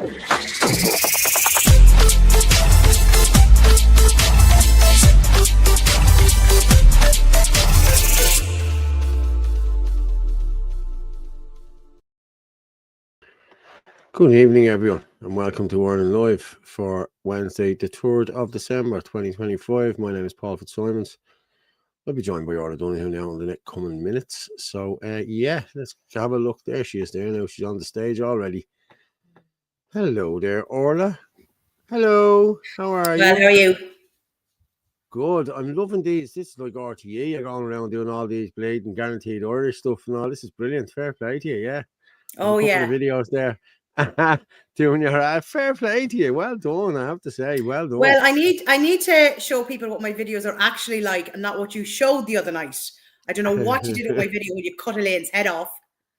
Good evening, everyone, and welcome to Ireland Live for Wednesday, the 3rd of December, 2025. My name is Paul Fitzsimons. I'll be joined by Orla Donoghue now in the next coming minutes. So, let's have a look. There she is there now. She's on the stage already. Hello there, Orla. Hello. How are you? Well, how are you? Good. I'm loving these. This is like RTE. You're going around doing all these blade and guaranteed Irish stuff and all. This is brilliant. Fair play to you, yeah. Oh, a couple yeah. of videos there. Doing your fair play to you. Well done, I have to say. Well done. Well, I need to show people what my videos are actually like and not what you showed the other night. I don't know what you did with my video when you cut Elaine's head off.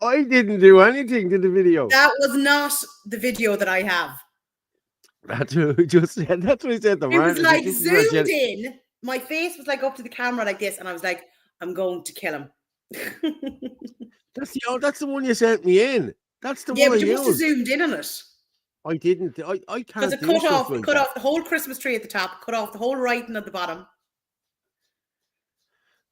I didn't do anything to the video. That was not the video that I have. That's what I just said. That's what I said. It was like zoomed in. My face was like up to the camera like this, and I was like, I'm going to kill him. That's the one you sent me in. That's the one. Yeah, but you must have zoomed in on it. I didn't. I can't. Because it cut off the whole Christmas tree at the top, cut off the whole writing at the bottom.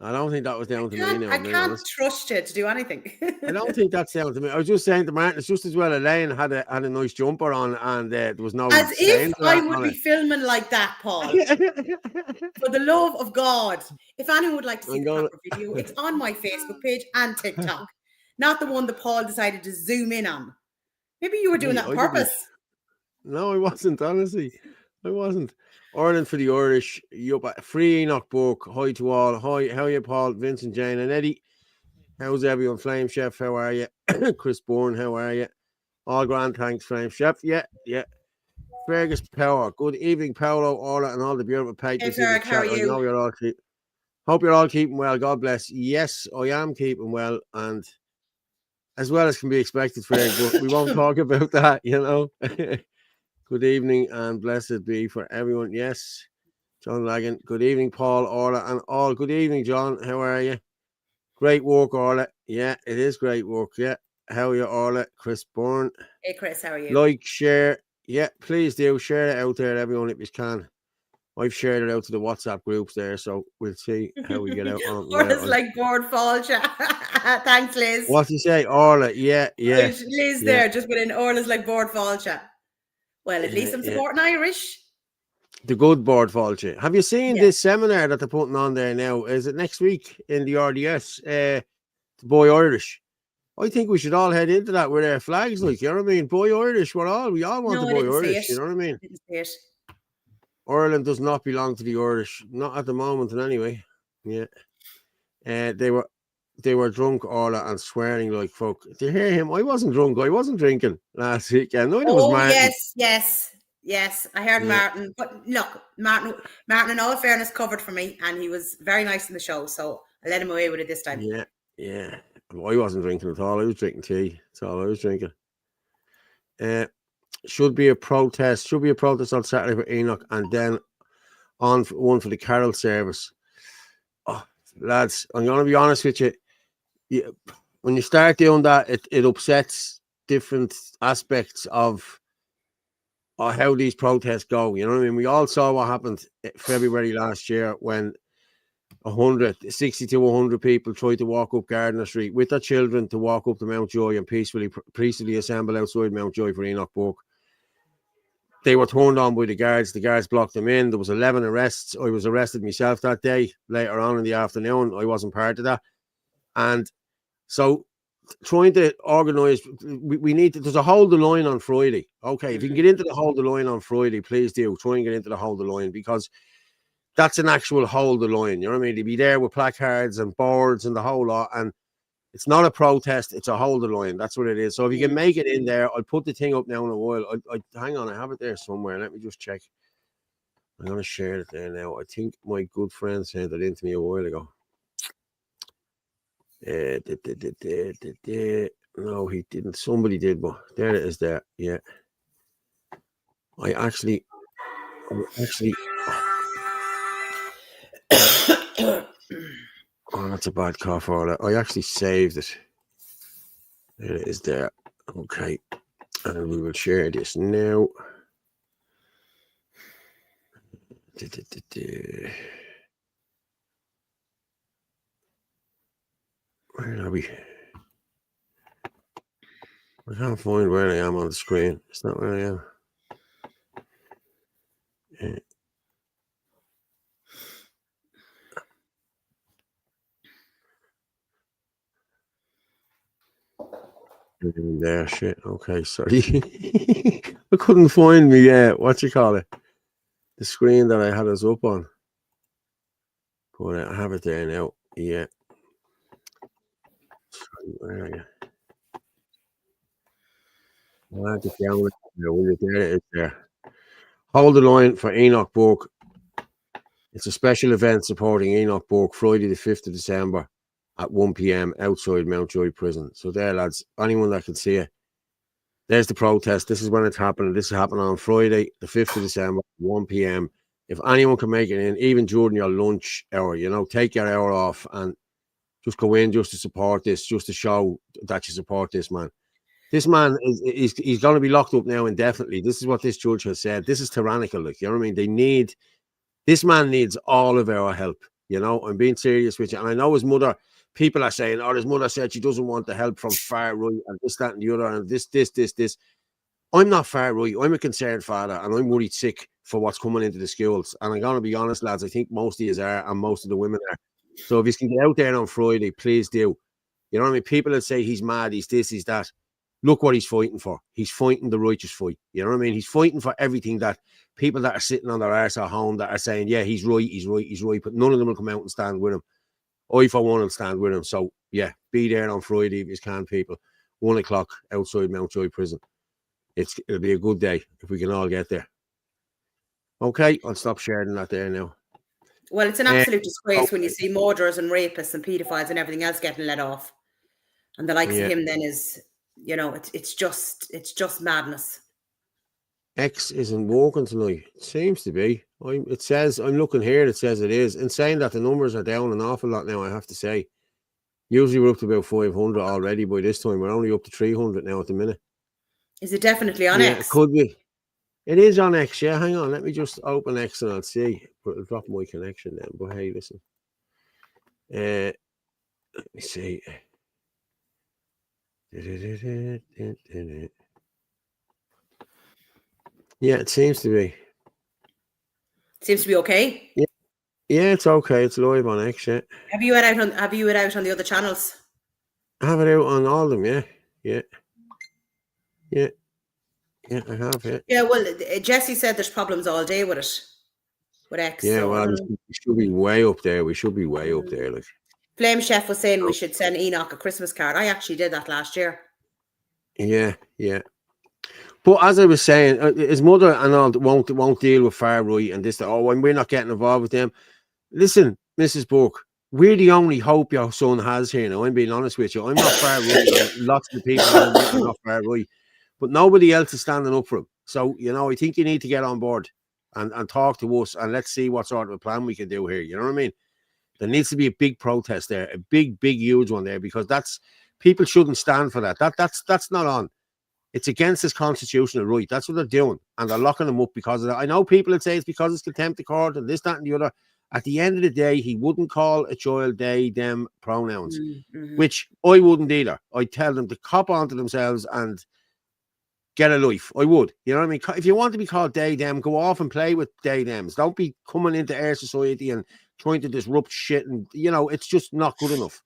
I don't think that was down to me now. I can't trust you to do anything. I don't think that's down to me. I was just saying to Martin, it's just as well Elaine had a nice jumper on and there was no. As if I would be filming like that, Paul. For the love of God. If anyone would like to see the proper video, it's on my Facebook page and TikTok. Not the one that Paul decided to zoom in on. Maybe you were doing that on purpose. No, I wasn't, honestly. I wasn't. Ireland for the Irish. Free Enoch book. Hi to all. Hi, how are you, Paul, Vincent, Jane, and Eddie? How's everyone? Flame Chef, how are you? Chris Bourne, how are you? All grand, thanks, Flame Chef. Yeah. Fergus Power. Good evening, Paolo, Orla, and all the beautiful patrons. Hey, Ferg, how are you? I know hope you're all keeping well. God bless. Yes, I am keeping well, and as well as can be expected, Ferg, but we won't talk about that, you know. Good evening and blessed be for everyone. Yes, John Lagan. Good evening, Paul, Orla, and all. Good evening, John. How are you? Great work, Orla. Yeah, it is great work. Yeah. How are you, Orla? Chris Bourne. Hey, Chris, how are you? Like, share. Yeah, please do. Share it out there, everyone, if you can. I've shared it out to the WhatsApp groups there, so we'll see how we get out on. Orla's like bored fall chat. Thanks, Liz. What's he say? Orla, yeah. Liz there, just put in Orla's like bored fall chat. Well, at least I'm supporting Irish. The good board Falchi. Have you seen this seminar that they're putting on there now? Is it next week in the RDS? The Boy Irish. I think we should all head into that with our flags, like, you know what I mean? Boy Irish, we all want the Boy Irish, you know what I mean? Didn't see it. Ireland does not belong to the Irish, not at the moment, anyway. Yeah, they were drunk, Orla, and swearing like fuck. Do you hear him? I wasn't drunk. I wasn't drinking last weekend. Neither was Martin. Yes. I heard Martin. But look, Martin, in all fairness, covered for me, and he was very nice in the show. So I let him away with it this time. Yeah. I wasn't drinking at all. I was drinking tea. That's all I was drinking. Should be a protest on Saturday for Enoch, and then on one for the carol service. Oh, lads, I'm going to be honest with you. When you start doing that, it upsets different aspects of how these protests go. You know what I mean? We all saw what happened in February last year when 60 to 100 people tried to walk up Gardiner Street with their children to walk up to Mount Joy and peacefully assemble outside Mount Joy for Enoch Book. They were turned on by the guards. The guards blocked them in. There was 11 arrests. I was arrested myself that day. Later on in the afternoon, I wasn't part of that. And so trying to organise, we need to, there's a hold the line on Friday. Okay, if you can get into the hold the line on Friday, please do. Try and get into the hold the line, because that's an actual hold the line. You know what I mean? To be there with placards and boards and the whole lot. And it's not a protest, it's a hold the line. That's what it is. So if you can make it in there, I'll put the thing up now in a while. Hang on, I have it there somewhere. Let me just check. I'm going to share it there now. I think my good friend sent it in to me a while ago. No, he didn't. Somebody did, but there it is there. Yeah. I actually oh, that's a bad cough. I actually saved it. There it is there. Okay. And we will share this now. Where are we? I can't find where I am on the screen. It's not where I am. There, shit. Okay, sorry. I couldn't find me. What you call it? The screen that I had us up on. But I have it there now. Yeah. Sorry, where are you? I have to down it. There, it's there. Hold the line for Enoch Burke. It's a special event supporting Enoch Burke, Friday the 5th of December at 1 p.m. outside Mountjoy Prison. So there, lads, anyone that can see it, there's the protest. This is when it's happening. This is happening on Friday, the 5th of December, 1 p.m. If anyone can make it in, even during your lunch hour, take your hour off and just go in just to support this, just to show that you support this man. This man he's going to be locked up now indefinitely. This is what this judge has said. This is tyrannical. Like, you know what I mean? This man needs all of our help. I'm being serious with you. And I know his mother, people are saying, his mother said she doesn't want the help from far right and this, that, and the other, and this. I'm not far right. I'm a concerned father, and I'm worried sick for what's coming into the schools. And I'm going to be honest, lads, I think most of you are, and most of the women are. So if you can get out there on Friday, please do. You know what I mean? People that say he's mad, he's this, he's that. Look what he's fighting for. He's fighting the righteous fight. You know what I mean? He's fighting for everything that people that are sitting on their arse at home that are saying, yeah, he's right. But none of them will come out and stand with him. I, for one, will stand with him. So, yeah, be there on Friday if you can, people. 1 o'clock outside Mountjoy Prison. It'll be a good day if we can all get there. Okay, I'll stop sharing that there now. Well, it's an absolute disgrace when you see murderers and rapists and paedophiles and everything else getting let off. And the likes of him then is... it's just madness. X isn't working tonight. It seems to be. It says, I'm looking here, it says it is. And saying that the numbers are down an awful lot now, I have to say. Usually we're up to about 500 already by this time. We're only up to 300 now at the minute. Is it definitely on X? It could be. It is on X, yeah. Hang on, let me just open X and I'll see. But it'll drop my connection then. But hey, listen. Let me see. Yeah, it seems to be. Seems to be okay. Yeah, it's okay. It's live on X. Yeah. Have you it out on the other channels? I have it out on all of them. Yeah. I have it. Yeah. Well, Jesse said there's problems all day with it, with X. Yeah. Well, we should be way up there. We should be way up there. Like Flame Chef was saying, we should send Enoch a Christmas card. I actually did that last year. Yeah. But as I was saying, his mother and all won't deal with far right and this. When we're not getting involved with them. Listen, Mrs. Burke, we're the only hope your son has here. Now, I'm being honest with you. I'm not far right. Lots of the people are not far right, but nobody else is standing up for him. So I think you need to get on board and talk to us, and let's see what sort of a plan we can do here. You know what I mean? There needs to be a big protest there, a big, huge one there, because people shouldn't stand for that. That's not on. It's against his constitutional right. That's what they're doing. And they're locking him up because of that. I know people would say it's because it's contempt of court and this, that, and the other. At the end of the day, he wouldn't call a child they, them pronouns, which I wouldn't either. I'd tell them to cop onto themselves and get a life. I would. You know what I mean? If you want to be called they, them, go off and play with they, thems. Don't be coming into our society and trying to disrupt shit. And, it's just not good enough.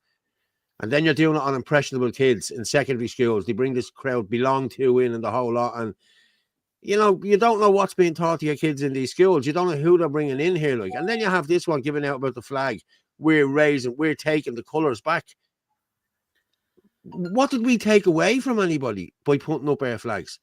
And then you're doing it on impressionable kids in secondary schools. They bring this crowd belong to in and the whole lot. And, you don't know what's being taught to your kids in these schools. You don't know who they're bringing in here. And then you have this one giving out about the flag. We're taking the colours back. What did we take away from anybody by putting up our flags?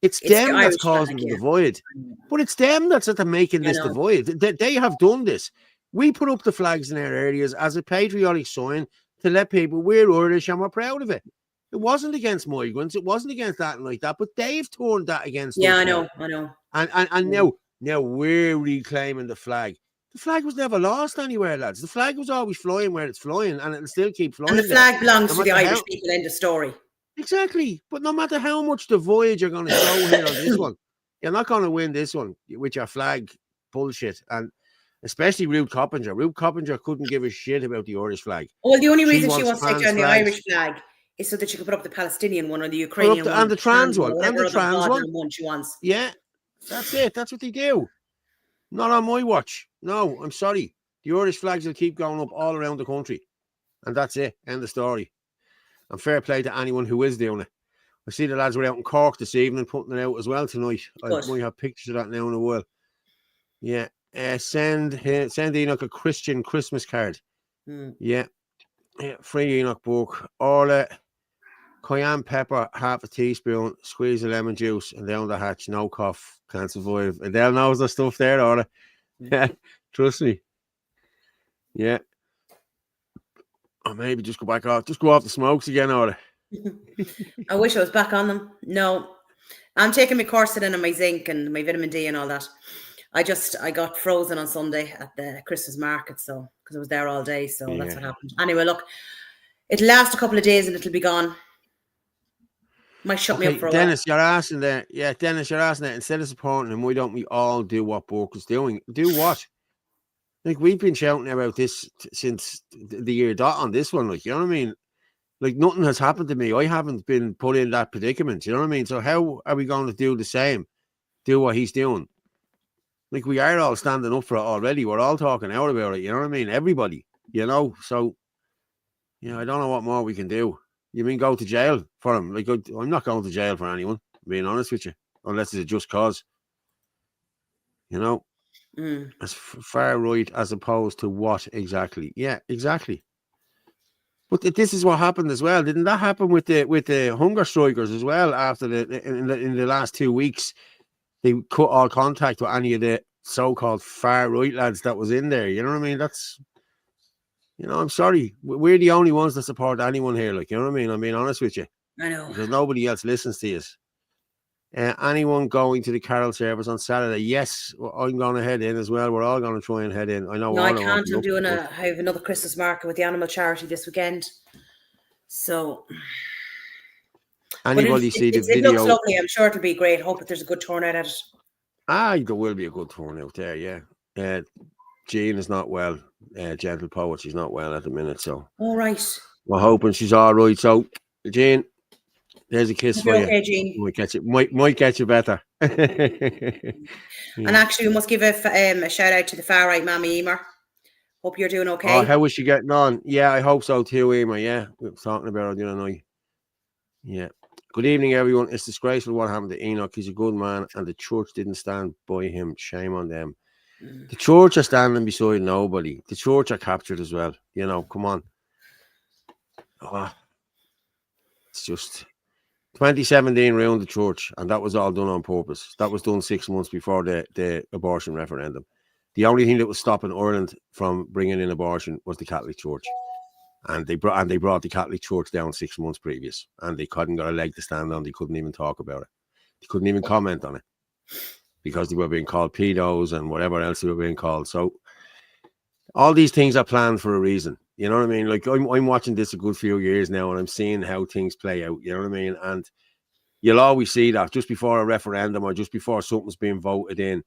It's them that's causing the divide. But it's them that's making this divide. They have done this. We put up the flags in our areas as a patriotic sign to let people, we're Irish and we're proud of it. It wasn't against migrants. It wasn't against that and like that. But they've turned that against us. I know. And now we're reclaiming the flag. The flag was never lost anywhere, lads. The flag was always flying where it's flying, and it'll still keep flying. And the flag belongs to the Irish people. End of story. Exactly. But no matter how much the voyage you're going to show here on this one, you're not going to win this one with your flag bullshit. And especially Ruth Coppinger. Ruth Coppinger couldn't give a shit about the Irish flag. Well, the only reason she wants wants to take trans down the flags. Irish flag is so that she can put up the Palestinian one or the Ukrainian one. And the trans one. And the trans one she wants. Yeah, that's it. That's what they do. Not on my watch. No, I'm sorry. The Irish flags will keep going up all around the country. And that's it. End of story. And fair play to anyone who is doing it. I see the lads were out in Cork this evening putting it out as well tonight. Good. I might have pictures of that now in a while. Yeah. Send Enoch a Christian Christmas card. Yeah. Free Enoch book. Orla, cayenne pepper, half a teaspoon, squeeze of lemon juice, and down the hatch. No cough, can't survive. Adele knows the stuff there, Orla. Yeah. Trust me. Yeah. Or maybe just go back off. Just go off the smokes again, Orla. I wish I was back on them. No. I'm taking my quercetin and my zinc and my vitamin D and all that. I got frozen on Sunday at the Christmas market, so because I was there all day, so that's what happened. Anyway, look, it'll last a couple of days and it'll be gone. Might shut me up for a Dennis, while. You're asking there. Yeah, Dennis, you're asking that. Instead of supporting him, why don't we all do what Burke is doing? Do what? Like, we've been shouting about this since the year dot on this one. Like, you know what I mean? Like, nothing has happened to me. I haven't been put in that predicament. You know what I mean? So how are we going to do the same? Do what he's doing? Like, we are all standing up for it already. We're all talking out about it. You know what I mean? Everybody, you know? So, you know, I don't know what more we can do. You mean go to jail for him? Like, I'm not going to jail for anyone, being honest with you, unless it's a just cause. You know? As far right as opposed to what exactly? Yeah, exactly. But this is what happened as well. Didn't that happen with the hunger strikers as well? After in the last 2 weeks, they cut all contact with any of the so-called far right lads that was in there. You know what I mean? That's, you know, I'm sorry, we're the only ones that support anyone here. Like, you know what I mean? I'm being honest with you. I know. Because nobody else listens to us. Anyone going to the carol service on Saturday? Yes, I'm going to head in as well. We're all going to try and head in. I know. No, I can't. I have another Christmas market with the animal charity this weekend. So, anybody see the video? It looks lovely. I'm sure it'll be great. Hope that there's a good turnout at it. There will be a good turnout there. Yeah. Jean is not well. Gentle Poet, she's not well at the minute. So, all right. We're hoping she's all right. So, Jean, there's a kiss for you. Okay, Jean. Might get you better. And actually, we must give a shout out to the far right Mammy Emer. Hope you're doing okay. Oh, how is she getting on? Yeah, I hope so too, Emer. Yeah, we were talking about her the other night. Yeah. Good evening, everyone. It's disgraceful what happened to Enoch. He's a good man, and the church didn't stand by him. Shame on them. The church are standing beside nobody. The church are captured as well. You know, come on. Oh, it's just 2017 ruined the church, and that was all done on purpose. That was done 6 months before the abortion referendum. The only thing that was stopping Ireland from bringing in abortion was the Catholic Church, and they brought the Catholic Church down 6 months previous, and they couldn't got a leg to stand on. They couldn't even talk about it. They couldn't even comment on it because they were being called pedos and whatever else they were being called. So all these things are planned for a reason. You know what I mean? Like, I'm watching this a good few years now, and I'm seeing how things play out. You know what I mean? And you'll always see that just before a referendum or just before something's being voted in,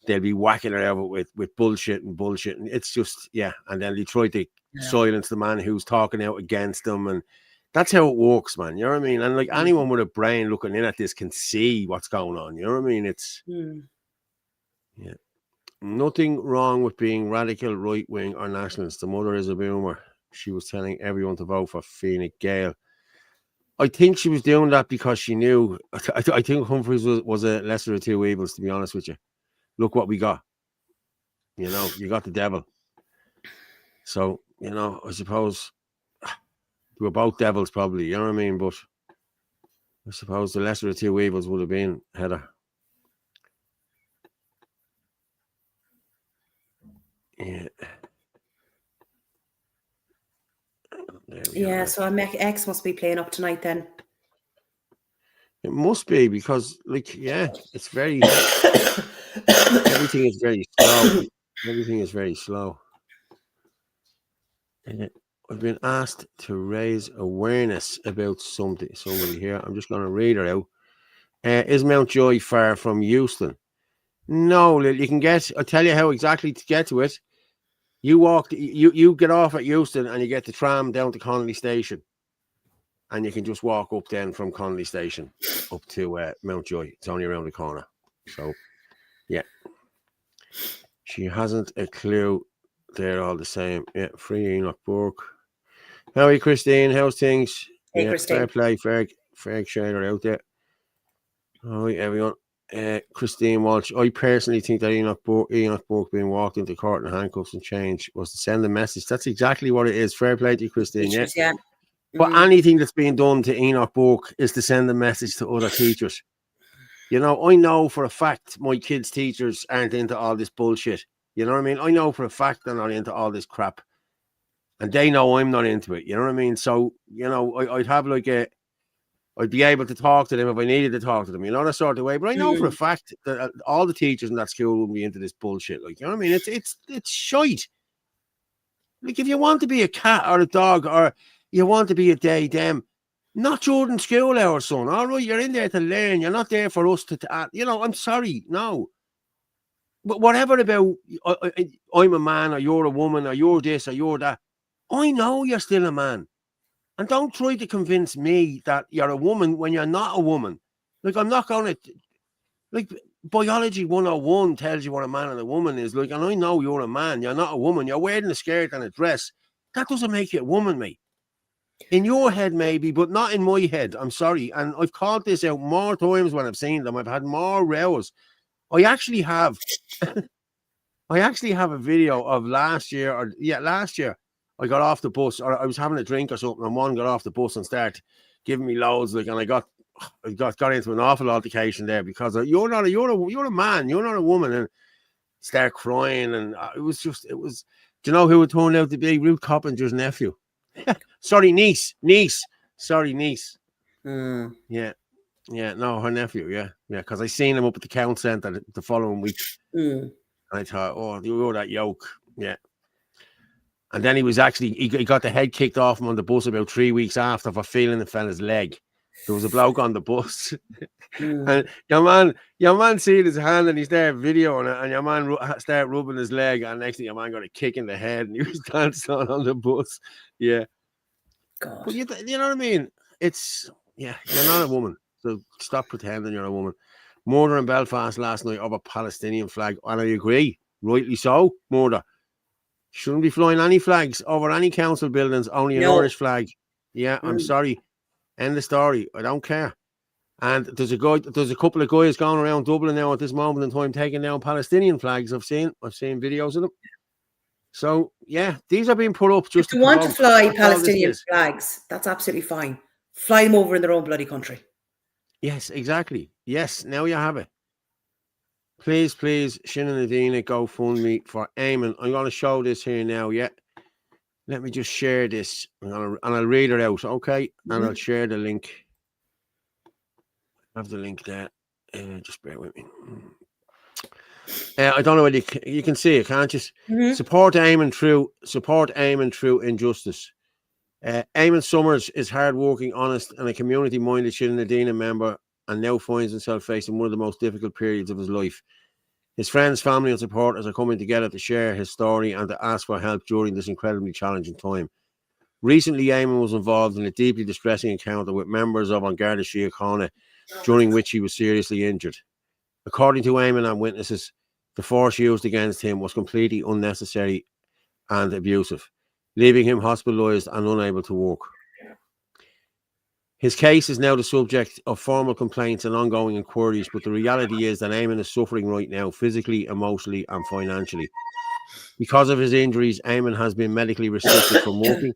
they'll be whacking it out with bullshit. And it's just, yeah. And then they try to silence the man who's talking out against them. And that's how it works, man. You know what I mean? And like anyone with a brain looking in at this can see what's going on. You know what I mean? It's, yeah. Nothing wrong with being radical, right-wing or nationalist. The mother is a boomer. She was telling everyone to vote for Fine Gael. I think she was doing that because she knew. I think Humphreys was a lesser of two evils, to be honest with you. Look what we got. You know, you got the devil. So, you know, I suppose they were both devils probably, you know what I mean? But I suppose the lesser of two evils would have been Heather. Yeah. Yeah, so X must be playing up tonight then. It must be because, like, yeah, it's very. Everything is very slow. Everything is very slow. I've been asked to raise awareness about somebody here. I'm just going to read her out. Is Mountjoy far from Euston? No, you can get. I'll tell you how exactly to get to it. You get off at Euston and you get the tram down to Connolly Station, and you can just walk up then from Connolly Station up to Mountjoy. It's only around the corner. So, yeah, she hasn't a clue. They're all the same. Yeah, free Enoch Burke. How are you, Christine? How's things? Hey, Christine. Fair play, fair shader out there. All right, everyone. Christine Walsh. I personally think that Enoch Burke being walked into court in handcuffs and chains was to send a message. That's exactly what it is. Fair play to you, Christine. Teachers, yeah. But anything that's being done to Enoch Burke is to send a message to other teachers. You know, I know for a fact my kids' teachers aren't into all this bullshit. You know what I mean? I know for a fact they're not into all this crap. And they know I'm not into it. You know what I mean? So, you know, I'd have like I'd be able to talk to them if I needed to talk to them, you know, that sort of way. But I know for a fact that all the teachers in that school wouldn't be into this bullshit. Like, you know what I mean? It's shite. Like, if you want to be a cat or a dog or you want to be a they, them, not during school hours, son. All right, you're in there to learn. You're not there for us to you know, I'm sorry. No. But whatever about I'm a man or you're a woman or you're this or you're that, I know you're still a man. And don't try to convince me that you're a woman when you're not a woman. Like, I'm not going to... Like, Biology 101 tells you what a man and a woman is. Like, and I know you're a man. You're not a woman. You're wearing a skirt and a dress. That doesn't make you a woman, mate. In your head, maybe, but not in my head. I'm sorry. And I've called this out more times when I've seen them. I've had more rows. I actually have a video of last year. I got off the bus, or I was having a drink or something, and one got off the bus and started giving me loads, like, and I got into an awful altercation there because you're a man, you're not a woman, and start crying, and it was. Do you know who it turned out to be? Ruth Coppinger's nephew. Sorry, niece. Yeah, no, her nephew. Yeah, because I seen him up at the count centre the following week, and I thought, oh, you're that yoke, yeah. And then he got the head kicked off him on the bus about 3 weeks after for feeling the fella's leg. There was a bloke on the bus. And your man seen his hand and he's there videoing it, and your man started rubbing his leg, and next thing your man got a kick in the head and he was dancing on the bus. Yeah. God. But you know what I mean? You're not a woman. So stop pretending you're a woman. Murder in Belfast last night over Palestinian flag. And I agree. Rightly so. Murder. Shouldn't be flying any flags over any council buildings, only an Irish flag. Yeah, I'm sorry. End of story. I don't care. And there's a couple of guys going around Dublin now at this moment in time taking down Palestinian flags. I've seen videos of them. So yeah, these are being put up just to want to fly Palestinian flags. That's absolutely fine. Fly them over in their own bloody country. Yes, exactly. Yes, now you have it. Please, Shannon and Adina, GoFundMe for Eamon. I'm going to show this here now, yeah. Let me just share this, and I'll read it out, okay? And I'll share the link. I have the link there. Just bear with me. I don't know whether you can see it, can't you? Support Eamon through injustice. Eamon Summers is hardworking, honest, and a community-minded Shannon and Adina member, and now finds himself facing one of the most difficult periods of his life. His friends, family, and supporters are coming together to share his story and to ask for help during this incredibly challenging time. Recently, Eamon was involved in a deeply distressing encounter with members of An Garda Síochána, during which he was seriously injured. According to Eamon and witnesses, the force used against him was completely unnecessary and abusive, leaving him hospitalised and unable to walk. His case is now the subject of formal complaints and ongoing inquiries, but the reality is that Eamon is suffering right now, physically, emotionally, and financially. Because of his injuries, Eamon has been medically restricted from working,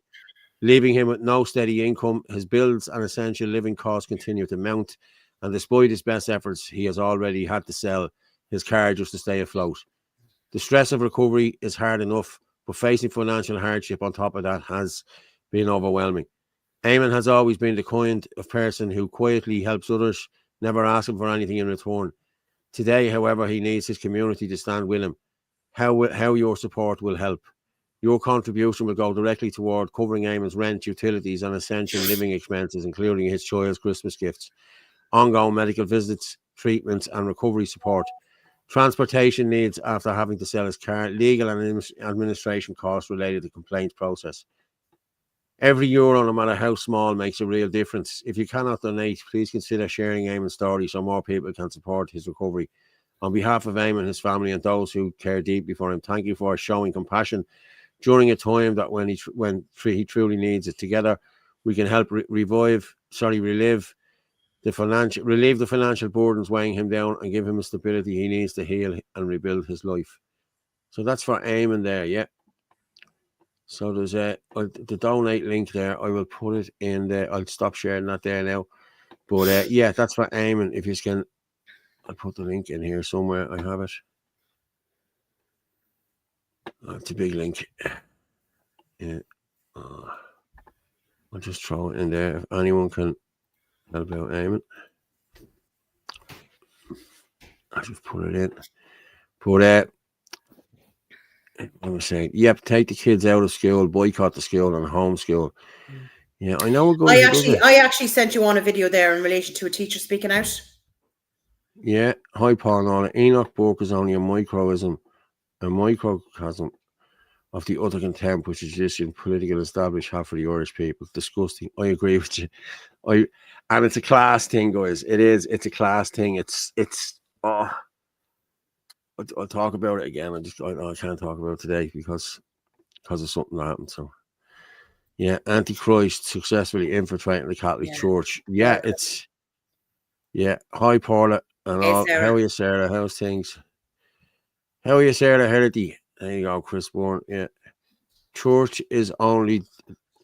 leaving him with no steady income. His bills and essential living costs continue to mount, and despite his best efforts, he has already had to sell his car just to stay afloat. The stress of recovery is hard enough, but facing financial hardship on top of that has been overwhelming. Eamon has always been the kind of person who quietly helps others, never asking for anything in return. Today, however, he needs his community to stand with him. How your support will help. Your contribution will go directly toward covering Eamon's rent, utilities, and essential living expenses, including his child's Christmas gifts, ongoing medical visits, treatments, and recovery support, transportation needs after having to sell his car, legal and administration costs related to complaints process. Every euro, no matter how small, makes a real difference. If you cannot donate, please consider sharing Eamon's story so more people can support his recovery. On behalf of Eamon, his family, and those who care deeply for him, thank you for showing compassion during a time that when he truly needs it. Together, we can help relieve the financial burdens weighing him down and give him the stability he needs to heal and rebuild his life. So that's for Eamon there, yeah. So there's the donate link there. I will put it in there. I'll stop sharing that there now. But yeah, that's for Eamon. If you can, I'll put the link in here somewhere. I have it. It's a big link. Yeah. I'll just throw it in there if anyone can help out Eamon. I just put it in. But I was saying, yep, take the kids out of school, boycott the school, and homeschool. Yeah, I know. I actually sent you on a video there in relation to a teacher speaking out. Yeah, hi Paul and all. Enoch Burke is only a microcosm of the utter contempt which existing political establishment have for the Irish people. Disgusting. I agree with you. And it's a class thing, guys. It is. It's a class thing. It's. Oh, I'll talk about it again. I can't talk about it today because of something that happened. So, yeah, Antichrist successfully infiltrating the Catholic Church. Yeah, it's. Yeah, hi Paula and all. Sarah. How are you, Sarah? How's things? How are you, Sarah Herity? There you go, Chris Bourne. Yeah, church is only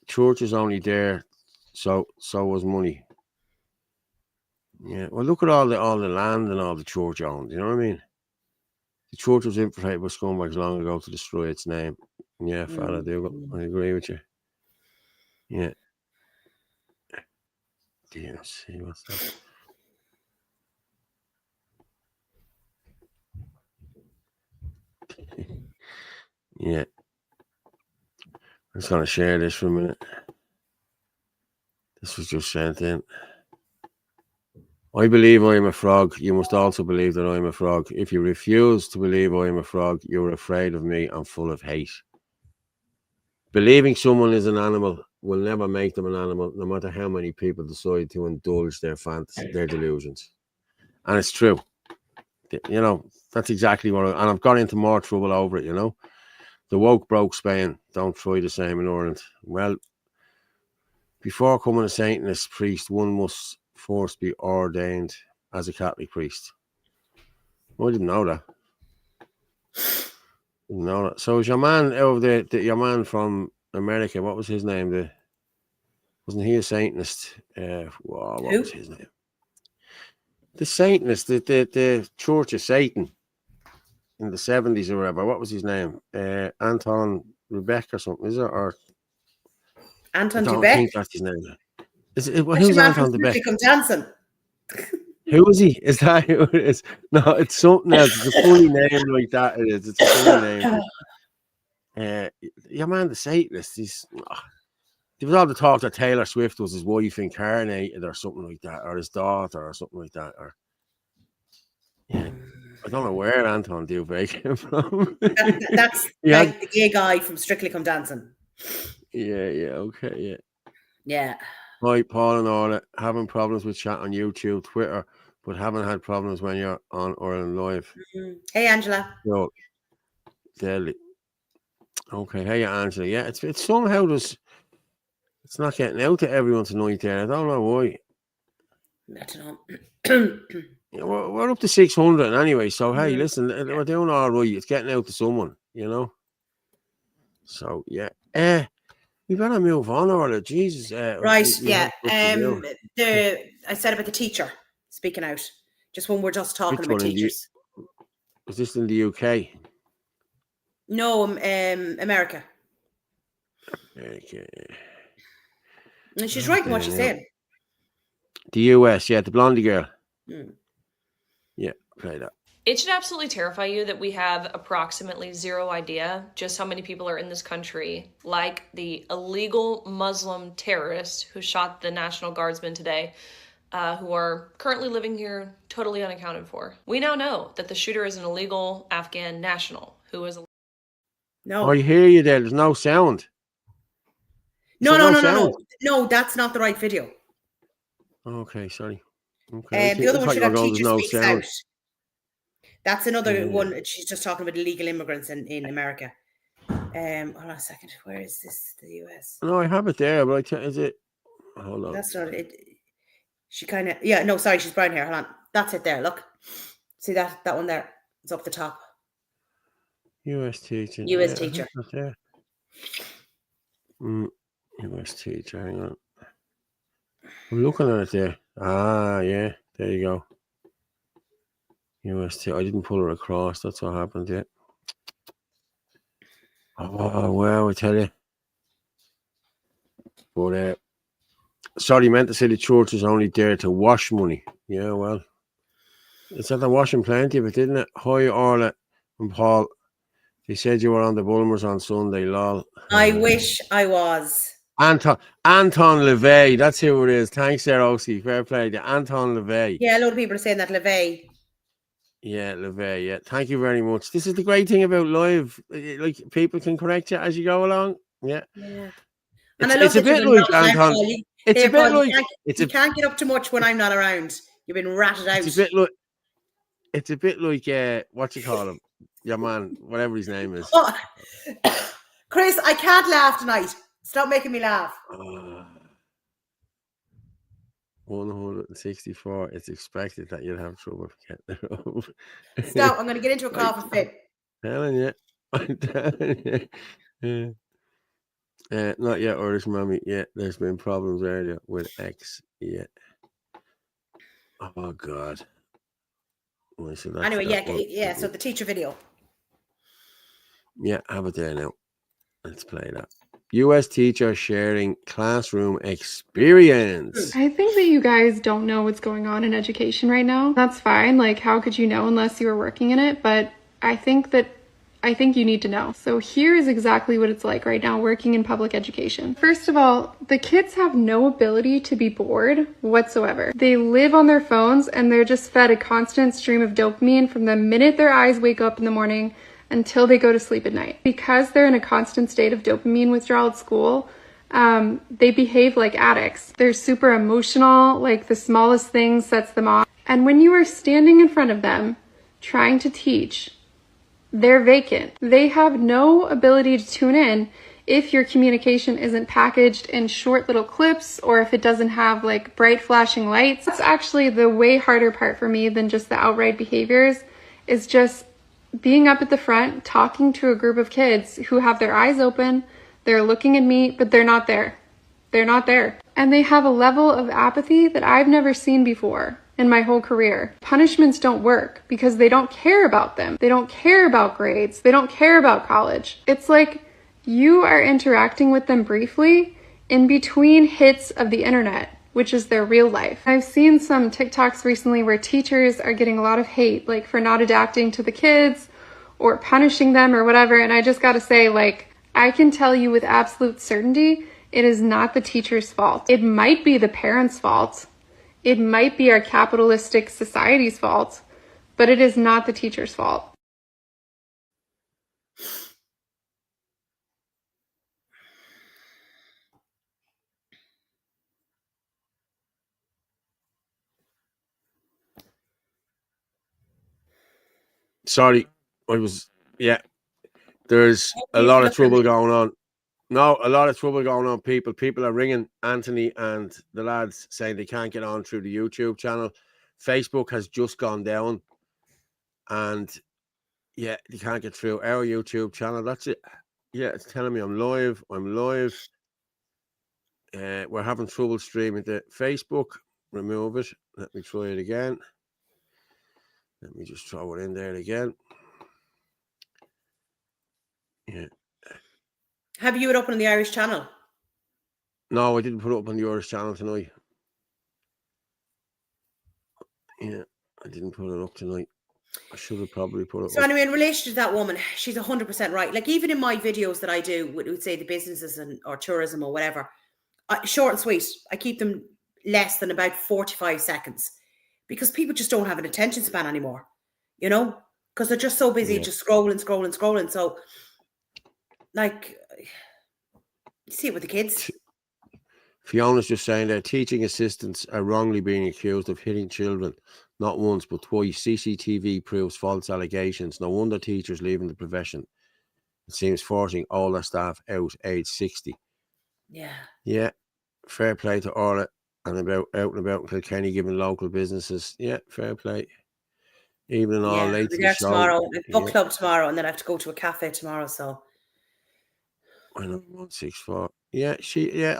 there, so was money. Yeah, well, look at all the land and all the church owns. You know what I mean? The church was infiltrated by scumbags long ago to destroy its name. Yeah, Father Dougal, I agree with you. Yeah. Let's see what's that. Yeah. I'm just gonna share this for a minute. This was just sent in. I believe I am a frog. You must also believe that I am a frog. If you refuse to believe I am a frog, you're afraid of me and full of hate. Believing someone is an animal will never make them an animal, no matter how many people decide to indulge their fantasies, their delusions. And it's true. You know, that's exactly what and I've got into more trouble over it, you know. The woke broke Spain. Don't try the same in Ireland. Well, before becoming a Satanist priest, one must first be ordained as a Catholic priest. I didn't know that. So is your man over your man from America, what was his name? Wasn't he a Satanist? What was his name? The Satanist, the Church of Satan in the 70s or whatever. What was his name? Anton Rebek or something, is it? Or Anton I don't Dubek? think that's his name. Who's Anton Dubek? Dancing. Who is he? Is that who it is? No, it's something else. It's a funny name like that. It is. It's a funny name. Your man, the Satanist, there was all the talk that Taylor Swift was his wife incarnated or something like that, or his daughter or something like that. Or yeah, I don't know where Anton Dubek came from. That's like the gay guy from Strictly Come Dancing. Yeah, okay, yeah. Yeah. Hi, Paul and Orla. Having problems with chat on YouTube, Twitter, but haven't had problems when you're on Ireland Live. Hey, Angela. No, deadly. Okay, hey, Angela. Yeah, it's somehow it's not getting out to everyone tonight there. I don't know why. I don't know. We're up to 600 anyway, so hey, listen, we're doing all right. It's getting out to someone, you know. So yeah, we better move on, Orla. Jesus. Right, yeah. I said about the teacher speaking out. Just when we're just talking about teachers. Is this in the UK? No, America. Okay. And she's right in what she's saying. The US, yeah, the blondie girl. Yeah, play that. It should absolutely terrify you that we have approximately zero idea just how many people are in this country, like the illegal Muslim terrorist who shot the National Guardsman today, who are currently living here totally unaccounted for. We now know that the shooter is an illegal Afghan national who is... No. I hear you there. There's no sound. No, that's not the right video. Okay, sorry. Okay. The other one should have teacher no speaks sound. out. That's another one. She's just talking about illegal immigrants in America. Hold on a second. Where is this? The US? No, I have it there, but is it? Hold on. That's not it. She kind of, yeah, no, sorry, she's brown hair. Hold on. That's it there. Look. See that one there? It's up the top. US teacher. US teacher. There. US teacher. Hang on. I'm looking at it there. Ah, yeah. There you go. US teacher. I didn't pull her across. That's what happened there. Oh, well, I tell you. But, sorry, meant to say the church is only there to wash money. Yeah, well. It's at the washing plenty of it, didn't it? Hi, Orla and Paul. They said you were on the Bulmers on Sunday, lol. I wish I was. Anton LeVay, that's who it is. Thanks there, Osie. Fair play to Anton LeVay. Yeah, a lot of people are saying that, LeVay. Yeah, LeVay, yeah. Thank you very much. This is the great thing about live. Like, people can correct you as you go along. Yeah. Yeah. And it's a bit like Anton. It's a bit like... You can't get up too much when I'm not around. You've been ratted out. It's a bit like, what you call him? Your man, whatever his name is. Oh. Chris, I can't laugh tonight. Stop making me laugh. 164. It's expected that you'll have trouble getting it over. Stop. I'm going to get into a coughing fit. I'm telling you. Not yet, Irish mommy. Yeah, there's been problems earlier with X. Yeah. Oh, God. Well, so anyway, so the teacher video. Yeah, have it there now. Let's play that. US teacher sharing classroom experience. I think that you guys don't know what's going on in education right now. That's fine. Like, how could you know unless you were working in it? But I think you need to know. So here's exactly what it's like right now working in public education. First of all, the kids have no ability to be bored whatsoever. They live on their phones and they're just fed a constant stream of dopamine from the minute their eyes wake up in the morning until they go to sleep at night. Because they're in a constant state of dopamine withdrawal at school, they behave like addicts. They're super emotional, like the smallest thing sets them off. And when you are standing in front of them, trying to teach, they're vacant. They have no ability to tune in if your communication isn't packaged in short little clips or if it doesn't have like bright flashing lights. That's actually the way harder part for me than just the outright behaviors, is just being up at the front, talking to a group of kids who have their eyes open, they're looking at me, but they're not there. They're not there. And they have a level of apathy that I've never seen before in my whole career. Punishments don't work because they don't care about them. They don't care about grades. They don't care about college. It's like you are interacting with them briefly in between hits of the internet, which is their real life. I've seen some TikToks recently where teachers are getting a lot of hate, like for not adapting to the kids or punishing them or whatever. And I just gotta say, like, I can tell you with absolute certainty, it is not the teacher's fault. It might be the parents' fault. It might be our capitalistic society's fault, but it is not the teacher's fault. Sorry, there's a lot of trouble going on. No, a lot of trouble going on, people. People are ringing Anthony and the lads saying they can't get on through the YouTube channel. Facebook has just gone down. And, yeah, they can't get through our YouTube channel. That's it. Yeah, it's telling me I'm live. We're having trouble streaming to Facebook. Remove it. Let me try it again. Let me just throw it in there again. Yeah. Have you it up on the Irish channel? No, I didn't put it up on the Irish channel tonight. Yeah, I didn't put it up tonight. I should have probably put it So up. anyway, in relation to that woman, she's 100% right. Like even in my videos that I do, would say the businesses or tourism or whatever, short and sweet. I keep them less than about 45 seconds because people just don't have an attention span anymore, you know, because they're just so busy just scrolling. So like, you see it with the kids. Fiona's just saying that teaching assistants are wrongly being accused of hitting children, not once but twice. CCTV proves false allegations. No wonder teachers leaving the profession. It seems forcing all their staff out age 60. Yeah. Fair play to Orla and out and about in Kilkenny giving local businesses. Yeah, fair play. Evening all late to the show. Tomorrow. Book club tomorrow, and then I have to go to a cafe tomorrow. So I know 164. Yeah,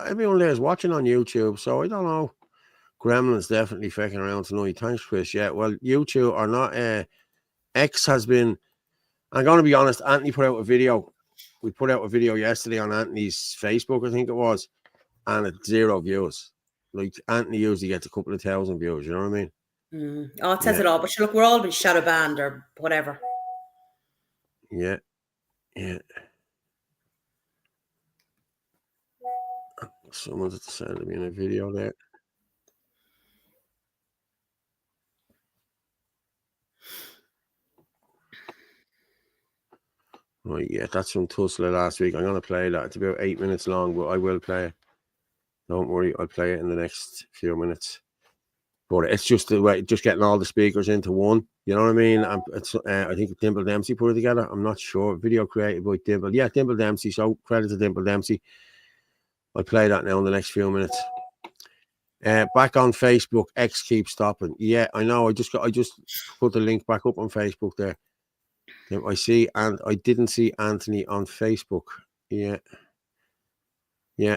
everyone there is watching on YouTube, so I don't know. Gremlin's definitely faking around tonight. Thanks, Chris. Yeah, well, YouTube or not, X has been. I'm going to be honest. Anthony put out a video. We put out a video yesterday on Anthony's Facebook, I think it was, and it's 0 views. Like Anthony usually gets a couple of thousand views. You know what I mean? Oh, it says it all. But look, we're all been shadow banned or whatever. Yeah. Someone's sending me in a video there. Right, yeah, that's from Tulsa last week. I'm going to play that. It's about 8 minutes long, but I will play it. Don't worry, I'll play it in the next few minutes. But it's just the way, just getting all the speakers into one. You know what I mean? I think Dimple Dempsey put it together. I'm not sure. Video created by Dimple. Yeah, Dimple Dempsey. So credit to Dimple Dempsey. I'll play that now in the next few minutes. Back on Facebook, X keeps stopping. Yeah, I know. I just put the link back up on Facebook there. I see, and I didn't see Anthony on Facebook. Yeah.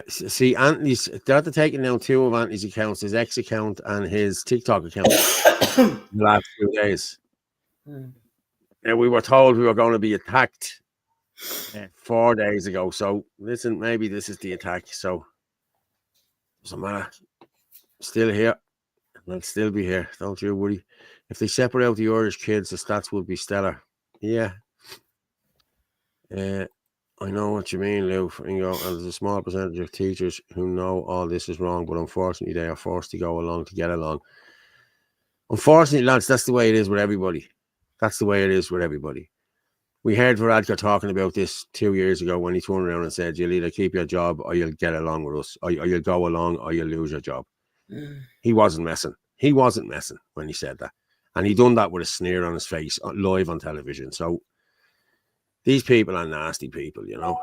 See, Anthony's. They're after taking down 2 of Anthony's accounts, his X account and his TikTok account, the last few days. And we were told we were going to be attacked 4 days ago. So listen, maybe this is the attack. So doesn't matter. Still here. I'll still be here. Don't you worry. If they separate out the Irish kids, the stats would be stellar. Yeah. I know what you mean, Lou. And there's a small percentage of teachers who know all this is wrong, but unfortunately they are forced to go along to get along. Unfortunately, lads, that's the way it is with everybody. That's the way it is with everybody. We heard Varadkar talking about this 2 years ago when he turned around and said, you'll either keep your job or you'll get along with us, or you'll go along or you'll lose your job. He wasn't messing. He wasn't messing when he said that. And he done that with a sneer on his face live on television. So these people are nasty people, you know.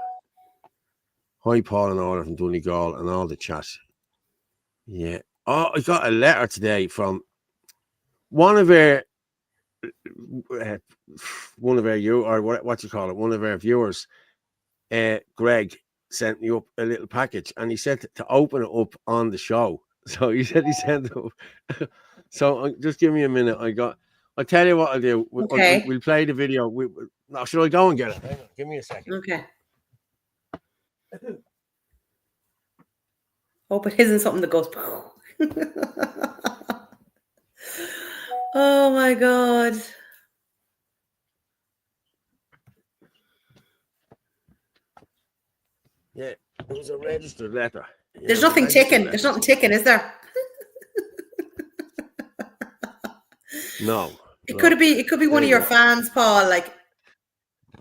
Hi, Paul and Orla from Donegal and all the chat. Yeah. Oh, I got a letter today from one of our viewers. Greg sent me up a little package, and he said to open it up on the show. So he said he sent it up. So just give me a minute. I'll tell you what I'll do. Okay. We'll play the video. Now, should I go and get it? Hang on, give me a second. Okay. Hope it isn't something that goes. Oh my God. Yeah, it was a registered letter. There's nothing ticking. There's nothing ticking, is there? No. It could be one of your fans, Paul. Like,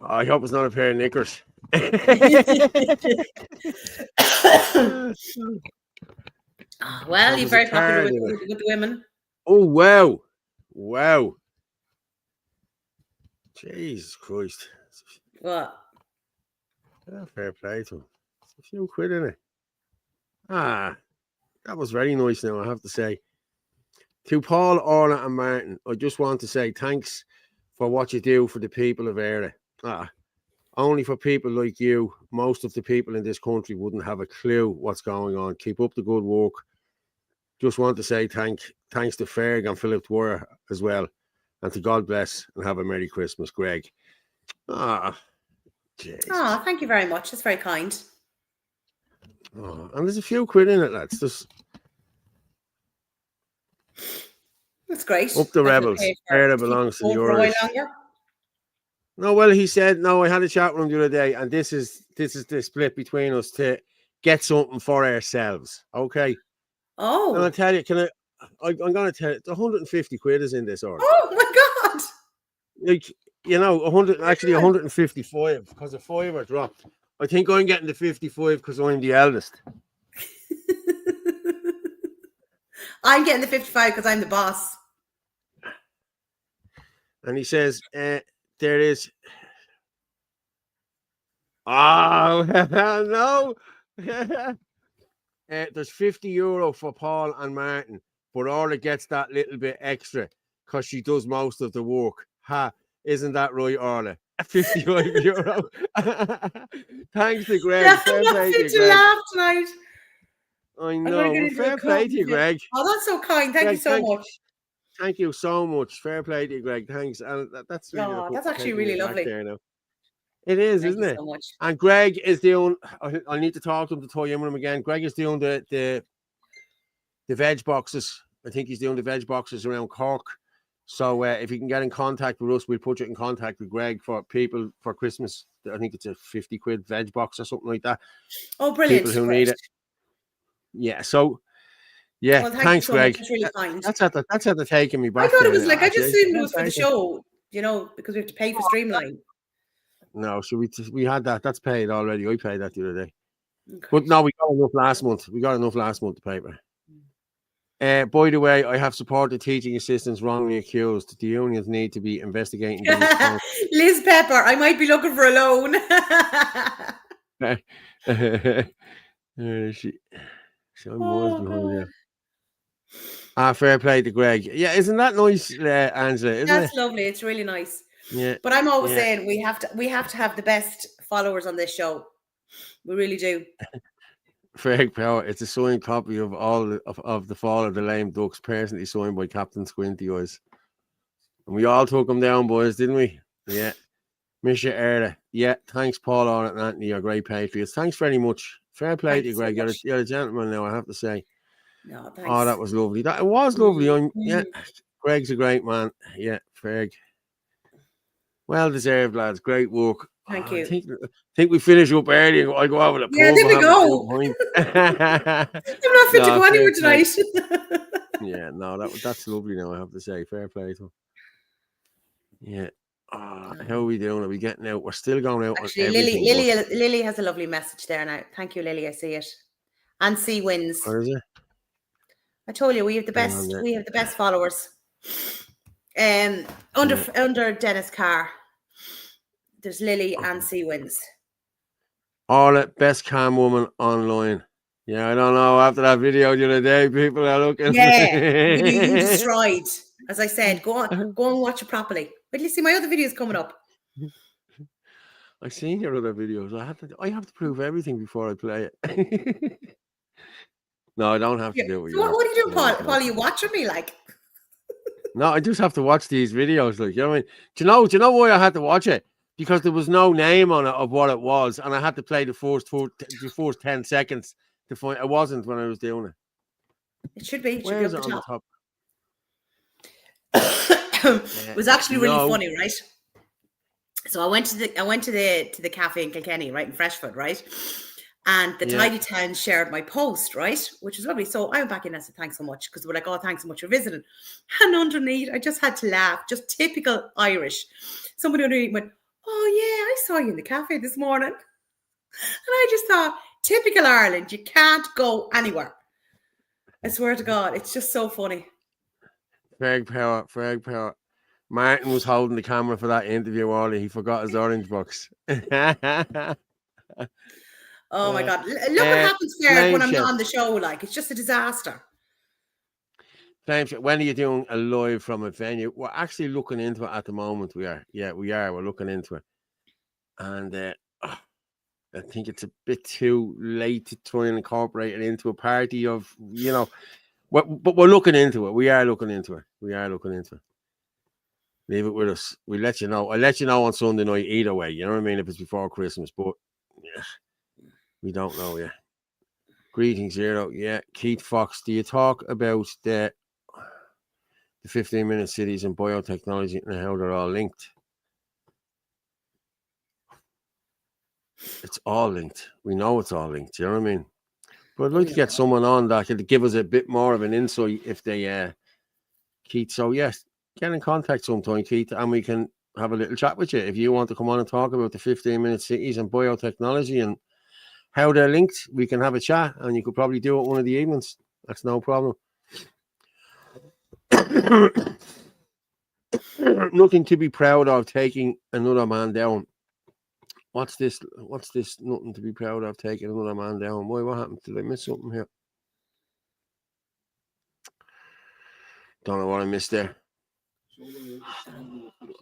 I hope it's not a pair of knickers. Well, you're very popular with the women. Oh, wow. Wow. Jesus Christ. What? Yeah, fair play to him. A few quid in it. That was very nice now, I have to say. To Paul, Orla and Martin, I just want to say thanks for what you do for the people of Eire. Only for people like you, most of the people in this country wouldn't have a clue what's going on. Keep up the good work. Just want to say thanks to Ferg and Philip Dwyer as well. And to God bless and have a Merry Christmas, Greg. Thank you very much. That's very kind. And there's a few quid in it, lads. That's great. Up the That he'll Rebels. pay Era to keep belongs it to the going for a while Irish. longer. No, well, he said, no, I had a chat with him the other day, and this is the split between us to get something for ourselves. Okay. And I'll Oh. tell you, I'm going to tell you, 150 quid is in this order. Oh my God. Like, 155 because the fiver dropped. I think I'm getting the 55 because I'm the eldest. I'm getting the 55 because I'm the boss. And he says, there is. Oh, no. There's €50 for Paul and Martin, but Orla gets that little bit extra because she does most of the work. Ha, isn't that right, Orla? €55. Thanks to Greg. Yeah, Fair I'm not play to fit you, to Greg. laugh tonight. I I'm going to know. get Well, into a fair play coat. to you, Greg. Oh, that's so kind. Thank you Greg, so much. Thank you so much. Fair play to you, Greg. Thanks. And that's really Oh, that's actually taking me really back lovely. there now. It is, Thank isn't you it? so much. And Greg is doing. I need to talk to him to tie in with him again. Greg is doing the veg boxes. I think he's doing the veg boxes around Cork. So if you can get in contact with us, we'll put you in contact with Greg for people for Christmas. I think it's a 50 quid veg box or something like that. Oh, brilliant. People who Great. need it. Yeah. So yeah, Well, thank thanks, you so Greg. much. It's really kind. That's at the taking me back. I thought it there was now, like, I just actually. assumed it was for the show, because we have to pay for Streamline. No, so we had that. That's paid already. I paid that the other day. Okay. But no, we got enough last month. To pay for. By the way, I have supported teaching assistants wrongly accused. The unions need to be investigating these. Liz Pepper, I might be looking for a loan. She miles behind there. Fair play to Greg. Yeah, isn't that nice, Angela? Isn't That's it? lovely. It's really nice. Yeah. But I'm always saying we have to have the best followers on this show. We really do. Frank Power, it's a signed copy of all of the Fall of the Lame Ducks, personally signed by Captain Squinty Eyes. And we all took them down, boys, didn't we? Yeah. Miss you, Erda. Yeah, thanks, Paul, on and Anthony. You're great patriots. Thanks very much. Fair play to you, Greg. So you're a gentleman now, I have to say. No, thanks. Oh, that was lovely. It was lovely. Yeah, Greg's a great man. Yeah, Ferg. Well deserved, lads. Great work. Thank you. I think we finish up early. I go out with a pub. Yeah, there we go. I'm not fit to go anywhere tonight. Yeah, no, that's lovely now, I have to say. Fair play to him. Yeah. How are we doing? Are we getting out? We're still going out. Actually, Lily has a lovely message there now. Thank you, Lily. I see it. And C wins. Where is it? I told you we have the best. We have the best followers. Under Dennis Carr, there's Lily and C wins. All at best cam woman online. Yeah, I don't know. After that video the other day, people are looking. Yeah, you destroyed. As I said, go and watch it properly. Wait till you see my other videos coming up. I've seen your other videos. I have to prove everything before I play it. No, I don't have to do it. So what are you doing, Paul? Paul, are you watching me like? No, I just have to watch these videos. Like, you know what I mean? Do you know why I had to watch it? Because there was no name on it of what it was, and I had to play the first 10 seconds to find. It wasn't when I was doing it. It should be. It should Where be is up it the on top. the top? It was actually really funny, right? So I went to the cafe in Kilkenny, right, in Freshfoot, right? And the Tidy Town shared my post, right? Which is lovely. So I went back in and I said, thanks so much. Because they were like, oh, thanks so much for visiting. And underneath, I just had to laugh. Just typical Irish. Somebody underneath went, oh, yeah, I saw you in the cafe this morning. And I just thought, typical Ireland. You can't go anywhere. I swear to God, it's just so funny. Ferg Power. Martin was holding the camera for that interview, Ollie. He forgot his orange box. Oh my God. Look what happens, Ferg, when I'm not on the show. Like, it's just a disaster. When are you doing a live from a venue? We're actually looking into it at the moment. We are. Yeah, we are. We're looking into it. And I think it's a bit too late to try and incorporate it into a party of, but we're looking into it. We are looking into it. Leave it with us. We'll let you know. I'll let you know on Sunday night either way. You know what I mean? If it's before Christmas. But yeah, we don't know yet. Greetings, Zero. Yeah. Keith Fox, do you talk about the the 15-minute cities and biotechnology and how they're all linked. It's all linked. We know it's all linked. You know what I mean? But I'd like to get someone on that could give us a bit more of an insight if they, Keith. So yes, get in contact sometime, Keith, and we can have a little chat with you if you want to come on and talk about the 15-minute cities and biotechnology and how they're linked. We can have a chat, and you could probably do it one of the evenings. That's no problem. Nothing to be proud of taking another man down. What's this? Nothing to be proud of taking another man down. Boy, what happened? Did I miss something here? Don't know what I missed there.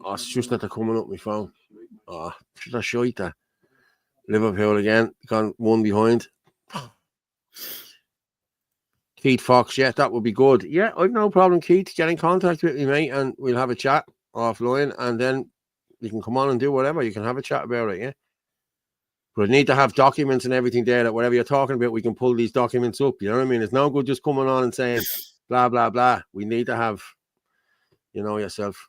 Oh, it's just that they're coming up my phone. Oh, should I show you that? Liverpool again, gone one behind. Keith Fox, yeah, that would be good. Yeah, I've no problem, Keith. Get in contact with me, mate, and we'll have a chat offline, and then you can come on and do whatever. You can have a chat about it, yeah. But I need to have documents and everything there that whatever you're talking about, we can pull these documents up. You know what I mean? It's no good just coming on and saying blah, blah, blah. We need to have, you know, yourself.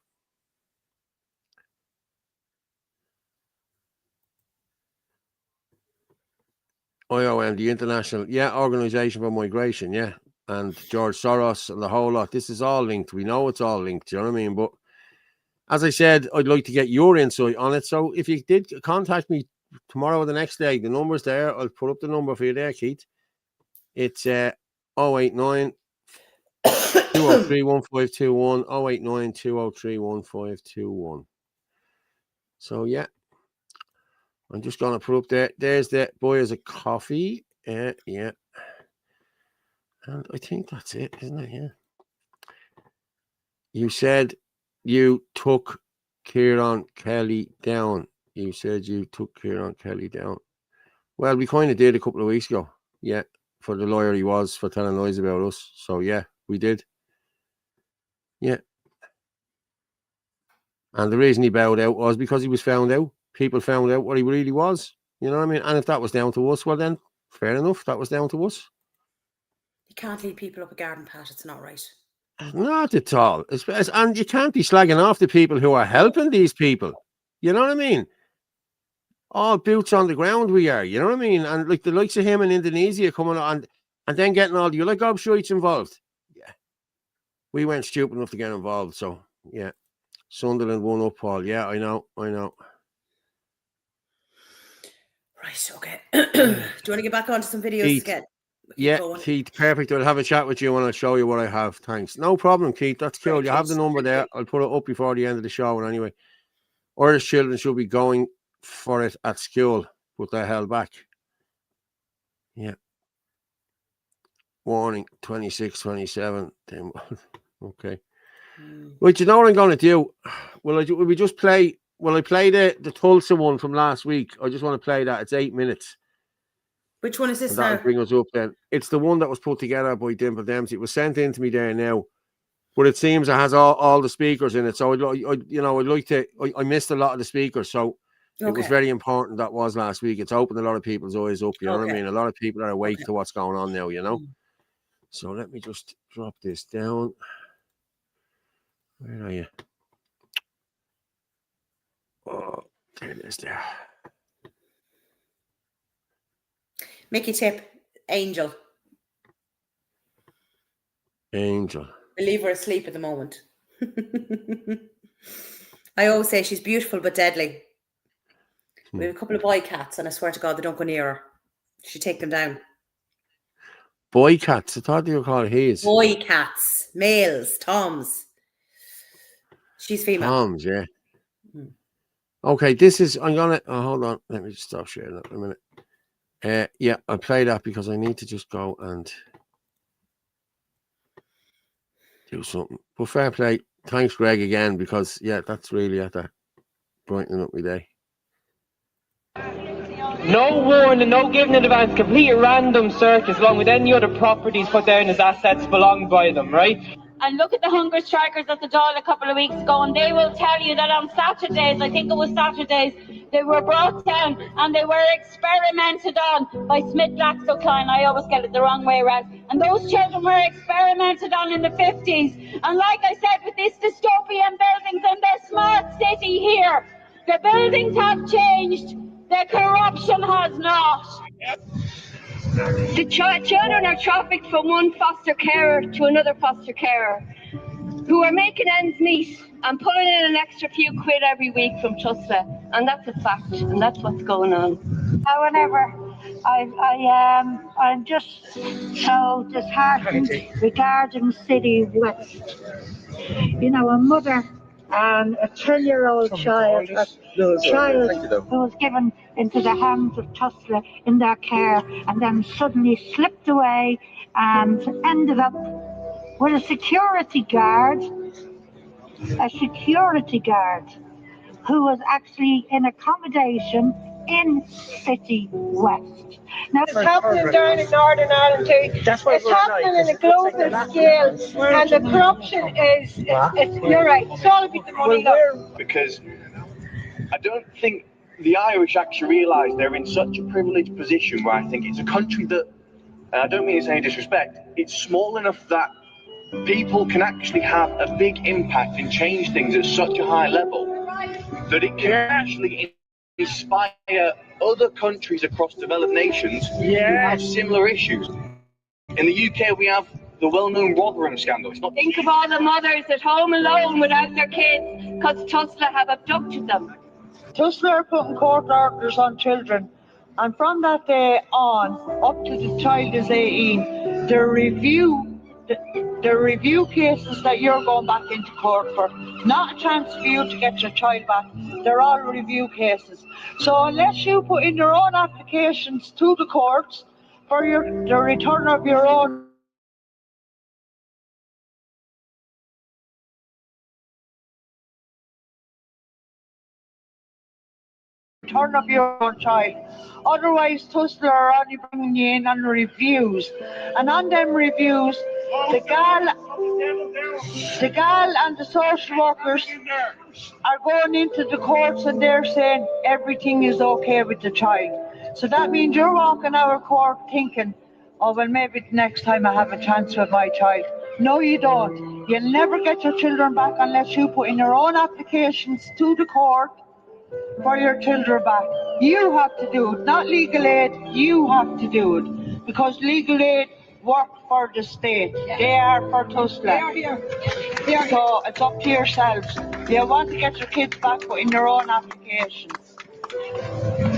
IOM, the International, Organization for Migration, and George Soros and the whole lot. This is all linked. We know it's all linked. You know what I mean? But as I said, I'd like to get your insight on it. So if you did contact me tomorrow or the next day, the number's there. I'll put up the number for you there, Keith. It's 089 203 1521, 089 203 1521. So yeah, I'm just gonna put up there. There's the Buyers a Coffee. Yeah. And I think that's it, isn't it? Yeah. You said you took Kieran Kelly down. You said you took Kieran Kelly down. Well, we kind of did a couple of weeks ago. Yeah, for the lawyer he was for telling lies about us. So yeah, we did. Yeah. And the reason he bowed out was because he was found out. People found out what he really was. You know what I mean? And if that was down to us, well then, fair enough. That was down to us. You can't lead people up a garden path. It's not right. Not at all. And you can't be slagging off the people who are helping these people. You know what I mean? All boots on the ground we are. You know what I mean? And like the likes of him in Indonesia coming on and then getting all, you like Up Shw involved? Yeah. We weren't stupid enough to get involved. So, yeah. Sunderland won up, Paul. Yeah, I know. Right, okay. Do you want to get back onto some videos Keith, again? Keith, perfect. I'll have a chat with you and I'll show you what I have. Thanks. No problem, Keith. That's cool. You have the number there. I'll put it up before the end of the show. And anyway, Irish children should be going for it at school, but they're held back. Yeah. Warning 26, 27. Okay. Well, you know what I'm going to do? Will we just play? Will I play the Tulsa one from last week? I just want to play that. It's 8 minutes. Which one is this now? That'll bring us up then. It's the one that was put together by Dimple Dempsey. It was sent in to me there now, but it seems it has all the speakers in it. So I'd like to. I missed a lot of the speakers, so it was very important. That was last week. It's opened a lot of people's eyes up. You know what I mean? A lot of people are awake to what's going on now. You know. So let me just drop this down. Where are you? Oh, there it is there. Mickey tip, Angel. I leave her asleep at the moment. I always say she's beautiful but deadly. We have a couple of boy cats, and I swear to God, they don't go near her. She take them down. Boy cats? I thought you were called his. Boy cats, males, toms. She's female. Toms, yeah. Okay, this is. I'm gonna. Hold on. Let me just stop sharing that in a minute. Yeah, I'll play that because I need to just go and do something. But fair play. Thanks, Greg, again, because yeah, that's really at that brightening up my day. No warning, no giving in advance, complete random searches along with any other properties put down as assets belonged by them, right? And look at the hunger strikers at the Dáil a couple of weeks ago, and they will tell you that on Saturdays, I think it was Saturdays, They were brought down and they were experimented on by Smith-Glaxo-Kline. I always get it the wrong way around. And those children were experimented on in the 50s. And like I said, with this dystopian buildings in this smart city here, the buildings have changed, the corruption has not. The children are trafficked from one foster carer to another foster carer, who are making ends meet and pulling in an extra few quid every week from Tusla, and that's a fact, and that's what's going on. However, I'm just so disheartened regarding City West. You know, a mother and a 10-year-old child who was given into the hands of Tusla in their care and then suddenly slipped away and ended up with a security guard who was actually in accommodation in City West. Now, it's happening down in Northern Ireland too. It's happening on a global scale, and the corruption is, you're right, it's all about the money. Because I don't think the Irish actually realise they're in such a privileged position where I think it's a country that, and I don't mean it's any disrespect, it's small enough that people can actually have a big impact and change things at such a high level that it can actually inspire other countries across developed nations who have similar issues. In the UK, we have the well-known Rotherham scandal. Think of all the mothers at home alone without their kids because Tusla have abducted them. Tusla are putting court orders on children, and from that day on, up to the child is 18, the review cases that you're going back into court for, not a chance for you to get your child back. They're all review cases. So unless you put in your own applications to the courts for the return of your own child. Otherwise, Tusla are only bringing you in on reviews. And on them reviews, the gal and the social workers are going into the courts and they're saying everything is okay with the child. So that means you're walking out of court thinking, oh, well, maybe the next time I have a chance with my child. No, you don't. You'll never get your children back unless you put in your own applications to the court for your children back. You have to do it, not legal aid. You have to do it because legal aid work for the state. They are for Tusla. So it's up to yourselves. You want to get your kids back, put in your own applications.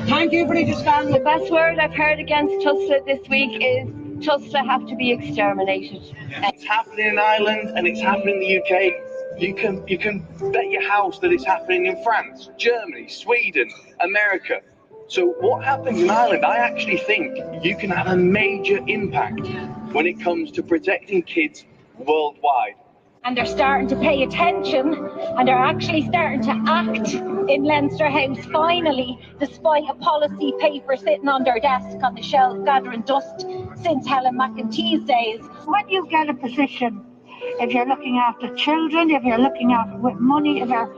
Thank you for understanding. The best word I've heard against Tusla this week is Tusla have to be exterminated. It's happening in Ireland and it's happening in the UK. You can bet your house that it's happening in France, Germany, Sweden, America. So what happens in Ireland, I actually think you can have a major impact when it comes to protecting kids worldwide. And they're starting to pay attention and they're actually starting to act in Leinster House finally, despite a policy paper sitting on their desk on the shelf gathering dust since Helen McEntee's days. When you get a position, if you're looking after children, if you're looking after with money, if you're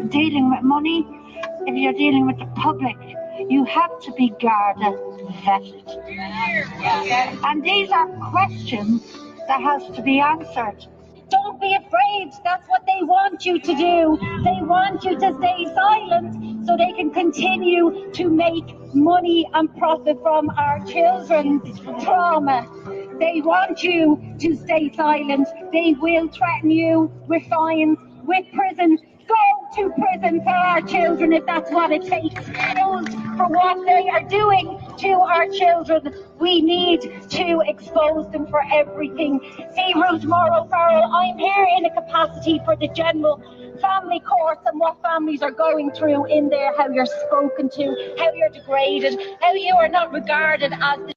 dealing with money, if you're dealing with the public, you have to be guarded, vetted. And these are questions that has to be answered. Don't be afraid. That's what they want you to do. They want you to stay silent so they can continue to make money and profit from our children's trauma. They want you to stay silent. They will threaten you with fines, with prison. Go to prison for our children if that's what it takes. For what they are doing to our children. We need to expose them for everything. See, Ruth Morrow Farrell, I'm here in a capacity for the general family courts and what families are going through in there, how you're spoken to, how you're degraded, how you are not regarded as the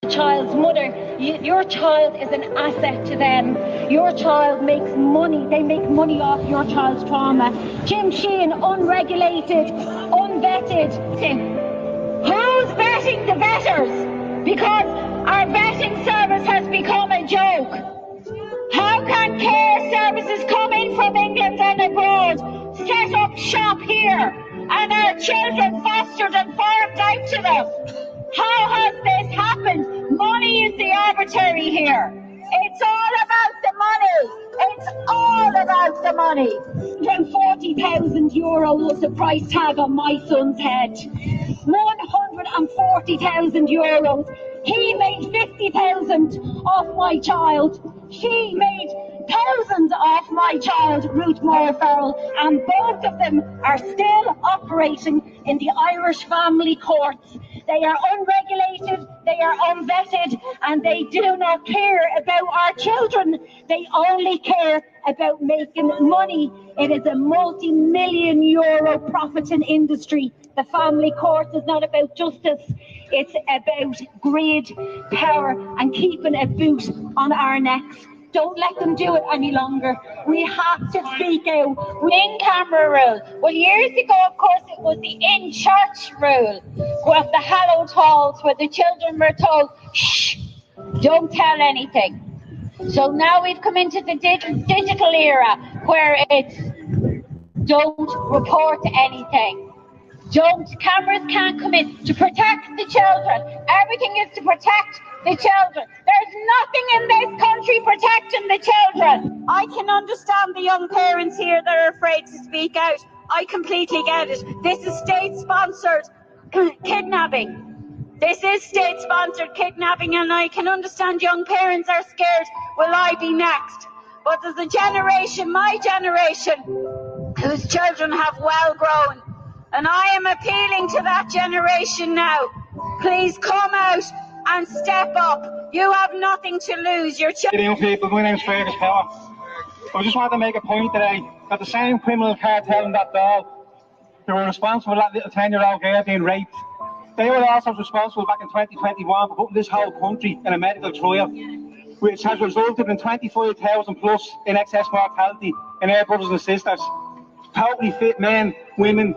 child's mother. Your child is an asset to them. Your child makes money. They make money off your child's trauma. Jim Sheehan, unregulated, unvetted. Who's vetting the vetters? Because our vetting service has become a joke. How can care services come in from England and abroad, set up shop here, and our children fostered and farmed out to them? How has this happened? Money is the arbitrary here. It's all about the money. It's all about the money. 140,000 euro was the price tag on my son's head. 140,000 euros. He made 50,000 off my child. She made thousands off my child, Ruth Moore Farrell, and both of them are still operating in the Irish family courts. They are unregulated, they are unvetted, and they do not care about our children. They only care about making money. It is a multi-million euro profiting industry. The family court is not about justice. It's about greed, power, and keeping a boot on our necks. Don't let them do it any longer. We have to speak out. In-camera rule. Well, years ago, of course, it was the in-church rule of the hallowed halls where the children were told, shh, don't tell anything. So now we've come into the digital era where it's don't report anything. Cameras can't come in to protect the children. Everything is to protect the children. There's nothing in this country protecting the children. I can understand the young parents here that are afraid to speak out. I completely get it. This is state-sponsored kidnapping. This is state-sponsored kidnapping, and I can understand young parents are scared, will I be next? But there's a generation, my generation, whose children have well grown. And I am appealing to that generation now. Please come out and step up. You have nothing to lose. Your children. People, my name's Fergus Power. I just want to make a point today that the same criminal cartel in that doll who were responsible for that little 10-year-old girl being raped, they were also responsible back in 2021 for putting this whole country in a medical trial, which has resulted in 25,000 plus in excess mortality in our brothers and sisters. Totally fit men, women,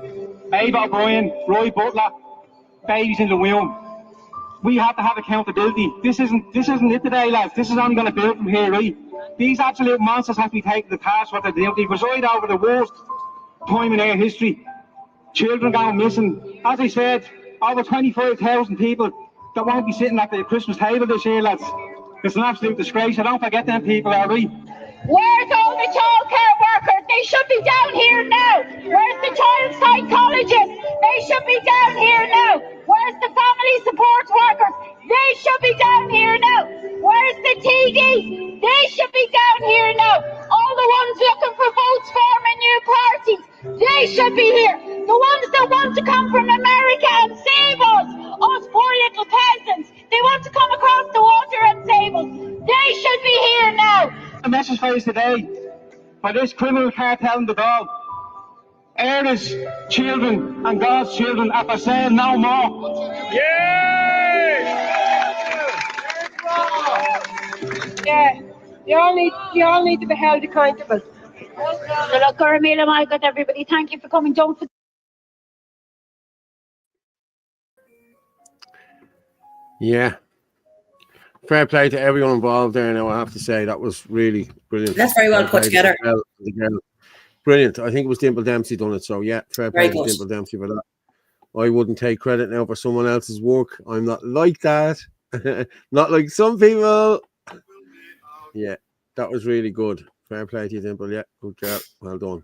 Abe O'Brien, Roy Butler, babies in the womb. We have to have accountability. This isn't it today, lads. This is only going to build from here, right? These absolute monsters have to be taken to task what they do. They preside over the worst time in our history. Children going missing. As I said, over 25,000 people that won't be sitting at the Christmas table this year, lads. It's an absolute disgrace. I don't forget them people, are we? Where's all the childcare workers? They should be down here now. Where's the child psychologists? They should be down here now. Where's the family support workers? They should be down here now. Where's the TDs? They should be down here now. All the ones looking for votes forming new parties, they should be here. The ones that want to come from America and save us poor little peasants, they want to come across the water and save us. They should be here now. A message for you today, for this criminal cartel in the dog. Irish children and God's children are for sale no more. Yeah, you all need to be held accountable. So look, Carmela, my God, everybody, thank you for coming. Don't forget. Yeah. Fair play to everyone involved there. Now, I have to say that was really brilliant. That's very well put together. The girl. Brilliant. I think it was Dimple Dempsey done it. So, yeah, fair play to Dimple Dempsey for that. I wouldn't take credit now for someone else's work. I'm not like that. Not like some people. Yeah, that was really good. Fair play to you, Dimple. Yeah, good girl. Well done.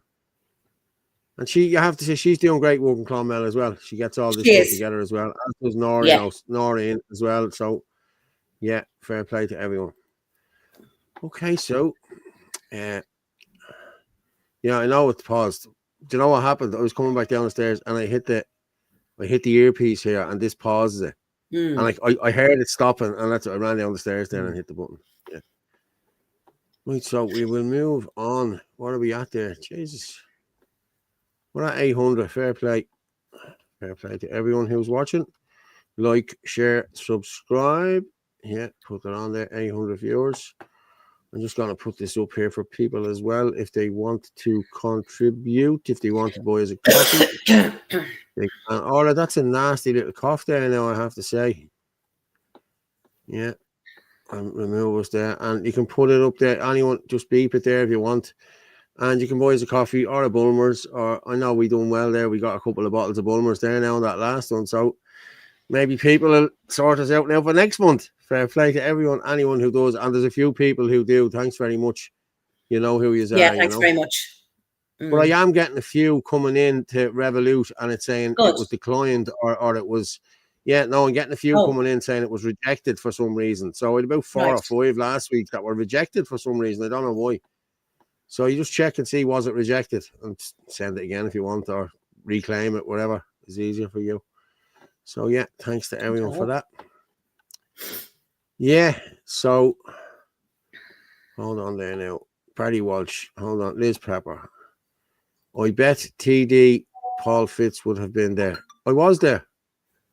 And you have to say, she's doing great work in Clonmel as well. She gets all this stuff together as well. As does Nora, Nora in as well. So, yeah, fair play to everyone. Okay, so, yeah, I know it's paused. Do you know what happened? I was coming back down the stairs and I hit the earpiece here, and this pauses it. And I heard it stopping, and that's I ran down the stairs there and hit the button. Yeah. Right, so we will move on. What are we at there? Jesus. We're at 800. Fair play. Fair play to everyone who's watching. Like, share, subscribe. Yeah, put it on there. 800 viewers. I'm just going to put this up here for people as well. If they want to contribute, if they want to buy us a coffee. Oh, that's a nasty little cough there now, I have to say. Yeah. And remove us there. And you can put it up there. Anyone, just beep it there if you want. And you can buy us a coffee or a Bulmers. Or I know we're doing well there. We got a couple of bottles of Bulmers there now on that last one. So maybe people will sort us out now for next month. Fair play to everyone, anyone who does. And there's a few people who do. Thanks very much. You know who you are. Yeah, thanks very much. But I am getting a few coming in to Revolut and it's saying it was declined or it was, I'm getting a few coming in saying it was rejected for some reason. So I had about 4 or 5 last week that were rejected for some reason. I don't know why. So you just check and see, was it rejected? And send it again if you want or reclaim it, whatever is easier for you. So, yeah, thanks to everyone for that. Yeah, so hold on there now. Paddy Walsh, hold on. Liz Pepper. I bet TD Paul Fitz would have been there. I was there.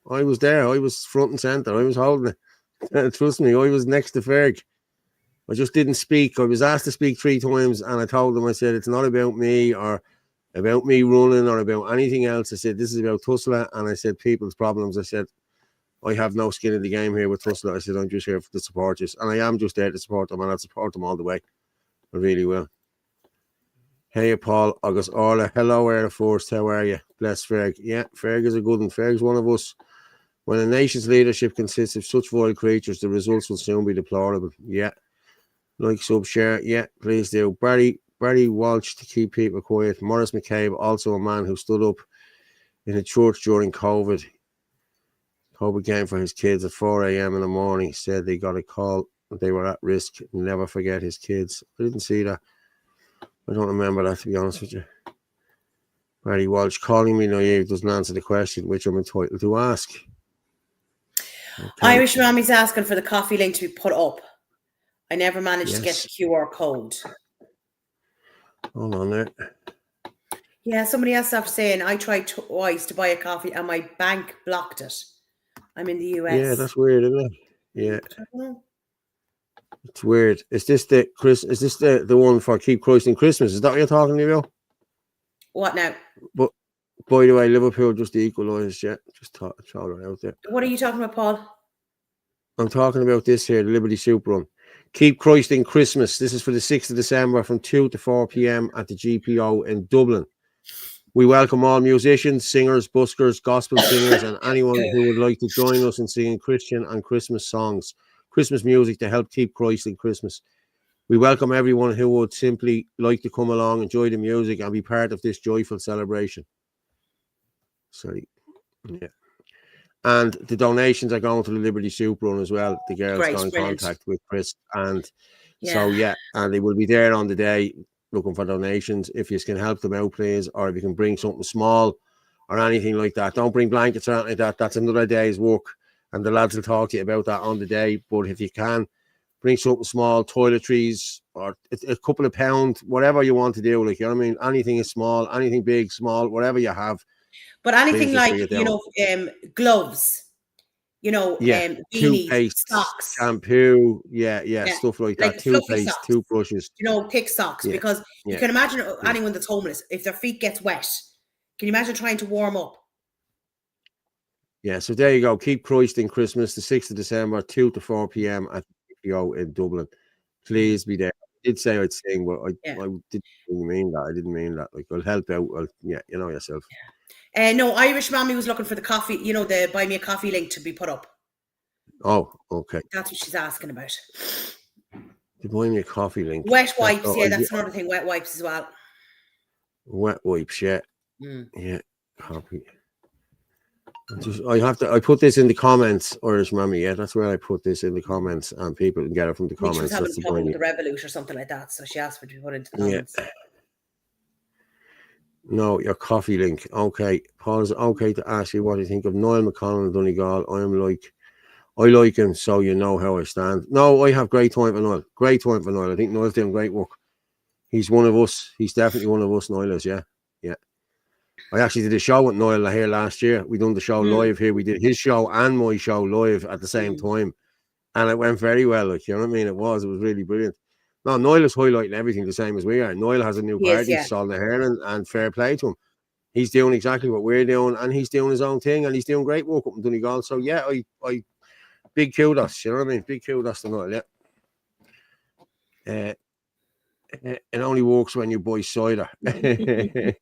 I was there. I was front and centre. I was holding it. Trust me, I was next to Ferg. I just didn't speak. I was asked to speak 3 times and I told them, I said, it's not about me or about me running or about anything else. I said, this is about Tussla. And I said, people's problems. I said, I have no skin in the game here with Tussla. I said, I'm just here to support you. And I am just there to support them and I'll support them all the way. I really will. Hey, Paul, August Orla. Hello, Air Force. How are you? Bless Ferg. Yeah, Ferg is a good one. Ferg's one of us. When a nation's leadership consists of such vile creatures, the results will soon be deplorable. Yeah. Like, sub, share. Yeah, please do. Barry Walsh to keep people quiet. Maurice McCabe, also a man who stood up in a church during COVID. COVID came for his kids at 4 a.m. in the morning. Said they got a call. They were at risk. Never forget his kids. I didn't see that. I don't remember that, to be honest with you. Barry Walsh, calling me naive doesn't answer the question, which I'm entitled to ask. Okay. Irish Mommy's asking for the coffee link to be put up. I never managed to get the QR code. Hold on there. Yeah, somebody else after saying, I tried twice to buy a coffee and my bank blocked it. I'm in the US. Yeah, that's weird, isn't it? Yeah. It's weird. Is this the one for Keep Christing Christmas? Is that what you're talking about? What now? But by the way, Liverpool just equalised, yeah. Just throw it out there. What are you talking about, Paul? I'm talking about this here, the Liberty Soup Run. Keep Christing Christmas. This is for the 6th of December from 2 to 4 p.m. at the GPO in Dublin. We welcome all musicians, singers, buskers, gospel singers, and anyone who would like to join us in singing Christian and Christmas songs, Christmas music to help keep Christ in Christmas. We welcome everyone who would simply like to come along, enjoy the music, and be part of this joyful celebration. Sorry. Yeah. And the donations are going to the Liberty Soup Run as well. The girls got in contact with Chris. And so, and they will be there on the day looking for donations. If you can help them out, please, or if you can bring something small or anything like that. Don't bring blankets or anything like that. That's another day's work. And the lads will talk to you about that on the day. But if you can, bring something small, toiletries, or a couple of pounds, whatever you want to do. Like, you know what I mean? Anything is small, anything big, small, whatever you have. But anything like, gloves, beanies, toothpaste, socks, shampoo, stuff like that. Toothpaste, toothbrushes. Thick socks, because you can imagine anyone that's homeless, if their feet gets wet, can you imagine trying to warm up? Yeah, so there you go. Keep Christing Christmas, the 6th of December, 2 to 4 p.m. at the GPO in Dublin. Please be there. I did say I'd sing, but I didn't mean that. I didn't mean that. Like, I'll help out. You know yourself. No, Irish Mommy was looking for the coffee, the buy me a coffee link to be put up. Oh, okay. That's what she's asking about. To buy me a coffee link. Wet wipes, that's another thing. Wet wipes as well. Wet wipes, yeah. Yeah, copy. I put this in the comments, Irish Mommy. Yeah, that's where I put this in the comments, and people can get it from the comments. She was having trouble with the Revolut or something like that, so she asked for it to be put into the comments. Yeah. No, your coffee link. Okay, Paul, is it okay to ask you what you think of Niall McConnell in Donegal? I like him, so you know how I stand. No, I have great time for Niall. Great time for Niall. I think Niall's doing great work. He's one of us. He's definitely one of us, Niall is, yeah. I actually did a show with Niall here last year. We done the show live here. We did his show and my show live at the same time. And it went very well. Like, you know what I mean? It was really brilliant. No, Niall is highlighting everything the same as we are. Niall has a new party, Solid Hair, and fair play to him. He's doing exactly what we're doing, and he's doing his own thing, and he's doing great work up in Donegal. So yeah, I big kudos. You know what I mean? Big kudos to Niall. Yeah. It only works when you buy cider. That's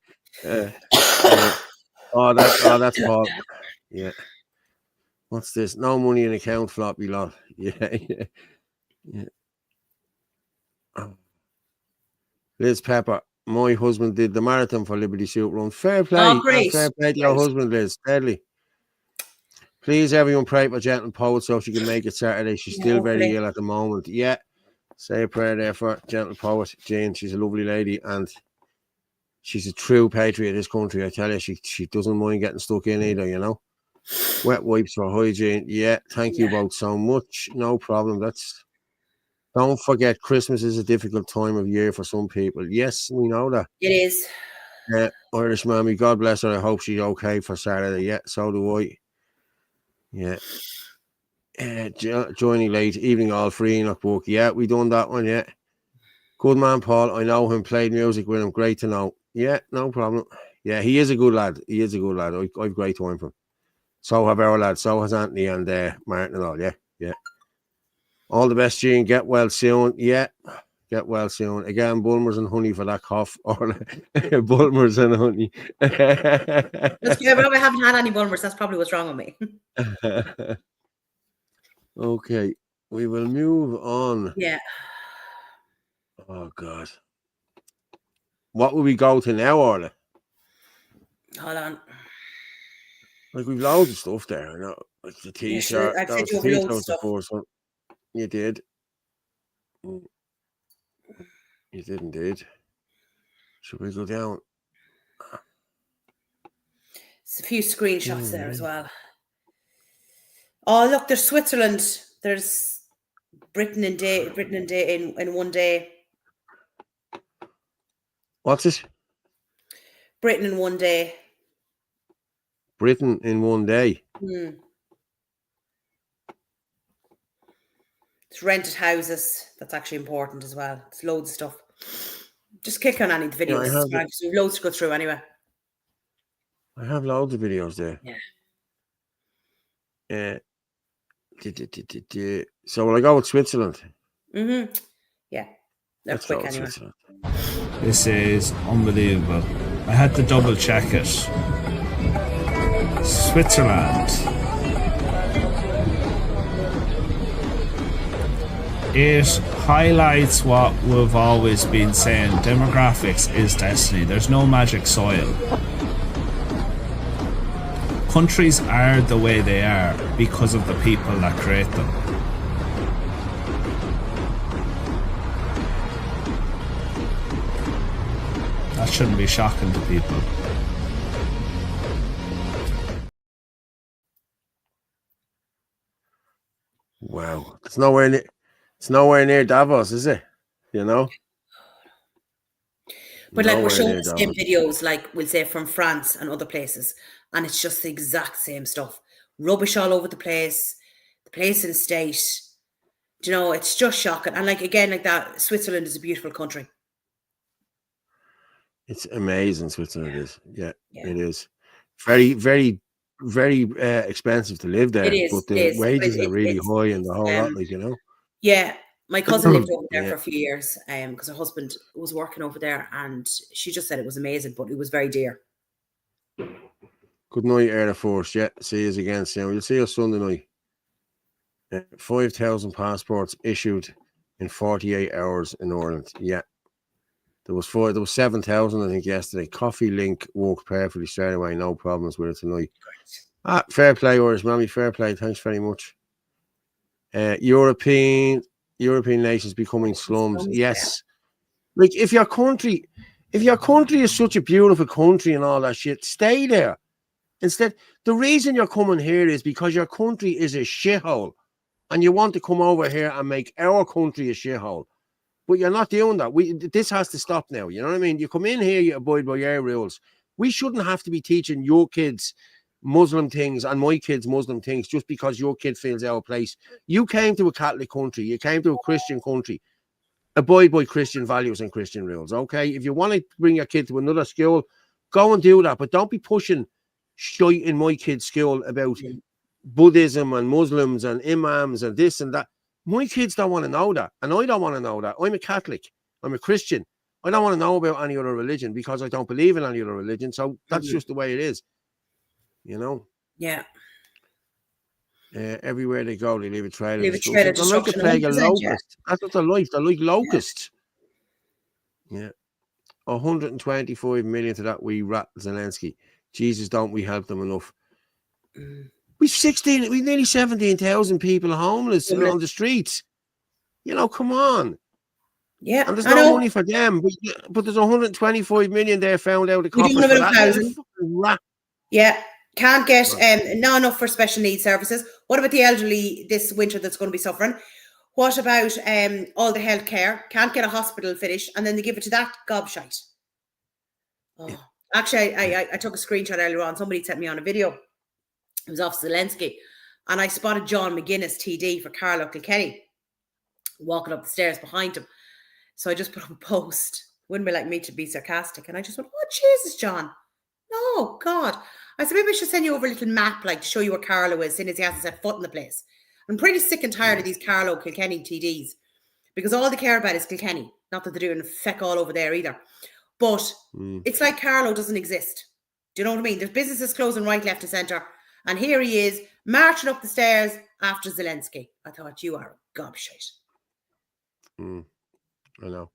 Paul. Yeah. What's this? No money in account, floppy lot. Yeah. Liz Pepper, my husband did the marathon for Liberty Soup Run. Fair play. Oh, great. Fair play to your husband, Liz. Deadly. Please, everyone, pray for Gentle Poet so she can make it Saturday. She's still very ill at the moment. Yeah. Say a prayer there for Gentle Poet. Jane, she's a lovely lady and she's a true patriot of this country. I tell you, she doesn't mind getting stuck in either, you know. Wet wipes for hygiene. Yeah, thank you both so much. No problem. Don't forget, Christmas is a difficult time of year for some people. Yes, we know that. It is. Irish mammy, God bless her. I hope she's okay for Saturday. Yeah, so do I. Yeah. Joining late, evening all free, Enoch book. Yeah, we done that one, yeah. Good man, Paul. I know him, played music with him. Great to know. Yeah, no problem. Yeah, he is a good lad. I've great time for him. So have our lads. So has Anthony and Martin and all. Yeah. All the best, Gene. Get well soon. Yeah, get well soon. Again, Bulmers and honey for that cough. Or Bulmers and honey. I haven't had any Bulmers. That's probably what's wrong with me. Okay, we will move on. Yeah. Oh, God. What will we go to now, Orla? Hold on. Like, we've loads of stuff there, you know. Like the t-shirt. I've said you have loads of stuff. The first one. You did. You did indeed. Should we go down? There's a few screenshots there as well. Oh, look, there's Switzerland. There's Britain in one day. What's it? Britain in one day. Britain in one day. It's rented houses. That's actually important as well. It's loads of stuff. Just click on any of the videos. Yeah, we've loads to go through anyway. I have loads of videos there. Yeah. So will I go with Switzerland? Yeah. They're quick anyway. This is unbelievable. I had to double check it. Switzerland. It highlights what we've always been saying. Demographics is destiny. There's no magic soil. Countries are the way they are because of the people that create them. That shouldn't be shocking to people. Wow. It's nowhere near Davos, is it? You know? But like we're showing the same videos, like we'll say from France and other places, and it's just the exact same stuff. Rubbish all over the place in state. Do you know, it's just shocking. And like again, like that, Switzerland is a beautiful country. It's amazing, Switzerland is. Yeah, it is. Very, very, very expensive to live there. It is, but the wages are really high and the whole lot, like, you know. Yeah. My cousin lived over there for a few years because her husband was working over there, and she just said it was amazing, but it was very dear. Good night, Air Force. Yeah, see you again soon. We'll see us Sunday night. 5,000 passports issued in 48 hours in Ireland. Yeah. There was 7,000, I think, yesterday. Coffee Link worked perfectly straight away. No problems with it tonight. Fair play, Irish Mammy. Fair play. Thanks very much. European nations becoming slums. Yes. Like if your country is such a beautiful country and all that shit, stay there. Instead, the reason you're coming here is because your country is a shithole and you want to come over here and make our country a shithole. But you're not doing that. This has to stop now. You know what I mean? You come in here, you abide by your rules. We shouldn't have to be teaching your kids Muslim things and my kids Muslim things just because your kid feels out of place. You came to a Catholic country, you came to a Christian country. Abide by Christian values and Christian rules, okay? If you want to bring your kid to another school, go and do that, but don't be pushing shite in my kid's school about Buddhism and Muslims and imams and this and that. My kids don't want to know that, and I don't want to know that. I'm a Catholic, I'm a Christian. I don't want to know about any other religion because I don't believe in any other religion, so that's just the way it is, you know? Yeah. Everywhere they go, they leave a trail Leave of a trail of destruction. They're like a destruction, plague of 100%, yeah. locusts. That's what they're like. They're like locusts. Yeah. 125 million to that wee rat Zelensky. Jesus, don't we help them enough? We've nearly 17,000 people homeless on the streets. You know, come on. Yeah. And there's no money for them. But there's 125 million there found out the coffers for that. Yeah. Can't get not enough for special needs services. What about the elderly this winter that's going to be suffering? What about all the healthcare? Can't get a hospital finished, and then they give it to that gobshite. Oh, actually, I took a screenshot earlier on. Somebody sent me on a video. It was off Zelensky, and I spotted John McGuinness, TD for Carlow Kilkenny, walking up the stairs behind him. So I just put up a post. Wouldn't be like me to be sarcastic, and I just went, "Oh Jesus, John! No, God." I said, maybe I should send you over a little map, like, to show you where Carlow is, seeing as he hasn't set foot in the place. I'm pretty sick and tired of these Carlow Kilkenny TDs, because all they care about is Kilkenny. Not that they're doing feck all over there either. But it's like Carlow doesn't exist. Do you know what I mean? There's businesses closing right, left, and centre. And here he is, marching up the stairs after Zelensky. I thought, you are a gobshite. I know.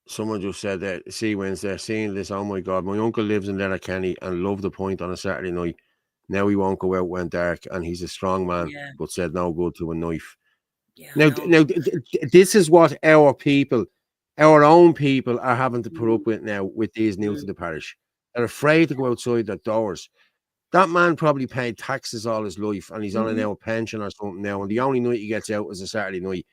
Someone just said that, see, when they're seeing this, oh my God, my uncle lives in Letterkenny and loved the point on a Saturday night. Now he won't go out when dark, and he's a strong man, but said no good to a knife. Yeah, now, this is what our people, our own people, are having to put up with now with these new to the parish. They're afraid to go outside their doors. That man probably paid taxes all his life, and he's on a now pension or something now, and the only night he gets out is a Saturday night.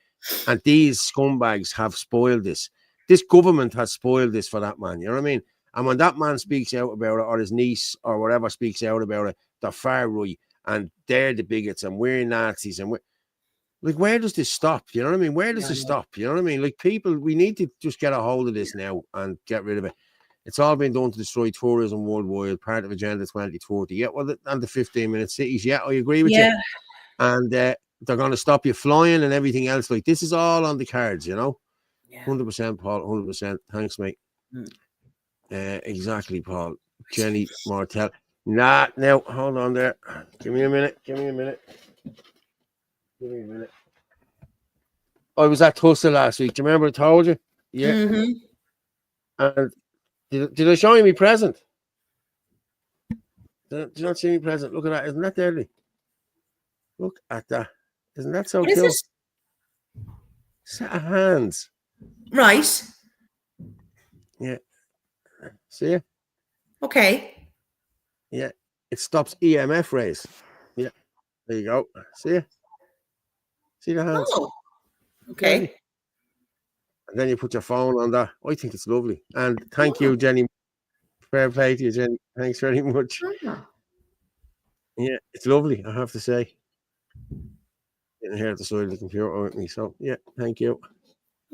And these scumbags have spoiled this. This government has spoiled this for that man. You know what I mean? And when that man speaks out about it, or his niece or whatever speaks out about it, they're far right, and they're the bigots, and we're Nazis, and we're like, where does this stop? You know what I mean? Where does this stop? You know what I mean? Like, people, we need to just get a hold of this now and get rid of it. It's all been done to destroy tourism worldwide, part of Agenda 2030. Yeah, well, and the 15-minute cities. Yeah, I agree with you. And they're going to stop you flying and everything else. Like, this is all on the cards, you know? 100%, Paul. 100%. Thanks, mate. Exactly, Paul. Jenny Martel. Nah, now, hold on there. Give me a minute. I was at Tulsa last week. Do you remember I told you? Yeah. And did I show you my present? Did you not see me present? Look at that. Isn't that deadly? Look at that. Isn't that so cool? Set of hands. Right. Yeah. See it? Okay. Yeah. It stops EMF rays. Yeah. There you go. See it? See the hands? Oh. Okay. Deadly. And then you put your phone on that. I think it's lovely. And thank you, Jenny. Fair play to you, Jenny. Thanks very much. Yeah, it's lovely, I have to say. Getting here at the side of the computer with me. So, yeah, thank you.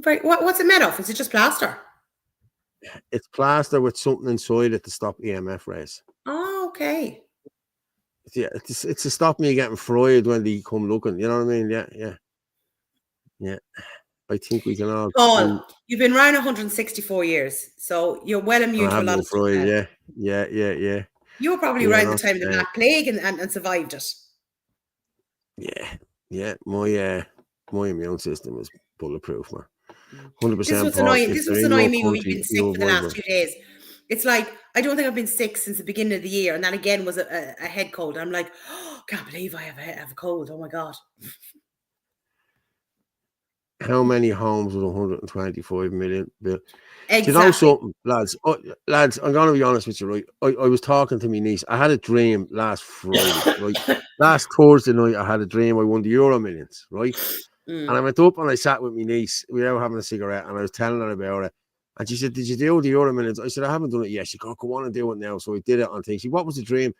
Right. What's it made of? Is it just plaster? It's plaster with something inside it to stop EMF rays. Oh, okay. Yeah, it's to stop me getting fried when they come looking. You know what I mean? Yeah. I think we can all. Paul, you've been around 164 years, so you're well immune to a lot of stuff. Yeah. You were probably around the time of the Black Plague and survived it. Yeah. My immune system is bulletproof, man. 100%. This was annoying. This was annoying me when we've been sick for the last 2 days. It's like, I don't think I've been sick since the beginning of the year, and that again was a head cold. I'm like, oh, can't believe I have a cold. Oh my God. How many homes with 125 million built? Exactly. Do you know something, lads? Lads, I'm going to be honest with you, right? I was talking to my niece. I had a dream last Friday, right? Last Thursday night, I had a dream I won the Euro Millions, right? And I went up and I sat with my niece. We were having a cigarette, and I was telling her about it. And she said, "Did you do the Euro Millions?" I said, "I haven't done it yet." She goes, "Go on and do it now." So I did it on things. What was the dream?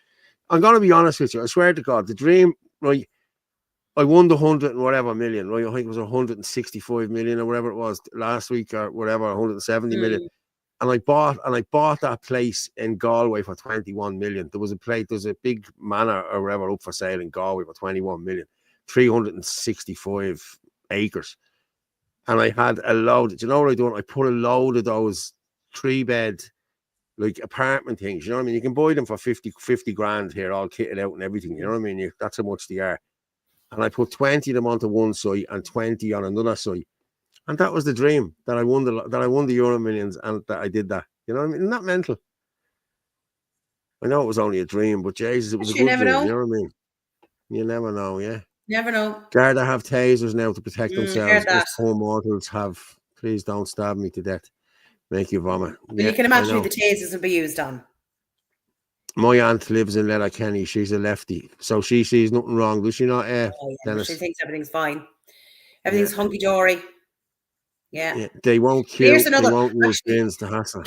I'm going to be honest with you. I swear to God, the dream, right? I won the 100 and whatever million, right? I think it was 165 million or whatever it was last week or whatever, 170 million. And I bought that place in Galway for 21 million. There's a big manor or whatever up for sale in Galway for 21 million, 365 acres. And I had a load. Do you know what I done? I put a load of those 3-bed like apartment things. You know what I mean? You can buy them for 50 grand here, all kitted out and everything. You know what I mean? That's how much they are. And I put 20 of them onto one side and 20 on another side. And that was the dream, that I won the Euro Millions and that I did that. You know what I mean? Isn't that mental? I know it was only a dream, but Jesus, it was a good dream. Know. You know what I mean? You never know, yeah. Never know. Garda have tasers now to protect themselves. Us poor mortals have. Please don't stab me to death. Make you vomit. Well, you can imagine who the tasers will be used on. My aunt lives in Letterkenny. She's a lefty, so she sees nothing wrong. Does she not? Dennis? She thinks everything's fine. Everything's hunky dory. Yeah. They won't kill. They won't use bins to hassle.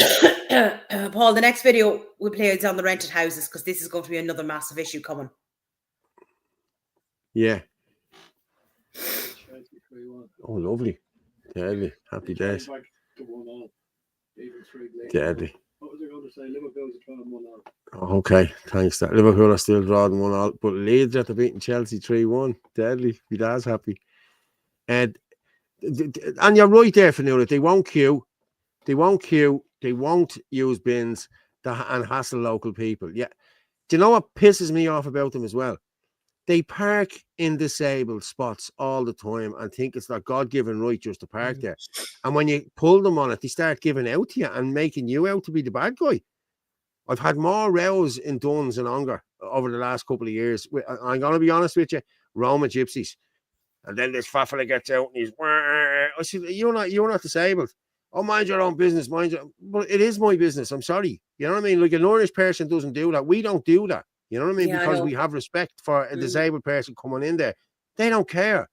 Paul, the next video we play is on the rented houses because this is going to be another massive issue coming. Yeah. Oh, lovely. Deadly. Happy days. Deadly. What was I going to say? Liverpool's drawing 1-1. Oh, okay, thanks. That Liverpool are still drawing 1-1, but Leeds after beating Chelsea 3-1. Deadly. Be dad's happy. And you're right there, Fanula. They won't queue. They won't use bins and hassle local people. Yeah. Do you know what pisses me off about them as well? They park in disabled spots all the time and think it's their God-given right just to park there. And when you pull them on it, they start giving out to you and making you out to be the bad guy. I've had more rows in Duns and Ongar over the last couple of years. I'm going to be honest with you, Roma gypsies. And then this fat fella gets out and he's, I said, you're not disabled. Oh, mind your own business, But it is my business. I'm sorry. You know what I mean? Like an Irish person doesn't do that. We don't do that. You know what I mean? Because we have respect for a disabled person coming in there. They don't care.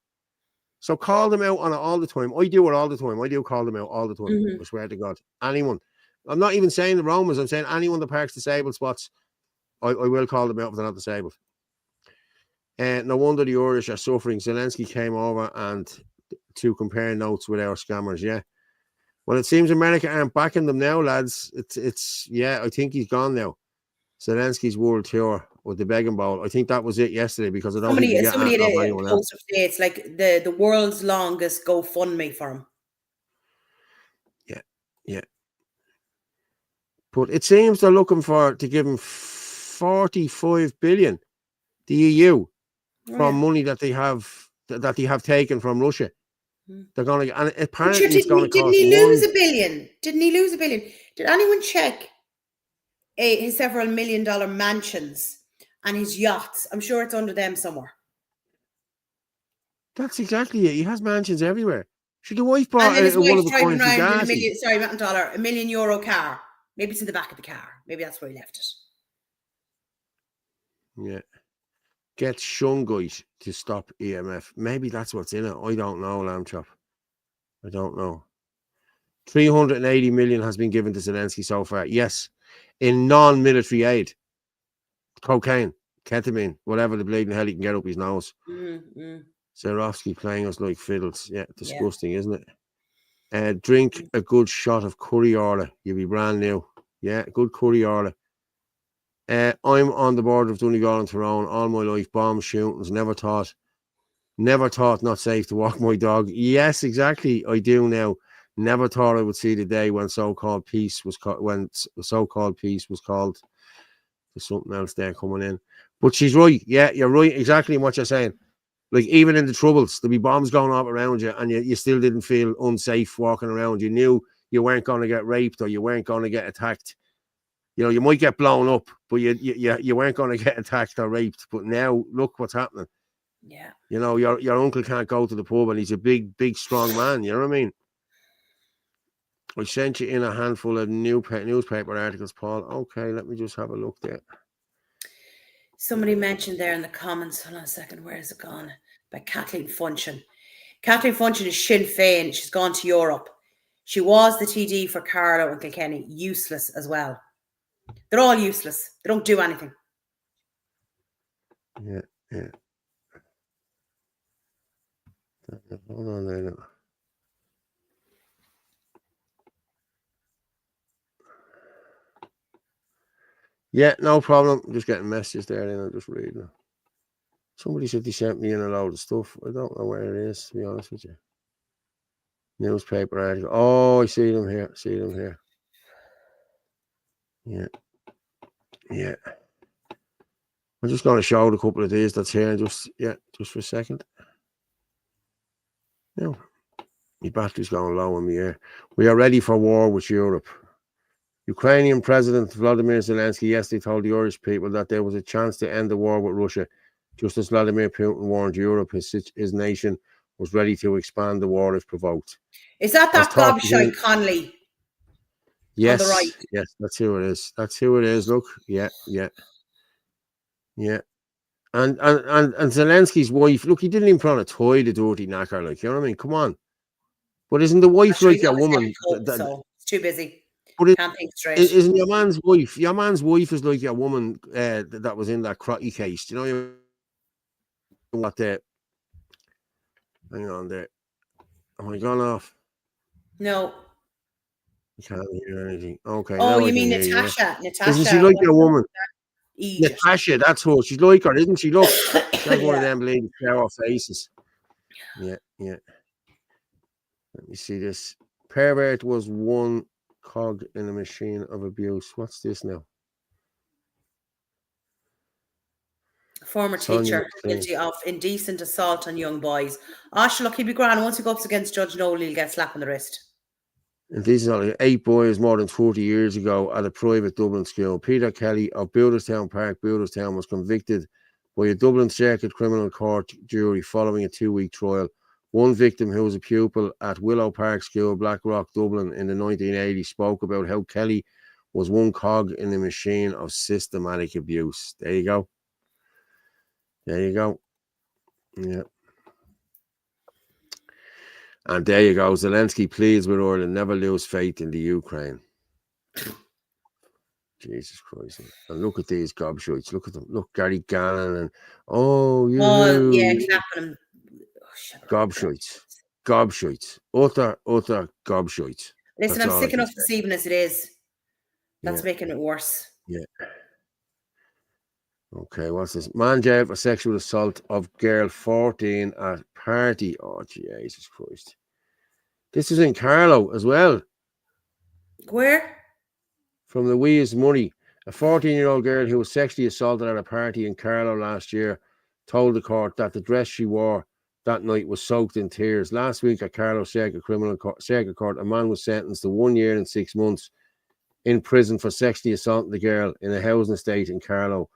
So call them out on it all the time. I do it all the time. I do call them out all the time. I swear to God. Anyone. I'm not even saying the Romans. I'm saying anyone that parks disabled spots, I will call them out if they're not disabled. No wonder the Irish are suffering. Zelensky came over and to compare notes with our scammers. Yeah. Well, it seems America aren't backing them now, lads. It's I think he's gone now. Zelensky's world tour with the begging bowl. I think that was it yesterday because I don't think somebody posted today. It's like the world's longest GoFundMe for him. Yeah. But it seems they're looking to give him 45 billion, the EU, from money that they have taken from Russia. They're going to, and apparently it's going to cost. Didn't he lose $1 billion? Didn't he lose $1 billion? Did anyone check his several $1 million mansions and his yachts? I'm sure it's under them somewhere. That's exactly it. He has mansions everywhere. Should the wife bought one of the coins around $1 million euro car? Maybe it's in the back of the car. Maybe that's where he left it. Yeah. Get shungite to stop EMF. Maybe that's what's in it. I don't know, Lamb Chop. I don't know. 380 million has been given to Zelensky so far. Yes. In non-military aid. Cocaine, ketamine, whatever the bleeding hell he can get up his nose. Zarovsky playing us like fiddles. Yeah, disgusting, isn't it? Drink a good shot of curry orla. You'll be brand new. Yeah, good curry orla. I'm on the border of Donegal and Tyrone all my life. Bomb shootings. Never thought not safe to walk my dog. Yes, exactly. I do now. Never thought I would see the day when so-called peace was called. There's something else there coming in. But she's right. Yeah, you're right. Exactly what you're saying. Like even in the Troubles, there'd be bombs going off around you, and you still didn't feel unsafe walking around. You knew you weren't going to get raped or you weren't going to get attacked. You know, you might get blown up, but you weren't going to get attacked or raped. But now, look what's happening. Yeah. You know, your uncle can't go to the pub, and he's a big, strong man. You know what I mean? I sent you in a handful of newspaper articles, Paul. Okay, let me just have a look there. Somebody mentioned there in the comments, hold on a second, where is it gone? By Kathleen Funchion. Kathleen Funchion is Sinn Féin. She's gone to Europe. She was the TD for Carlow and Kilkenny. Useless as well. They're all useless. They don't do anything. Yeah. Hold on there now. Yeah, no problem. I'm just getting messages there and I'm just reading. Somebody said they sent me in a load of stuff. I don't know where it is, to be honest with you. Newspaper article. Oh, I see them here. Yeah. I'm just going to show a couple of these that's here. Just for a second. No, my battery's going low in the air. We are ready for war with Europe. Ukrainian President Vladimir Zelensky yesterday told the Irish people that there was a chance to end the war with Russia, just as Vladimir Putin warned Europe his nation was ready to expand the war if provoked. Is that gobshite Connolly? Yes, on the right. Yes, that's who it is. Look, yeah. And Zelensky's wife, look, he didn't even put on a tie, the dirty knacker, like, you know what I mean? Come on. But isn't the wife like a woman? So it's too busy. Can't think straight. Isn't your man's wife? Your man's wife is like a woman that was in that Crotty case. Do you know what the? Hang on there. Am I gone off? No. I can't hear anything. Okay. Oh, now you I mean can hear Natasha? you. Isn't she like a woman? Natasha, that's her. She's like her, isn't she? Look, she has one of them lady flower faces. Yeah. Let me see this. Pervert was one cog in a machine of abuse. What's this now? Former teacher guilty of indecent assault on young boys. Look, he'll be grand. Once he goes up against Judge Noel, he'll get slapped on the wrist. And these are like 8 boys more than 40 years ago at a private Dublin school. Peter Kelly of Bealderstown Park, Bealderstown, was convicted by a Dublin Circuit Criminal Court jury following a 2-week trial. One victim, who was a pupil at Willow Park School, Blackrock, Dublin, in the 1980s, spoke about how Kelly was one cog in the machine of systematic abuse. There you go. Yeah. And there you go. Zelensky pleads with Ireland never lose faith in the Ukraine. Jesus Christ. And look at these gobshites. Look at them. Look, Gary Gannon and clapping him. Gobshites. Utter gobshites. Listen, I'm sick enough this evening as it is. That's making it worse. Yeah. Okay, what's this? Man jailed for sexual assault of girl 14 at party. Oh, Jesus Christ. This is in Carlow as well. Where? From the Wee's Money. A 14-year-old girl who was sexually assaulted at a party in Carlow last year told the court that the dress she wore that night was soaked in tears. Last week at Carlow Circuit Court, a man was sentenced to 1 year and 6 months in prison for sexually assaulting the girl in a housing estate in Carlow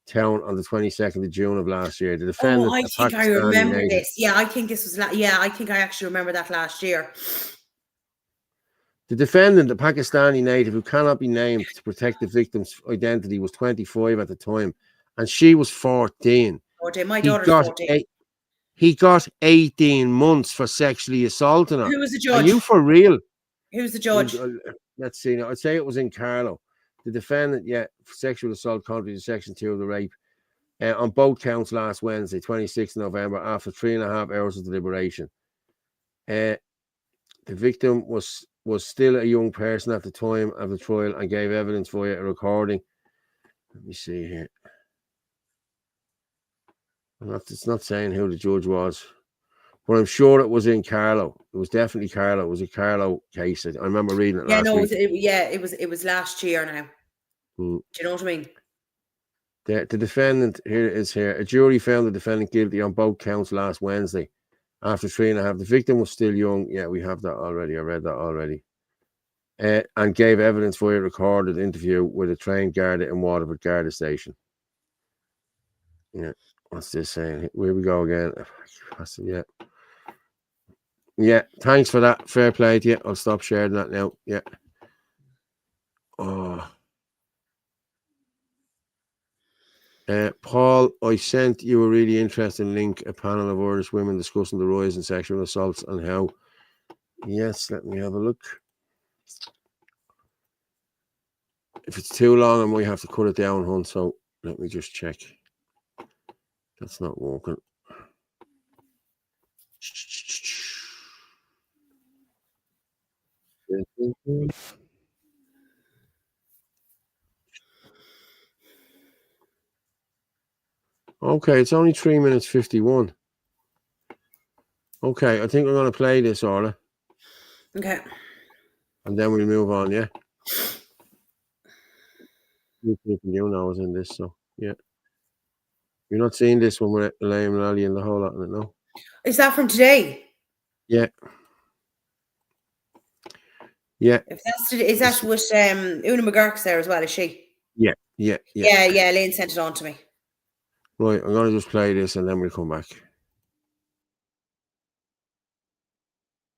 town on the 22nd of June of last year. The defendant, I think I remember this. Yeah, I think this was. I think I actually remember that last year. The defendant, a Pakistani native who cannot be named to protect the victim's identity, was 25 at the time, and she was 14. My daughter's 14. He got 18 months for sexually assaulting her. Who was the judge? Are you for real? Who's the judge? Let's see now. I'd say it was in Carlow. The defendant, sexual assault contrary to Section 2 of the rape, on both counts last Wednesday, 26th November, after 3.5 hours of deliberation. The victim was still a young person at the time of the trial and gave evidence via a recording. Let me see here. It's not saying who the judge was, but I'm sure it was in Carlow. It was definitely Carlow. It was a Carlow case. I remember reading it last week. It was last year now. Do you know what I mean? The defendant here. A jury found the defendant guilty on both counts last Wednesday after 3.5. The victim was still young. Yeah, we have that already. I read that already. And gave evidence via a recorded interview with a trained Garda in Waterford Garda Station. Yeah. What's this saying? Here we go again. Yeah. Thanks for that. Fair play to you. I'll stop sharing that now. Yeah. Oh. Paul, I sent you a really interesting link, a panel of Irish women discussing the rise in sexual assaults and how. Yes, let me have a look. If it's too long, I might have to cut it down, hon. So let me just check. That's not working. Okay, it's only 3 minutes 51. Okay, I think we're going to play this, Orla. Okay. And then we'll move on, yeah? You know is in this, so, yeah. You're not seeing this one with Elaine and Ali and the whole lot in it, no? Is that from today? Yeah. Yeah. If that's is that with Una McGurk's there as well, is she? Yeah. Yeah, Elaine sent it on to me. Right, I'm going to just play this and then we'll come back.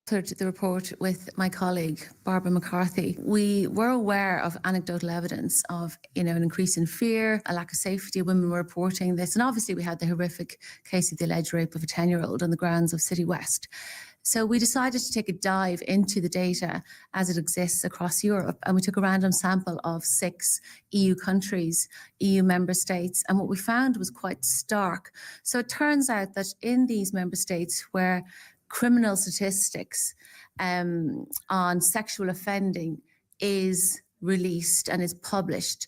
The report with my colleague Barbara McCarthy, we were aware of anecdotal evidence of an increase in fear, a lack of safety. Women were reporting this, and obviously we had the horrific case of the alleged rape of a 10-year-old on the grounds of City West. So we decided to take a dive into the data as it exists across Europe, and we took a random sample of 6 EU countries, EU member states, and what we found was quite stark. So it turns out that in these member states where criminal statistics on sexual offending is released and is published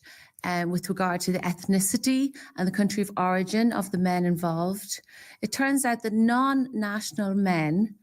with regard to the ethnicity and the country of origin of the men involved, it turns out that non-national men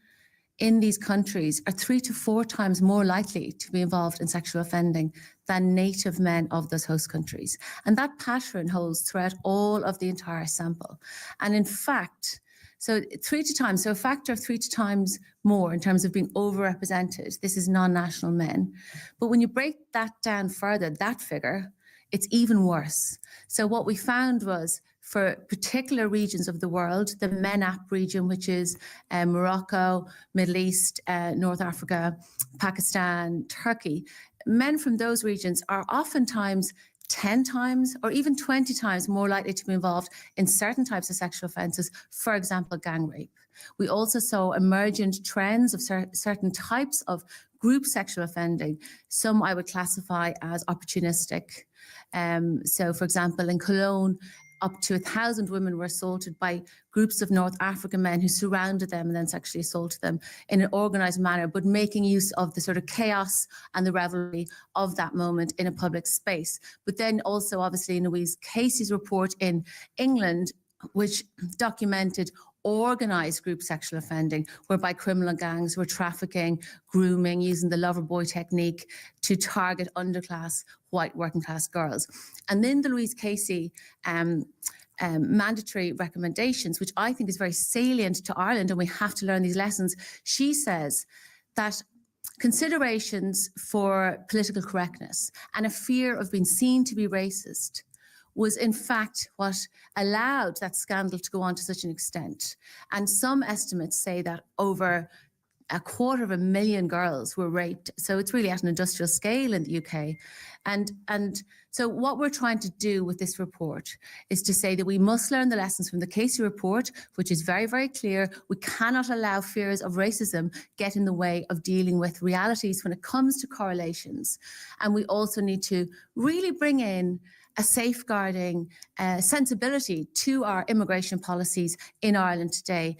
in these countries are 3 to 4 times more likely to be involved in sexual offending than native men of those host countries. And that pattern holds throughout all of the entire sample. And in fact, so a factor of 3 times more in terms of being overrepresented. This is non-national men. But when you break that down further, that figure, it's even worse. So what we found was for particular regions of the world, the MENAP region, which is Morocco, Middle East, North Africa, Pakistan, Turkey, men from those regions are oftentimes 10 times or even 20 times more likely to be involved in certain types of sexual offences, for example, gang rape. We also saw emergent trends of certain types of group sexual offending. Some I would classify as opportunistic. So, for example, in Cologne, up to 1,000 women were assaulted by groups of North African men who surrounded them and then sexually assaulted them in an organised manner, but making use of the sort of chaos and the revelry of that moment in a public space. But then also, obviously, in Louise Casey's report in England, which documented organised group sexual offending, whereby criminal gangs were trafficking, grooming, using the lover boy technique to target underclass white working class girls. And then the Louise Casey mandatory recommendations, which I think is very salient to Ireland, and we have to learn these lessons. She says that considerations for political correctness and a fear of being seen to be racist was in fact what allowed that scandal to go on to such an extent. And some estimates say that over 250,000 girls were raped. So it's really at an industrial scale in the UK. And so what we're trying to do with this report is to say that we must learn the lessons from the Casey report, which is very, very clear. We cannot allow fears of racism get in the way of dealing with realities when it comes to correlations. And we also need to really bring in a safeguarding sensibility to our immigration policies in Ireland today.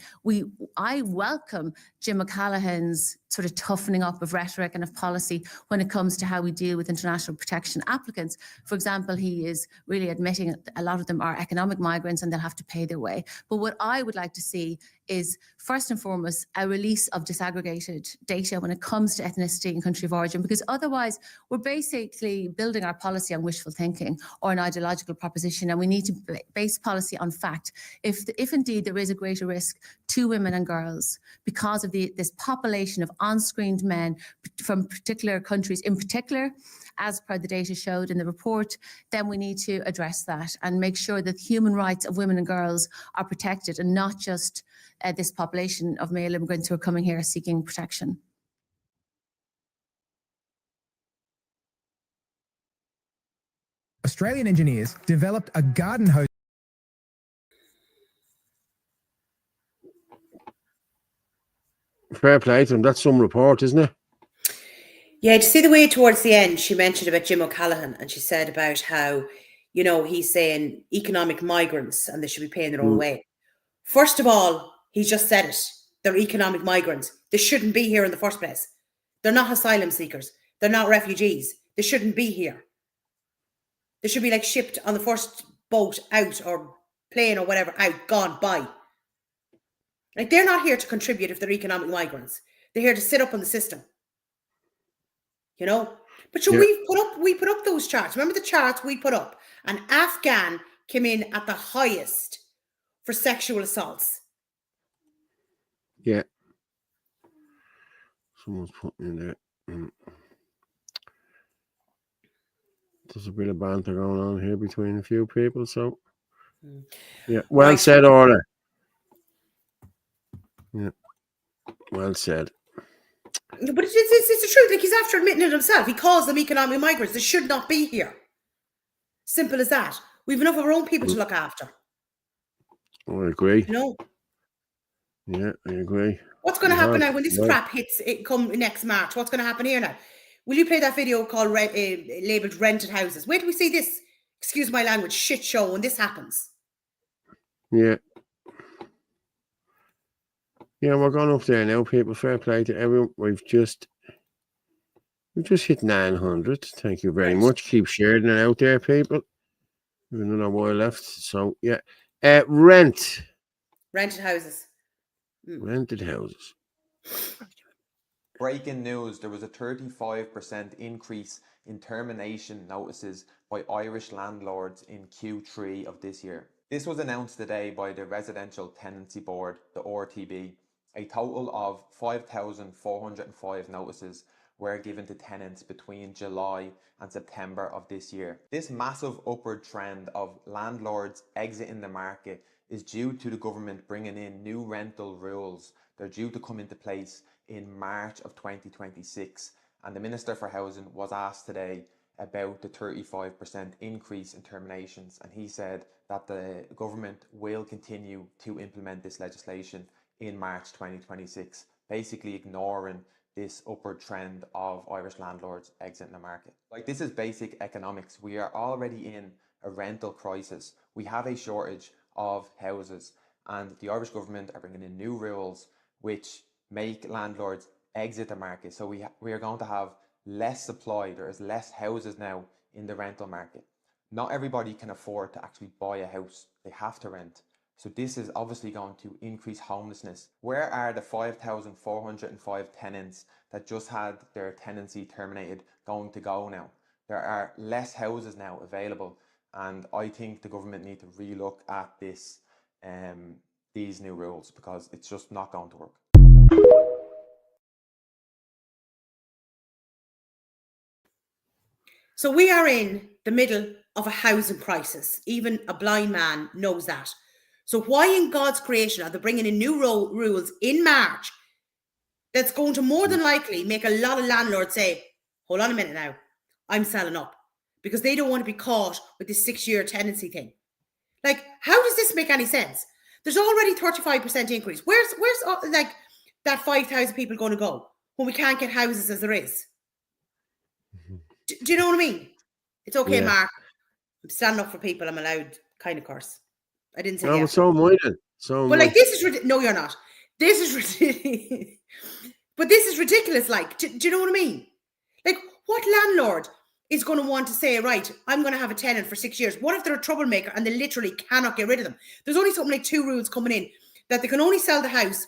I welcome Jim O'Callaghan's sort of toughening up of rhetoric and of policy when it comes to how we deal with international protection applicants. For example, he is really admitting that a lot of them are economic migrants and they'll have to pay their way. But what I would like to see is, first and foremost, a release of disaggregated data when it comes to ethnicity and country of origin, because otherwise we're basically building our policy on wishful thinking or an ideological proposition, and we need to base policy on fact. If indeed there is a greater risk to women and girls because of this population of unscreened men from particular countries in particular, as per the data showed in the report, then we need to address that and make sure that human rights of women and girls are protected, and not just this population of male immigrants who are coming here seeking protection. Australian engineers developed a garden hose. Fair play to them. That's some report, isn't it? Yeah, to see the way towards the end, she mentioned about Jim O'Callaghan, and she said about how, he's saying economic migrants and they should be paying their own way. First of all, he's just said it. They're economic migrants. They shouldn't be here in the first place. They're not asylum seekers. They're not refugees. They shouldn't be here. They should be like shipped on the first boat out or plane or whatever out, gone, bye. Like, they're not here to contribute if they're economic migrants. They're here to sit up on the system. But sure, we put up those charts. Remember the charts we put up? And Afghan came in at the highest for sexual assaults. Yeah. Someone's putting in there. There's a bit of banter going on here between a few people, so yeah, well said, Orla. Yeah, well said. But it's the truth. Like, he's after admitting it himself. He calls them economic migrants. They should not be here. Simple as that. We've enough of our own people to look after. I agree. Yeah, I agree. What's going to happen now when this crap hits it come next March? What's going to happen here now? Will you play that video called labeled rented houses? Wait till we see this, excuse my language, shit show when this happens. Yeah. Yeah, we're going up there now, people. Fair play to everyone. We've just hit 900. Thank you very much. Keep sharing it out there, people. We've another while left. So yeah. Rented houses. Rented houses. Breaking news, there was a 35% increase in termination notices by Irish landlords in Q3 of this year. This was announced today by the Residential Tenancy Board, the RTB. A total of 5,405 notices were given to tenants between July and September of this year. This massive upward trend of landlords exiting the market is due to the government bringing in new rental rules. They're due to come into place in March of 2026, and the Minister for Housing was asked today about the 35% increase in terminations, and he said that the government will continue to implement this legislation in March 2026, basically ignoring this upward trend of Irish landlords exiting the market. Like, this is basic economics. We are already in a rental crisis. We have a shortage of houses, and the Irish government are bringing in new rules which make landlords exit the market. So we are going to have less supply. There is less houses now in the rental market. Not everybody can afford to actually buy a house. They have to rent. So this is obviously going to increase homelessness. Where are the 5,405 tenants that just had their tenancy terminated going to go now? There are less houses now available, and I think the government need to relook at this, these new rules, because it's just not going to work. So we are in the middle of a housing crisis. Even a blind man knows that. So why in God's creation are they bringing in new rules in March that's going to more than likely make a lot of landlords say, hold on a minute now, I'm selling up, because they don't want to be caught with this 6-year tenancy thing. Like, how does this make any sense? There's already 35% increase. Where's like that 5,000 people going to go when we can't get houses as there is? Do you know what I mean? It's okay, Mark. I'm standing up for people. I'm allowed kind of curse. I didn't say but so am I then. But like, this is ridiculous. No, you're not. This is ridiculous. But this is ridiculous. Like, do you know what I mean? Like, what landlord is going to want to say, right, I'm going to have a tenant for 6 years? What if they're a troublemaker and they literally cannot get rid of them? There's only something like 2 rules coming in, that they can only sell the house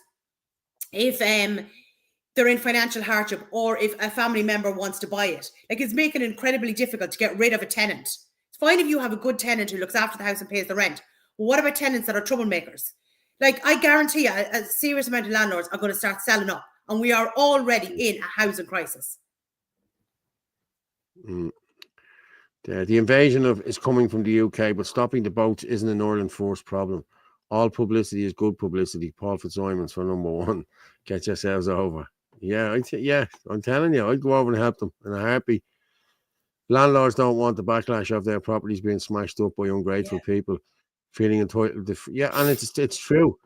if they're in financial hardship or if a family member wants to buy it. Like, it's making it incredibly difficult to get rid of a tenant. It's fine if you have a good tenant who looks after the house and pays the rent. Well, what about tenants that are troublemakers? Like, I guarantee you, a serious amount of landlords are going to start selling up, and we are already in a housing crisis. The invasion is coming from the UK, but stopping the boats isn't an Ireland Force problem. All publicity is good publicity. Paul Fitzsimons for number 1. Get yourselves over. Yeah, I'm telling you, I'd go over and help them in a heartbeat. Landlords don't want the backlash of their properties being smashed up by ungrateful people feeling entitled to. Yeah, and it's true.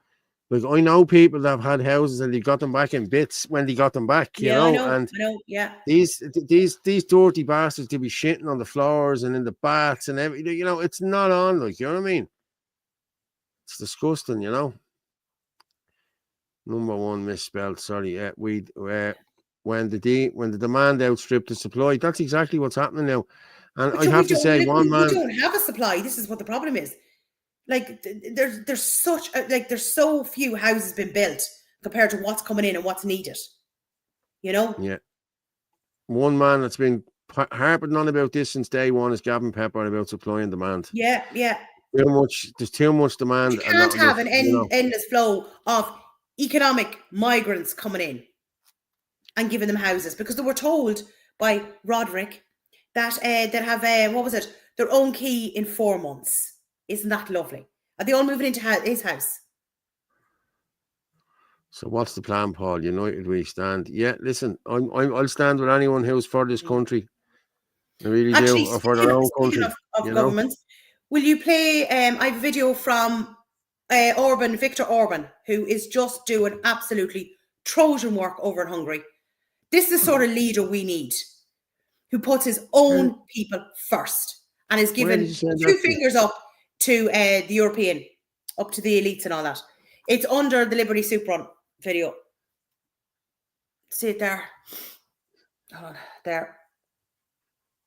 Like, I know people that have had houses and they got them back in bits when they got them back, you Yeah, know. I And know, yeah. these dirty bastards to be shitting on the floors and in the baths and everything, you know, it's not on, like, you know what I mean? It's disgusting, you know. Number one misspelled, sorry. Yeah, when the demand outstripped the supply, that's exactly what's happening now. And But I have to say, one we man, don't have a supply. This is what the problem is. Like, there's such there's so few houses been built compared to what's coming in and what's needed. You know? yeah, one man that's been harping on about this since day one is Gavin Pepper about supply and demand. Yeah. There's too much demand. You can't have an you know, endless flow of economic migrants coming in and giving them houses, because they were told by Roderick that they'll have what was it, their own key in 4 months. Isn't that lovely? Are they all moving into his house? So what's the plan, Paul? United we stand. Yeah, listen, I'll stand with anyone who's for this country. I really Actually, do, or for their own speaking country. of governments, will you play? I have a video from Viktor Orban, who is just doing absolutely Trojan work over in Hungary. This is the sort of leader we need, who puts his own people first and is giving 2 fingers up to the European, up to the elites and all that. It's under the Liberty Soup Run video. See it there. Hold on, there.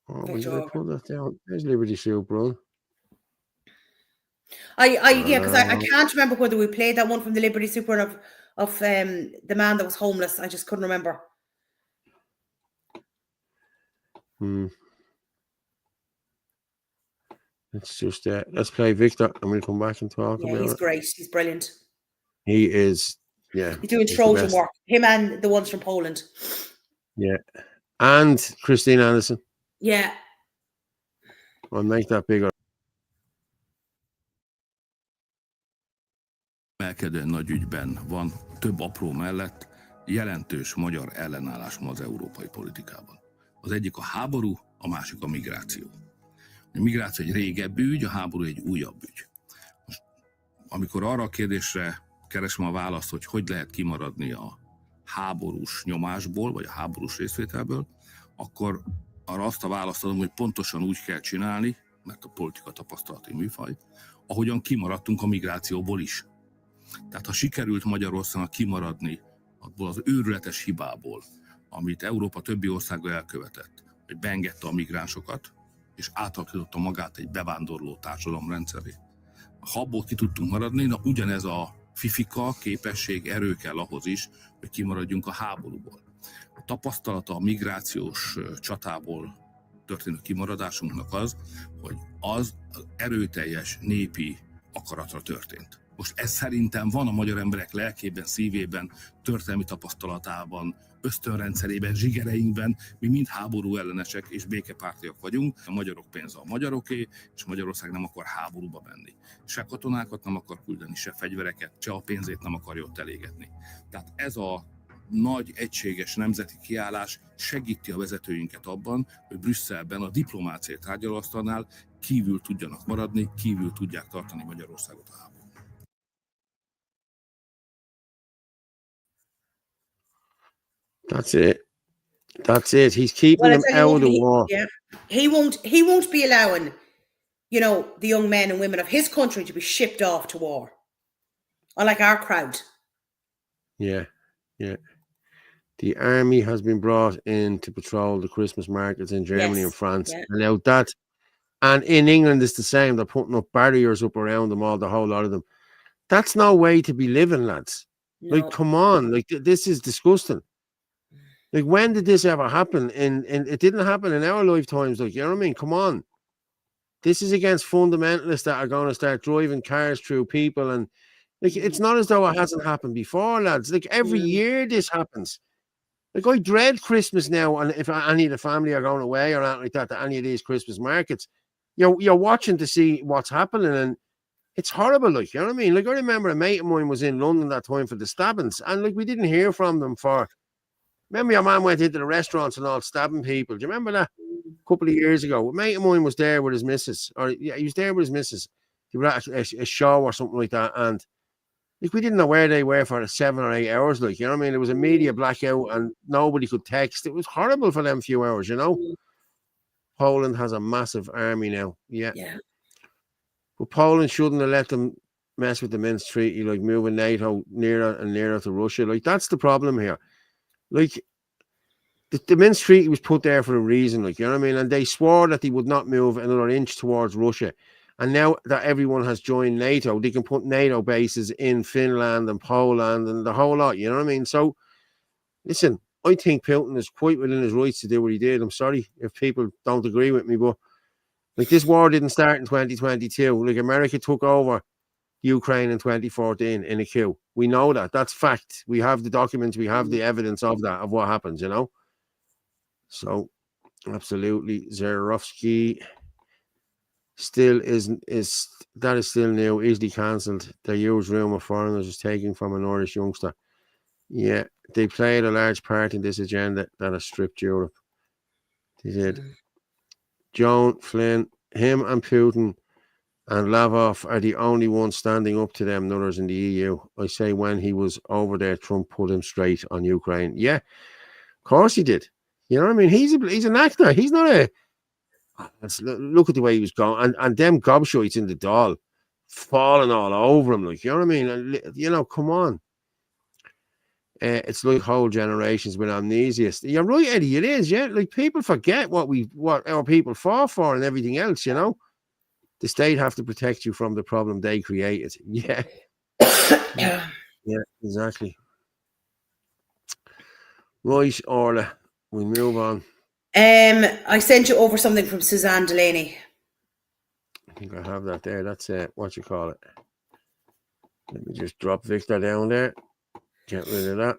Oh, did I pull that down? There's Liberty Soup Run. Yeah, because I can't remember whether we played that one from the Liberty Soup Run of the man that was homeless. I just couldn't remember. Let's play Victor and we'll come back and talk about it. He's great. He's brilliant. He is, yeah. He's doing Trojan work. Him and the ones from Poland. Yeah. And Christine Anderson. Yeah. I'll make that bigger. Emelkedő nagy ügyben van több apró mellett jelentős magyar ellenállás ma az európai politikában. Az egyik a háború, a másik a migráció. A migráció egy régebbi ügy, a háború egy újabb ügy. Most, amikor arra a kérdésre keresem a választ, hogy lehet kimaradni a háborús nyomásból, vagy a háborús részvételből, akkor arra azt a választ adom, hogy pontosan úgy kell csinálni, mert a politika tapasztalati műfaj, ahogyan kimaradtunk a migrációból is. Tehát ha sikerült Magyarországnak kimaradni abból az őrületes hibából, amit Európa többi országa elkövetett, hogy beengedte a migránsokat, és átalakította magát egy bevándorló társadalomrendszeré. Ha abból ki tudtunk maradni, na ugyanez a fifika, képesség, erő kell ahhoz is, hogy kimaradjunk a háborúból. A tapasztalata a migrációs csatából történő kimaradásunknak az, hogy az erőteljes népi akaratra történt. Most ez szerintem van a magyar emberek lelkében, szívében, történelmi tapasztalatában, ösztönrendszerében, zsigereinkben, mi mind háború ellenesek és békepártiak vagyunk. A magyarok pénze a magyaroké, és Magyarország nem akar háborúba menni. Se katonákat nem akar küldeni, se fegyvereket, se a pénzét nem akarja ott elégetni. Tehát ez a nagy, egységes nemzeti kiállás segíti a vezetőinket abban, hogy Brüsszelben a diplomáciai tárgyalóasztalnál kívül tudjanak maradni, kívül tudják tartani Magyarországot a háború. That's it. He's keeping them out of the war. Yeah. He won't be allowing, the young men and women of his country to be shipped off to war. Unlike our crowd. Yeah. The army has been brought in to patrol the Christmas markets in Germany and France. Yeah. And now and in England it's the same. They're putting up barriers up around them all, the whole lot of them. That's no way to be living, lads. No. Like, come on. Like, this is disgusting. Like, when did this ever happen? It didn't happen in our lifetimes. Like, you know what I mean? Come on. This is against fundamentalists that are going to start driving cars through people. And, like, it's not as though it hasn't happened before, lads. Like, every year this happens. Like, I dread Christmas now. And if any of the family are going away or anything like that, to any of these Christmas markets, you're watching to see what's happening. And it's horrible. Like, you know what I mean? Like, I remember a mate of mine was in London that time for the stabbings. And, like, we didn't hear from them for... Remember your man went into the restaurants and all stabbing people? Do you remember that? A couple of years ago. A mate of mine was there with his missus. He was there with his missus. He was at a show or something like that. And Like, we didn't know where they were for 7 or 8 hours. Like, you know what I mean? There was a media blackout and nobody could text. It was horrible for them few hours, you know? Poland has a massive army now. Yeah. But Poland shouldn't have let them mess with the Minsk Treaty, like moving NATO nearer and nearer to Russia. Like, that's the problem here. Like, the Minsk Treaty was put there for a reason, like, you know what I mean? And they swore that they would not move another inch towards Russia. And now that everyone has joined NATO, they can put NATO bases in Finland and Poland and the whole lot, you know what I mean? So, listen, I think Putin is quite within his rights to do what he did. I'm sorry if people don't agree with me, but like, this war didn't start in 2022. Like, America took over Ukraine in 2014 in a coup. We know that. That's fact. We have the documents. We have the evidence of that, of what happens, you know? So, absolutely, Zerovsky still is still new, easily cancelled. The huge room of foreigners is taken from an Irish youngster. Yeah, they played a large part in this agenda that has stripped Europe. They did. Joan Flynn, him and Putin and Lavrov are the only ones standing up to them, others in the EU. I say when he was over there, Trump put him straight on Ukraine. Yeah, of course he did. You know what I mean? He's an actor. He's not a... Look at the way he was going. And them gobshites in the doll falling all over him. Like, you know what I mean? And, you know, come on. It's like whole generations with amnesia. You're right, Eddie. It is, yeah. Like, people forget what our people fought for and everything else, you know? The state have to protect you from the problem they created. Yeah. Yeah, exactly. Right, Orla. We move on. I sent you over something from Suzanne Delaney. I think I have that there. That's what you call it. Let me just drop Victor down there. Get rid of that.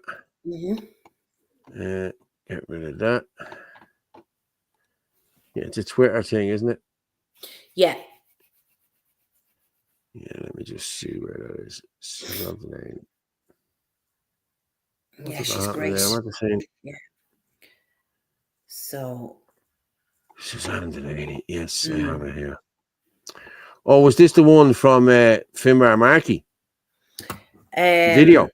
Get rid of that. Yeah, it's a Twitter thing, isn't it? Yeah. Yeah, let me just see where that is. Suzanne Delaney. Yeah, she's great. Yeah. So, Suzanne Delaney. Yes, I have it here. Oh, was this the one from Finbar Markey? Video.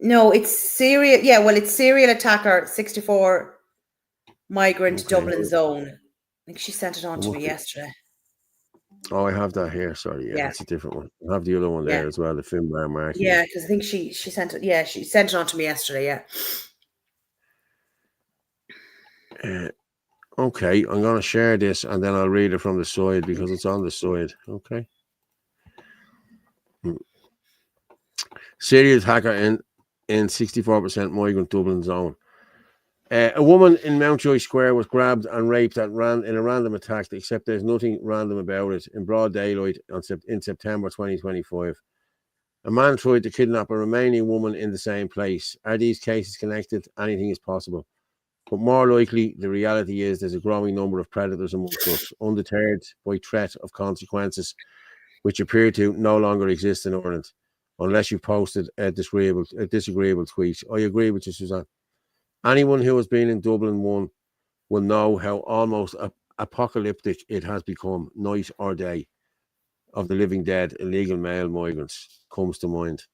No, it's serial. Yeah, well, it's serial attacker, 64 migrant Dublin zone. I think she sent it on to me yesterday. Oh, I have that here. Sorry, yeah, that's a different one. I have the other one there as well, the Finbar Markey. Yeah, because I think she sent it. Yeah, she sent it on to me yesterday. Yeah. Okay, I'm going to share this and then I'll read it from the side because it's on the side. Okay. Serial attacker in 64% migrant Dublin zone. A woman in Mountjoy Square was grabbed and raped in a random attack, except there's nothing random about it, in broad daylight in September 2025. A man tried to kidnap a Romanian woman in the same place. Are these cases connected? Anything is possible. But more likely, the reality is there's a growing number of predators amongst us, undeterred by threat of consequences, which appear to no longer exist in Ireland, unless you posted a disagreeable tweet. I agree with you, Suzanne. Anyone who has been in Dublin 1 will know how almost apocalyptic it has become, night or day, of the living dead, illegal male migrants comes to mind.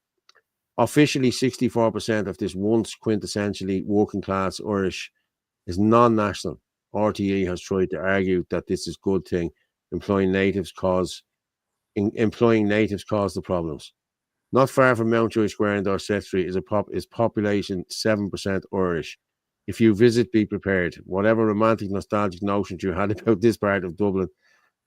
Officially, 64% of this once quintessentially working class Irish is non-national. RTE has tried to argue that this is a good thing, employing natives cause the problems. Not far from Mountjoy Square in Dorset Street is population 7% Irish. If you visit, be prepared. Whatever romantic, nostalgic notions you had about this part of Dublin,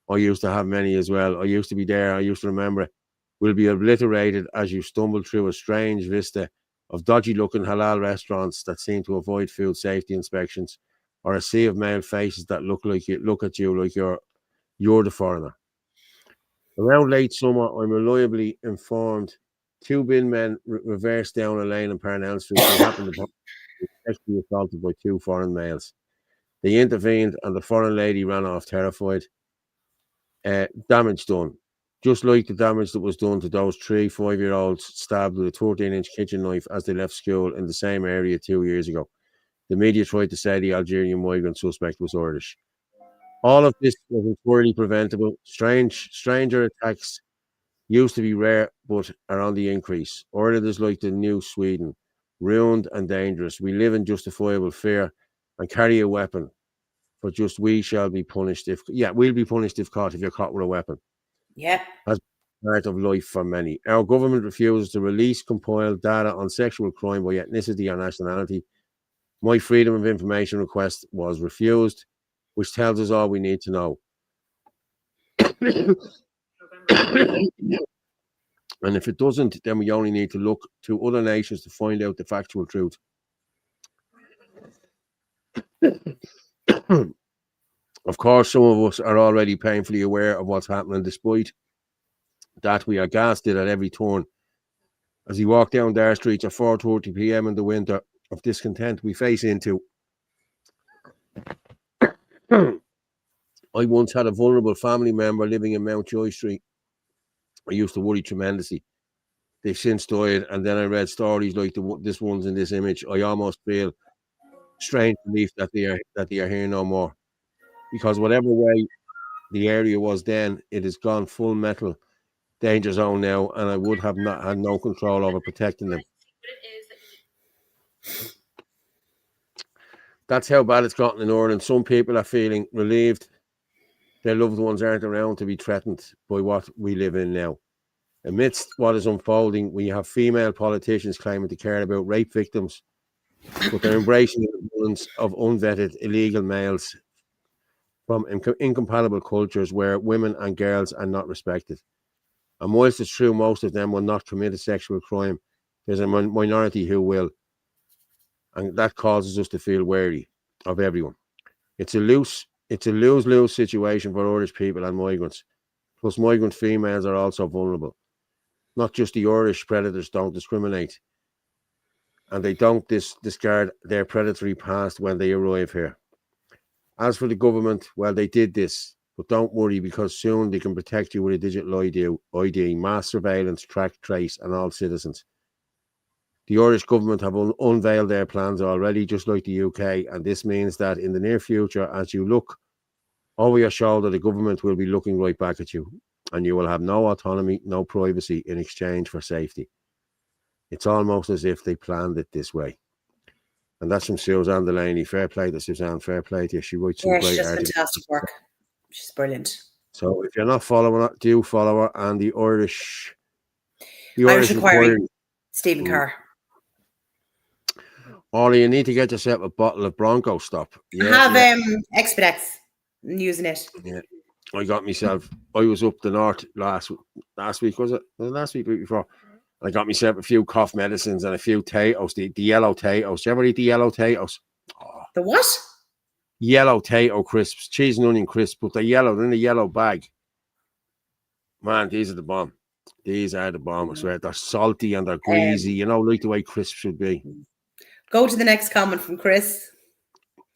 I used to have many as well. I used to be there. I used to remember it. Will be obliterated as you stumble through a strange vista of dodgy-looking halal restaurants that seem to avoid food safety inspections, or a sea of male faces that look at you like you're the foreigner. Around late summer, I'm reliably informed 2 bin men reversed down a lane in Parnell Street. They happened to be sexually assaulted by 2 foreign males. They intervened and the foreign lady ran off terrified. Damage done. Just like the damage that was done to those 3 5-year-olds stabbed with a 13-inch kitchen knife as they left school in the same area 2 years ago. The media tried to say the Algerian migrant suspect was Irish. All of this was entirely preventable. Stranger attacks Used to be rare, but are on the increase. Ireland is like the new Sweden, ruined and dangerous. We live in justifiable fear and carry a weapon. But just we shall be punished we'll be punished if caught, if you're caught with a weapon. Yeah. As part of life for many. Our government refuses to release compiled data on sexual crime by ethnicity or nationality. My Freedom of Information request was refused, which tells us all we need to know. And if it doesn't, then we only need to look to other nations to find out the factual truth. Of course, some of us are already painfully aware of what's happening, despite that we are gaslit at every turn. As we walk down their streets at 4:30 p.m. in the winter of discontent we face into. I once had a vulnerable family member living in Mount Joy Street. I used to worry tremendously. They've since died, and then I read stories like this one's in this image. I almost feel strange relief that they are here no more, because whatever way the area was then, it has gone full metal danger zone now, and I would have not had no control over protecting them. That's how bad it's gotten in Ireland. Some people are feeling relieved their loved ones aren't around to be threatened by what we live in now. Amidst what is unfolding, we have female politicians claiming to care about rape victims, but they're embracing the violence of unvetted illegal males from incompatible cultures where women and girls are not respected. And whilst it's true most of them will not commit a sexual crime, there's a minority who will. And that causes us to feel wary of everyone. It's a lose-lose situation for Irish people and migrants. Plus, migrant females are also vulnerable. Not just the Irish predators don't discriminate, and they don't discard their predatory past when they arrive here. As for the government, well, they did this, but don't worry, because soon they can protect you with a digital ID, mass surveillance, track, trace, and all citizens. The Irish government have unveiled their plans already, just like the UK, and this means that in the near future, as you look over your shoulder, the government will be looking right back at you, and you will have no autonomy, no privacy in exchange for safety. It's almost as if they planned it this way. And that's from Suzanne Delaney. Fair play to Suzanne, fair play to you. She writes some great articles. Fantastic work. She's brilliant. So if you're not following her, do follow her. And the Irish Inquiry, Stephen Carr. Ollie, you need to get yourself a bottle of Bronco Stop. Yeah, I have Expedex. I'm using it. Yeah. I got myself, I was up the north last week, was it? Last week before. I got myself a few cough medicines and a few Tatoes, the yellow Tatoes. Do you ever eat the yellow Tatoes? Oh. The what? Yellow Tato crisps, cheese and onion crisps, but they're yellow, they're in a yellow bag. Man, these are the bomb. These are the bomb, I swear. They're salty and they're greasy, you know, like the way crisps should be. Go to the next comment from Chris.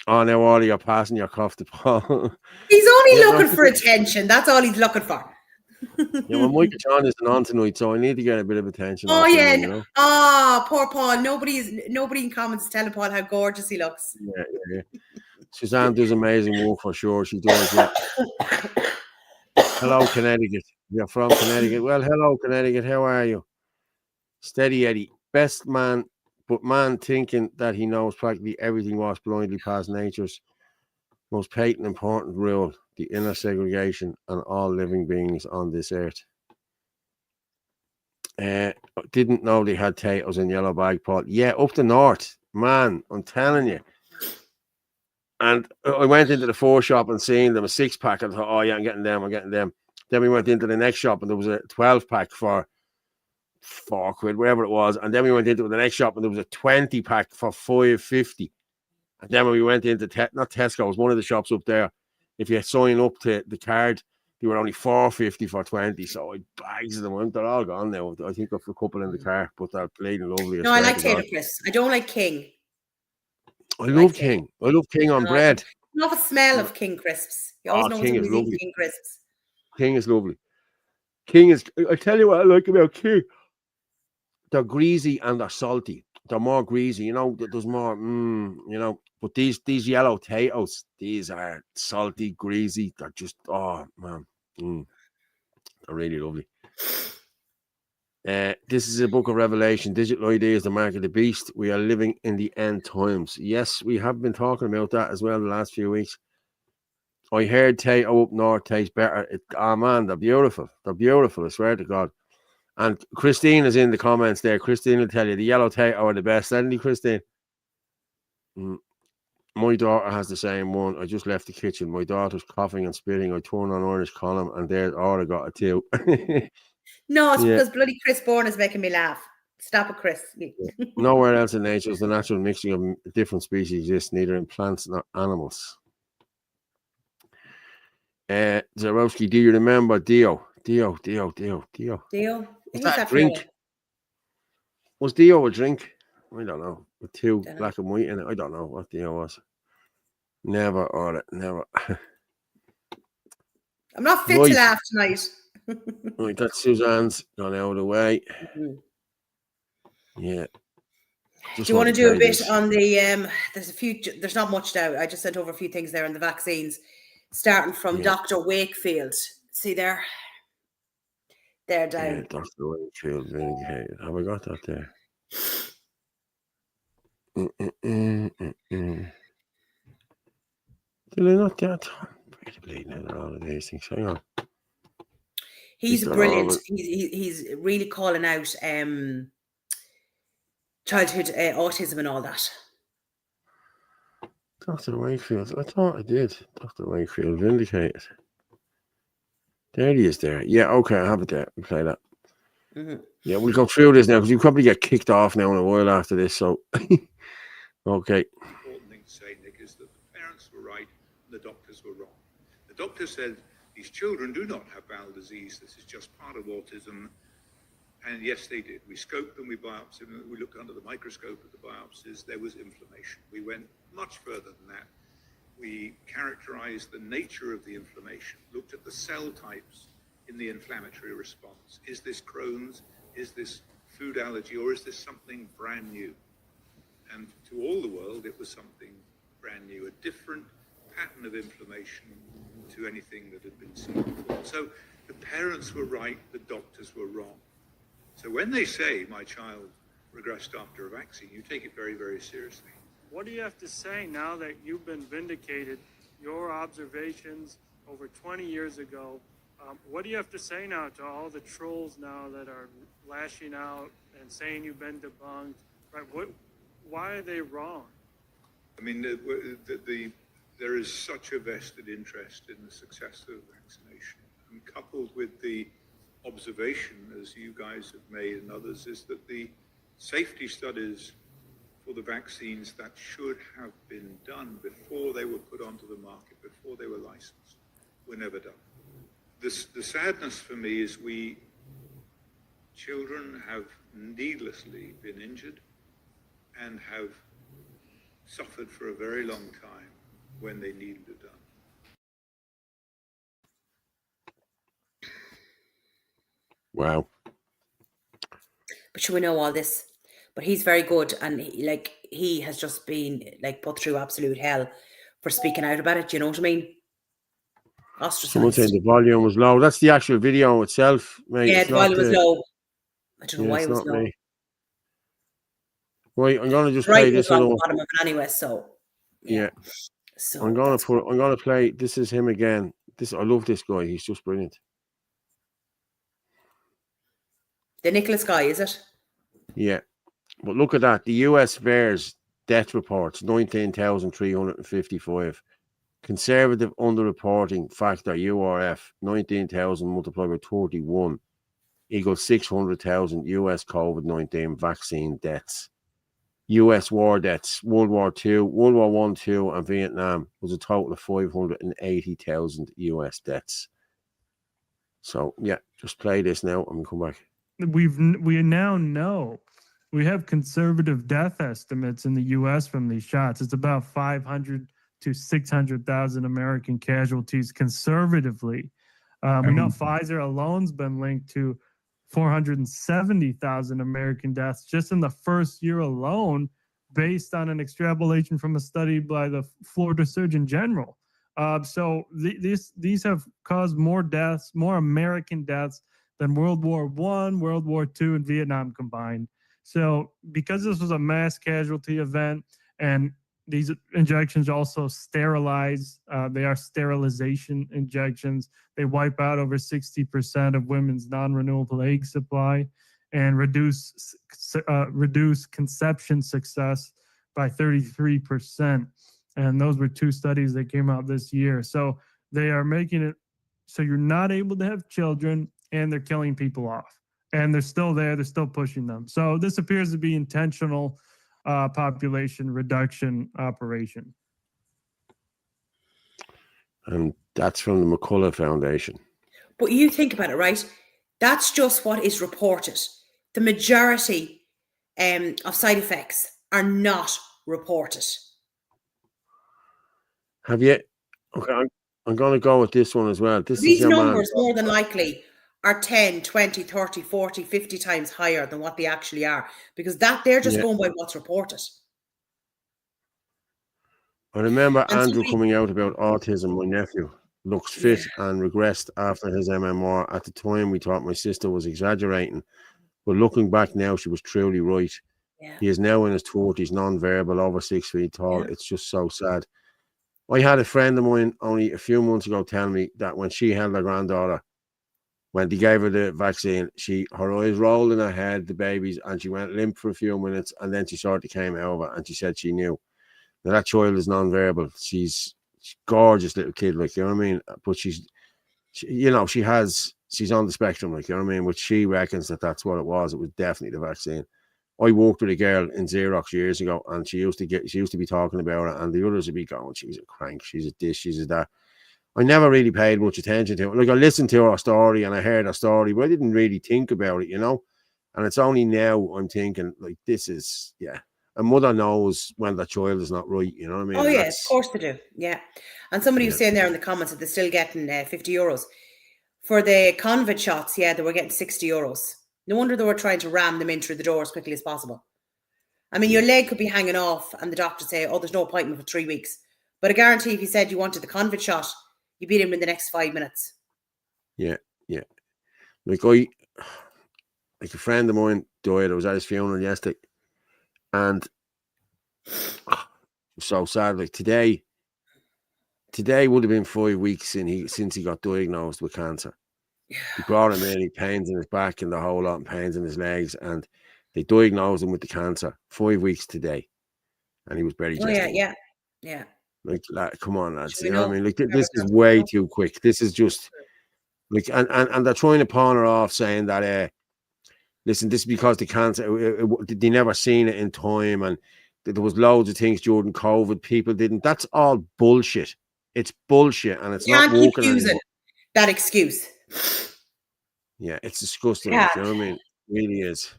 Oh, now, Ollie, you're passing your cough to Paul. He's only looking for attention. That's all he's looking for. Yeah, well, Michael John isn't on tonight, so I need to get a bit of attention. Oh, yeah. Him, you know? Oh, poor Paul. Nobody in comments telling Paul how gorgeous he looks. Yeah. Suzanne does amazing work for sure. She does, yeah. Hello, Connecticut. You're from Connecticut. Well, hello, Connecticut. How are you? Steady Eddie. Best man, but man thinking that he knows practically everything walks blindly past nature's most patent important rule, the inner segregation on all living beings on this earth. Didn't know they had Tatoes in yellow bag, Paul. Yeah, up the north. Man, I'm telling you. And I went into the 4 shop and seen them a 6-pack. I thought, oh yeah, I'm getting them. Then we went into the next shop and there was a 12-pack for £4, whatever it was. And then we went into the next shop and there was a 20-pack for $5.50. And then when we went into not Tesco, it was one of the shops up there. If you sign up to the card, they were only $4.50 for 20. So I bags of them. They're all gone now. I think I've a couple in the car, but they're plain and lovely. No, I like Tater Crisp. I don't like King. I love King. I love King on bread. I love the smell of King crisps. You always know King is lovely. King crisps. King is lovely. King is. I tell you what I like about King. They're greasy and they're salty. They're more greasy, you know. There's more, you know. But these yellow Tatoes, these are salty, greasy. They're just, oh man, they're really lovely. This is a book of Revelation. Digital ID is the mark of the beast. We are living in the end times. Yes, we have been talking about that as well the last few weeks. I heard Tato up north tastes better. Oh man, they're beautiful. They're beautiful, I swear to God. And Christine is in the comments there. Christine will tell you the yellow Tato are the best, isn't he, Christine? My daughter has the same one. I just left the kitchen. My daughter's coughing and spitting. I turn on Irish column and there's I got a two. No, it's because bloody Chris Bourne is making me laugh. Stop it, Chris. Nowhere else in nature is the natural mixing of different species exists, neither in plants nor animals. Zarowski, do you remember Dio? Dio. Dio? Was that a drink? Was Dio a drink? I don't know. With two black and white in it. I don't know what Dio was. Never ordered. Never. I'm not fit to laugh tonight. Right, that's Suzanne's gone out of the way. Yeah. Do you want to do a bit on the there's not much now. I just sent over a few things there on the vaccines, starting from Dr. Wakefield. See there? There down. Yeah, Dr. Wakefield vindicated. Have I got that there? Did I not get pretty bleeding out all of these things? Hang on. He's brilliant. He's really calling out childhood autism and all that. Dr. Wakefield. I thought I did. Dr. Wakefield vindicated. There he is there. Yeah, okay, I have it there. We'll play that. Yeah, we'll go through this now because you probably get kicked off now in a while after this. So, okay. The important thing to say, Nick, is that the parents were right and the doctors were wrong. The doctor said these children do not have bowel disease. This is just part of autism. And yes, they did. We scoped them, we biopsied them, we looked under the microscope at the biopsies. There was inflammation. We went much further than that. We characterized the nature of the inflammation, looked at the cell types in the inflammatory response. Is this Crohn's? Is this food allergy? Or is this something brand new? And to all the world, it was something brand new, a different pattern of inflammation to anything that had been seen before. So the parents were right, the doctors were wrong. So when they say my child regressed after a vaccine, you take it very, very seriously. What do you have to say now that you've been vindicated? Your observations over 20 years ago, what do you have to say now to all the trolls now that are lashing out and saying you've been debunked? Right? Why are they wrong? I mean, there is such a vested interest in the success of vaccination, and coupled with the observation, as you guys have made and others, is that the safety studies for the vaccines that should have been done before they were put onto the market, before they were licensed, were never done. The sadness for me is children have needlessly been injured and have suffered for a very long time when they needed it done. Wow. But should we know all this? But he's very good, and he has just been put through absolute hell for speaking out about it. Do you know what I mean? Ostracized. Someone said the volume was low. That's the actual video itself, mate. Yeah, the volume was low. I don't know why it was low. Right, I'm gonna just play this other one. Bottom of it anyway, so yeah. So I'm gonna play. This is him again. I love this guy. He's just brilliant. The Nicholas guy, is it? Yeah. But look at that. The US VAERS death reports, 19,355. Conservative underreporting factor, URF, 19,000 multiplied by 31 equals 600,000 US COVID-19 vaccine deaths. US war deaths, World War II, World War I, II, and Vietnam was a total of 580,000 US deaths. So, yeah, just play this now and we'll come back. We now know. We have conservative death estimates in the U.S. from these shots. It's about 500 to 600,000 American casualties conservatively. We know Pfizer alone's been linked to 470,000 American deaths just in the first year alone, based on an extrapolation from a study by the Florida Surgeon General. So these have caused more deaths, more American deaths than World War I, World War II, and Vietnam combined. So because this was a mass casualty event, and these injections also sterilize, they are sterilization injections. They wipe out over 60% of women's non-renewable egg supply and reduce conception success by 33%. And those were 2 studies that came out this year. So they are making it so you're not able to have children, and they're killing people off. And they're still there. They're still pushing them. So this appears to be intentional population reduction operation. And that's from the McCullough Foundation. But you think about it, right? That's just what is reported. The majority of side effects are not reported. Have you? Okay, I'm going to go with this one as well. These numbers more than likely are 10, 20, 30, 40, 50 times higher than what they actually are, because they're just going by what's reported. I remember Andrew coming out about autism. My nephew looks fit and regressed after his MMR. At the time, we thought my sister was exaggerating, but looking back now, she was truly right. Yeah. He is now in his 40s, non-verbal, over 6 feet tall. Yeah. It's just so sad. I had a friend of mine only a few months ago tell me that when she held her granddaughter, when they gave her the vaccine, her eyes rolled in her head, the babies, and she went limp for a few minutes, and then she sort of came over, and she said she knew. Now, that child is non-verbal. She's gorgeous little kid, like, you know what I mean? But she's on the spectrum, like, you know what I mean? But she reckons that that's what it was. It was definitely the vaccine. I worked with a girl in Xerox years ago, and she used to be talking about it, and the others would be going, she's a crank, she's a this, she's a that. I never really paid much attention to it. Like, I listened to her story and I heard her story, but I didn't really think about it, you know? And it's only now I'm thinking, like, this is, a mother knows when the child is not right, you know what I mean? Oh, yeah, of course they do. Yeah. And somebody was saying there in the comments that they're still getting 50 euros. For the COVID shots, they were getting 60 euros. No wonder they were trying to ram them in through the door as quickly as possible. I mean, your leg could be hanging off and the doctor say, oh, there's no appointment for 3 weeks. But I guarantee if you said you wanted the COVID shot, you beat him in the next 5 minutes. Yeah. Like a friend of mine died. I was at his funeral yesterday. And so sad. Like, today would have been 5 weeks since he got diagnosed with cancer. He brought him in, he pains in his back and the whole lot, and pains in his legs, and they diagnosed him with the cancer 5 weeks today, and he was buried yesterday. Yeah. Like, come on, lads, you know what I mean? Like, this is way too quick. This is just like, and they're trying to pawn her off, saying that, listen, this is because the cancer, they never seen it in time, and there was loads of things during COVID people didn't. That's all bullshit. It's bullshit, and it's not working anymore. Using that excuse. Yeah, it's disgusting. Like, you know what I mean? It really is.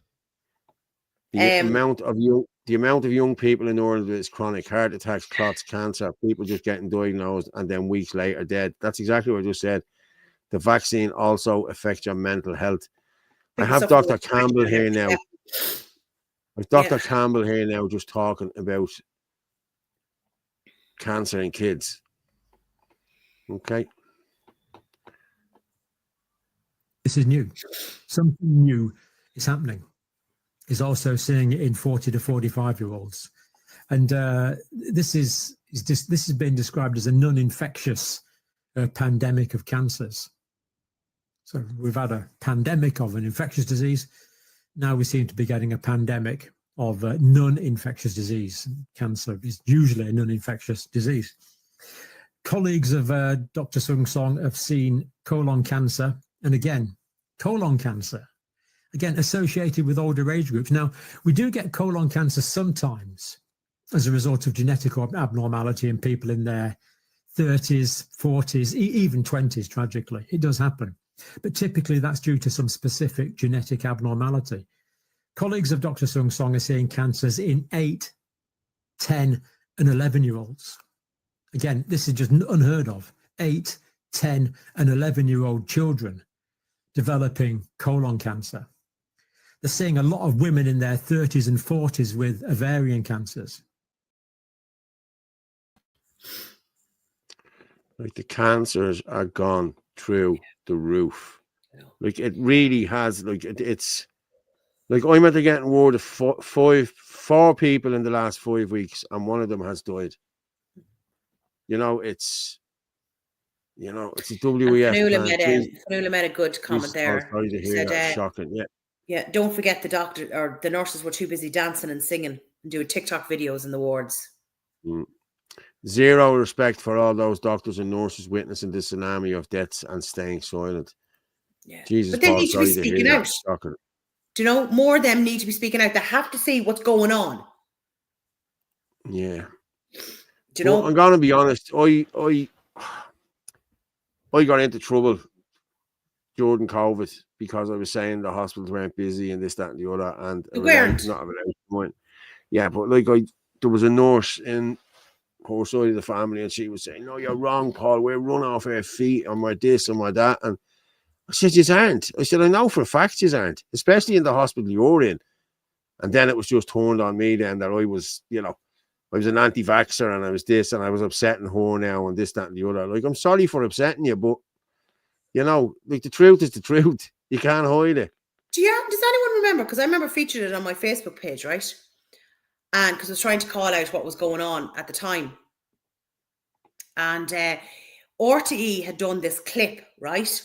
The amount of young people in the world with chronic heart attacks, clots, cancer, people just getting diagnosed and then weeks later dead. That's exactly what I just said. The vaccine also affects your mental health. I have Dr. Campbell here now. I've Dr. Campbell here now just talking about cancer in kids. Okay. This is new. Something new is happening. Is also seeing it in 40 to 45-year-olds. And this has been described as a non-infectious pandemic of cancers. So we've had a pandemic of an infectious disease. Now we seem to be getting a pandemic of non-infectious disease. Cancer is usually a non-infectious disease. Colleagues of Dr. Sung Song have seen colon cancer, and again, colon cancer, again, associated with older age groups. Now, we do get colon cancer sometimes as a result of genetic abnormality in people in their 30s, 40s, even 20s, tragically. It does happen. But typically that's due to some specific genetic abnormality. Colleagues of Dr. Sung Song are seeing cancers in 8, 10, and 11-year-olds. Again, this is just unheard of. 8, 10, and 11-year-old children developing colon cancer. They're seeing a lot of women in their 30s and 40s with ovarian cancers. Like, the cancers are gone through the roof. Like it really has. Like it's like I'm at getting word of four people in the last 5 weeks, and one of them has died. It's a WEF plan. Fionnuala made a good comment there. Sorry to hear that. Shocking. Yeah. Yeah. Don't forget the doctor or the nurses were too busy dancing and singing and doing TikTok videos in the wards. Zero respect for all those doctors and nurses witnessing this tsunami of deaths and staying silent. Yeah. Jesus, but they Paul, need to be speaking out. Shocking. Do you know, more of them need to be speaking out. They have to see what's going on. Yeah. Do you know? I'm gonna be honest. I got into trouble during COVID because I was saying the hospitals weren't busy and this, that, and the other, and you weren't. Not a relation point. Yeah, but like there was a nurse in her side of the family, and she was saying, "No, you're wrong, Paul. We're running off our feet, and we're this and we're that." And I said, "You aren't." I said, "I know for a fact you aren't, especially in the hospital you're in." And then it was just turned on me then that I was, I was an anti-vaxxer and I was this and I was upsetting her now and this, that, and the other. Like, I'm sorry for upsetting you, but like the truth is the truth. You can't hide it. Does anyone remember? Because I remember featuring it on my Facebook page, right? And because I was trying to call out what was going on at the time. And RTE had done this clip, right?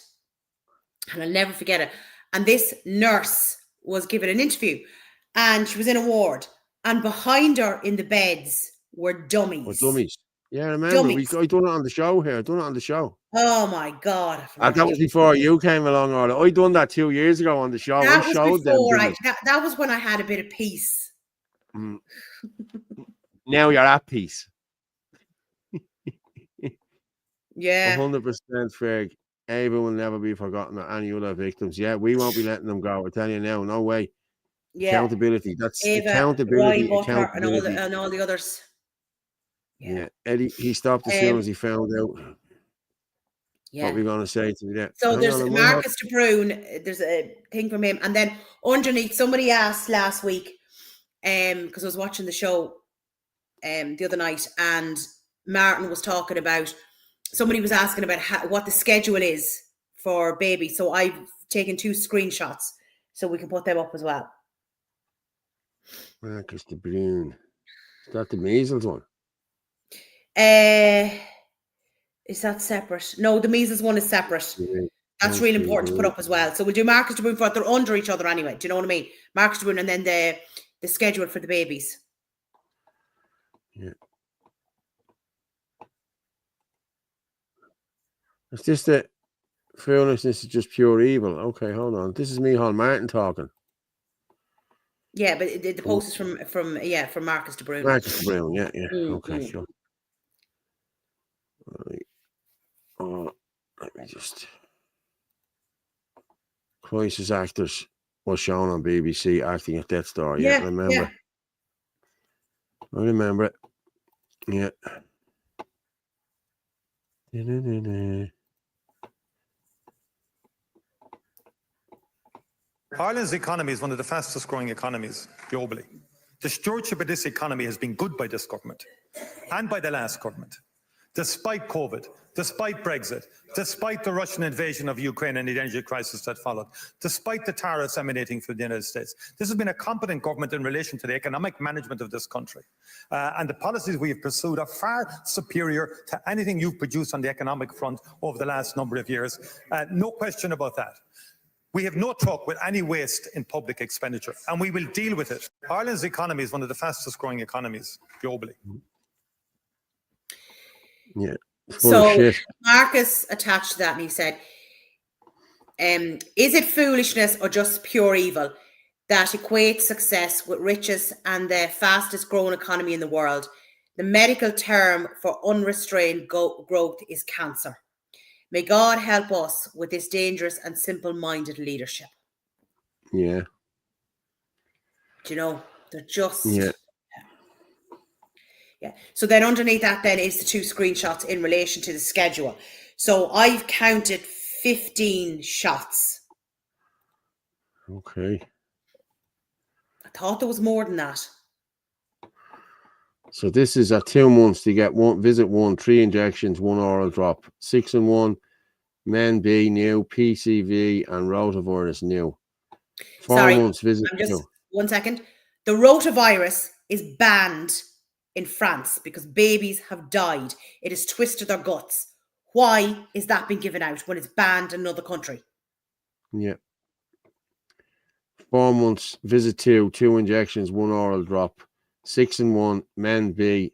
And I'll never forget it. And this nurse was given an interview and she was in a ward. And behind her in the beds were dummies. Dummies. Yeah, I remember. I done it on the show here. I done it on the show. Oh my God. And that was before you came along, Orla. I done that 2 years ago on the show. That I was showed before them. That was when I had a bit of peace. Now you're at peace. Yeah. 100% Ferg. Ava will never be forgotten or any other victims. Yeah, we won't be letting them go. I tell you now, no way. Yeah. Accountability. That's Ava, accountability. Roy Butler and all the others. Yeah. Eddie, he stopped as soon as he found out. Yeah. What we're going to say to me there. So there's Marcus de Bruin. There's a thing from him. And then underneath, somebody asked last week, because I was watching the show the other night, and Martin was talking about, somebody was asking about what the schedule is for baby. So I've taken 2 screenshots so we can put them up as well. Marcus de Bruin. Is that the measles one? Is that separate? No, the measles one is separate. Yeah. That's really important to put up as well. So we'll do Marcus de Bruin, but they're under each other anyway. Do you know what I mean? Marcus de Bruin and then the schedule for the babies. Yeah. It's just that foolishness is just pure evil. Okay, hold on. This is Micheál Martin talking. Yeah, but the post is from Marcus de Bruin. Marcus de Bruin, yeah. Okay, sure. Let me just. Crisis actors was shown on BBC acting at Death Star. Yeah, I remember. Yeah. I remember it. Yeah. Ireland's economy is one of the fastest growing economies globally. The stewardship of this economy has been good by this government and by the last government. Despite COVID, despite Brexit, despite the Russian invasion of Ukraine and the energy crisis that followed, despite the tariffs emanating from the United States, this has been a competent government in relation to the economic management of this country. And the policies we have pursued are far superior to anything you've produced on the economic front over the last number of years. No question about that. We have no truck with any waste in public expenditure, and we will deal with it. Ireland's economy is one of the fastest growing economies globally. Yeah. So Marcus attached to that and he said, is it foolishness or just pure evil that equates success with riches and the fastest growing economy in the world? The medical term for unrestrained growth is cancer. May God help us with this dangerous and simple-minded leadership. Yeah. Do you know, they're just... Yeah. Yeah. So then underneath that then is the 2 screenshots in relation to the schedule. So I've counted 15 shots. Okay. I thought there was more than that. So this is at 2 months to get visit 1, 3 injections, 1 oral drop, 6 in 1. Men B new, PCV and rotavirus new. 4 Sorry, months visit I'm just new. 1 second. The rotavirus is banned in France because babies have died. It has twisted their guts. Why is that being given out when it's banned in another country? Yeah. 4 months visit 2 injections, 1 oral drop, 6 in 1, Men B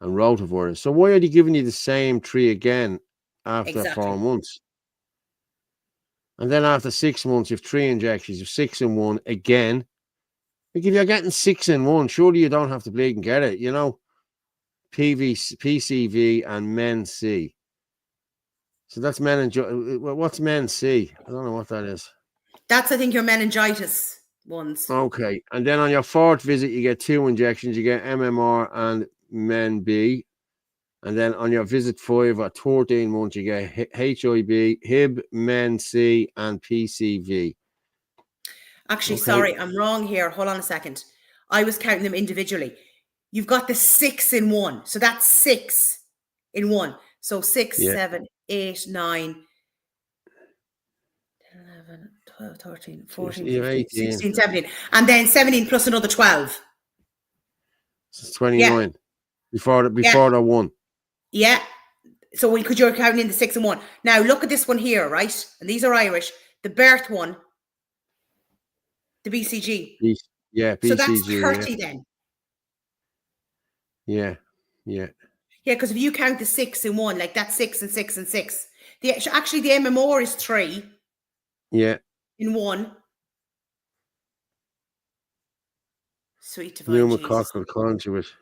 and rotavirus. So why are they giving you the same 3 again after 4 months? And then after 6 months, you have 3 injections, you have 6 in 1 again. Like if you're getting 6 in 1, surely you don't have to bleed and get it, you know? PCV and Men C. So that's what's Men C? I don't know what that is. That's, I think, your meningitis ones. Okay. And then on your 4th visit, you get 2 injections. You get MMR and Men B. And then on your visit 5 at 14 months, you get HIB, HIB, Men C, and PCV. Actually, Okay. sorry, I'm wrong here. Hold on a second. I was counting them individually. You've got the 6 in 1. So that's 6 in 1. So 6, 7, 8, 9, 11, 12, 13, 14, 15, 16, 17. And then 17 plus another 12. It's 29. Before the 1. Yeah. So because you're counting in the 6 and 1. Now look at this one here, right? And these are Irish. The birth one, the BCG. Yeah, BCG. So that's 30 then. Yeah. Yeah, because if you count the 6 in 1, like that's 6 and 6 and 6. Actually, the MMR is 3. Yeah. In 1. Sweet divine Jesus. Pneumococcal conjugate.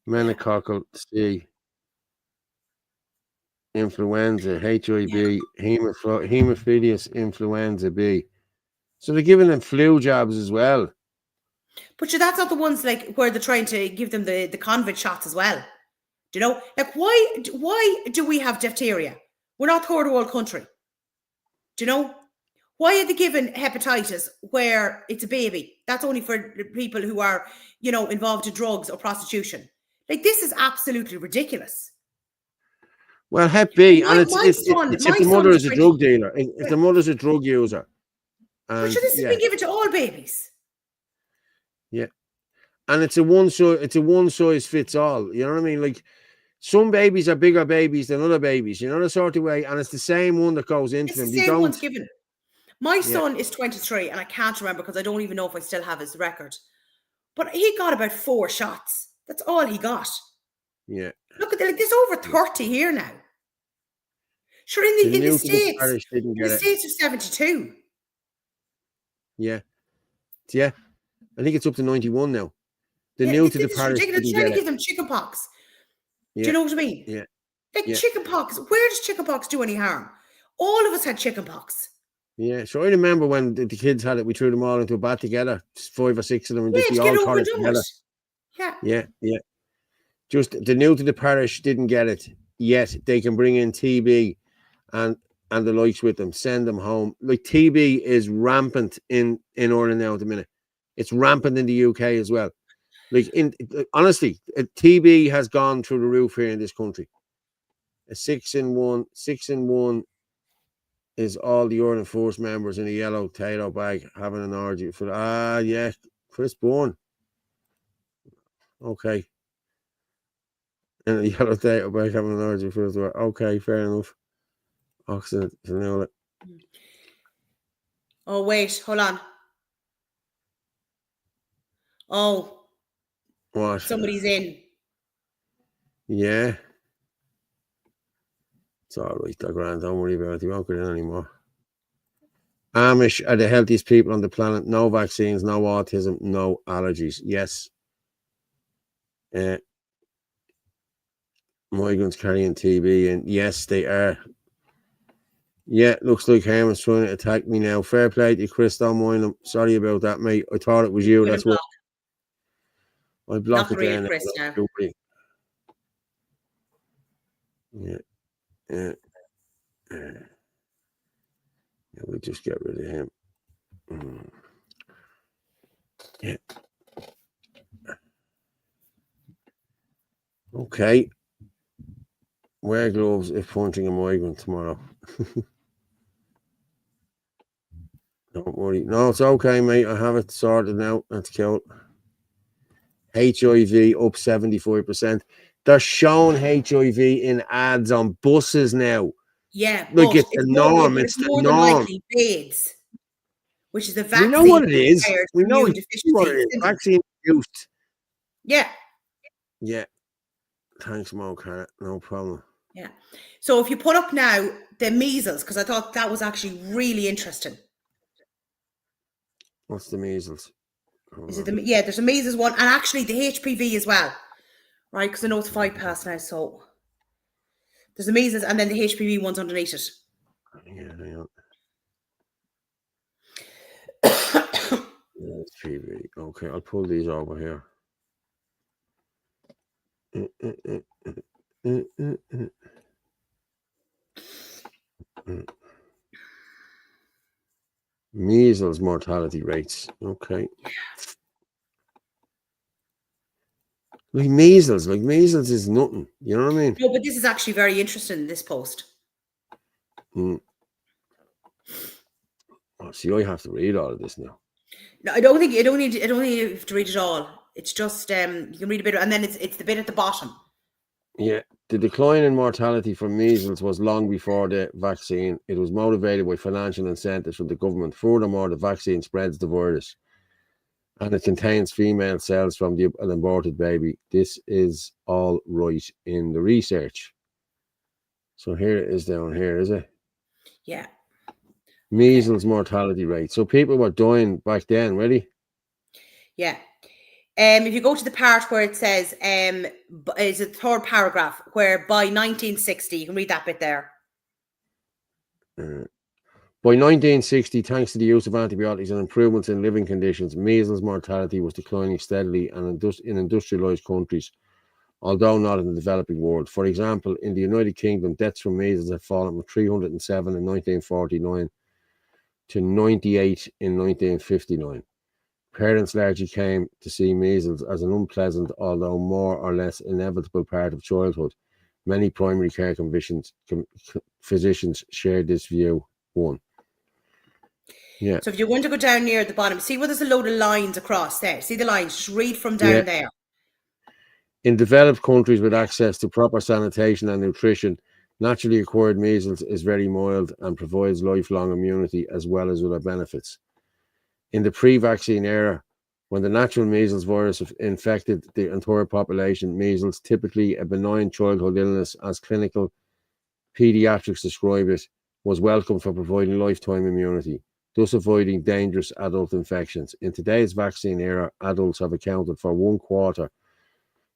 Meningococcal C. Influenza, HIB, Haemophilus influenza B. So they're giving them flu jabs as well. But that's not the ones like where they're trying to give them the COVID shots as well. Do you know? Like why do we have diphtheria? We're not third world country. Do you know? Why are they giving hepatitis where it's a baby? That's only for people who are, involved in drugs or prostitution. Like this is absolutely ridiculous. Well, Hep B, and it's if the mother is a drug dealer, if the mother's a drug user. And this has been given to all babies. Yeah. And it's a one size fits all. You know what I mean? Like some babies are bigger babies than other babies, you know, the sort of way. And it's the same one that goes into them. It's the same one's given. My son is 23 and I can't remember because I don't even know if I still have his record. But he got about 4 shots. That's all he got. Yeah. Look at that. Like, there's over 30 here now. Sure, in the States are 72. Yeah. Yeah. I think it's up to 91 now. The new to the parish. They're trying to give them chickenpox. Yeah. Do you know what I mean? Yeah. Like chickenpox. Where does chickenpox do any harm? All of us had chickenpox. Yeah. So I remember when the kids had it, we threw them all into a bat together, just 5 or 6 of them, and just we all caught it together. Yeah. Yeah. Yeah. Just the new to the parish didn't get it yet. They can bring in TB and the likes with them, send them home. Like TB is rampant in Ireland now at the minute. It's rampant in the UK as well. Like honestly, TB has gone through the roof here in this country. A 6 in 1 is all the Ireland Force members in a yellow tailor bag having an orgy for Chris Bourne. Okay. And a yellow tailor bag having an orgy for the okay, fair enough. Oxygen, oh wait, hold on. Oh. What? Somebody's in. Yeah. It's all right, they're grand. Don't worry about it. You won't get in anymore. Amish are the healthiest people on the planet. No vaccines, no autism, no allergies. Yes. Migrants carrying TB, and yes, they are. Yeah, looks like Herman's trying to attack me now. Fair play to you, Chris. Don't mind him. Sorry about that, mate. I thought it was you. That's what. I blocked it there. Chris now. Yeah. We'll just get rid of him. Yeah. Okay. Wear gloves if punching a migrant tomorrow. Don't worry. No, it's okay, mate. I have it sorted now. That's cool. HIV up 75%. They're showing HIV in ads on buses now. Yeah, Like but it's the norm. it's It's the more than norm. likely AIDS, which is a We vaccine know what it is. acquired We know immune what it deficiency is. syndrome. Vaccine induced. Yeah. Yeah. Thanks, Mo Carrot. No problem. Yeah. So if you put up now the measles, because I thought that was actually really interesting. What's the measles? Is it yeah, there's a measles one, and actually the HPV as well, right? Because I know it's 5 past now, so there's the measles, and then the HPV one's underneath it. Yeah, hang on. HPV. Okay, I'll pull these over here. Measles mortality rates. Okay. Like measles is nothing. You know what I mean? No, but this is actually very interesting, this post. Oh, see, I have to read all of this now. No, I don't think you have to read it all. It's just you can read a bit, and then it's the bit at the bottom. Yeah, the decline in mortality from measles was long before the vaccine. It was motivated by financial incentives from the government. Furthermore, the vaccine spreads the virus, and it contains female cells from an aborted baby. This is all right in the research. So here it is down here, is it? Yeah. Measles mortality rate. So people were dying back then, ready? Yeah. If you go to the part where it says, is the third paragraph, where by 1960, you can read that bit there. By 1960, thanks to the use of antibiotics and improvements in living conditions, measles mortality was declining steadily and in industrialized countries, although not in the developing world. For example, in the United Kingdom, deaths from measles have fallen from 307 in 1949 to 98 in 1959. Parents largely came to see measles as an unpleasant, although more or less inevitable part of childhood. Many primary care physicians shared this view. One. Yeah. So if you're going to go down near the bottom, see where there's a load of lines across there. See the lines? Just read from down there. In developed countries with access to proper sanitation and nutrition, naturally acquired measles is very mild and provides lifelong immunity as well as other benefits. In the pre-vaccine era, when the natural measles virus infected the entire population, measles, typically a benign childhood illness as clinical pediatrics describe it, was welcome for providing lifetime immunity, thus avoiding dangerous adult infections. In today's vaccine era, adults have accounted for 1/4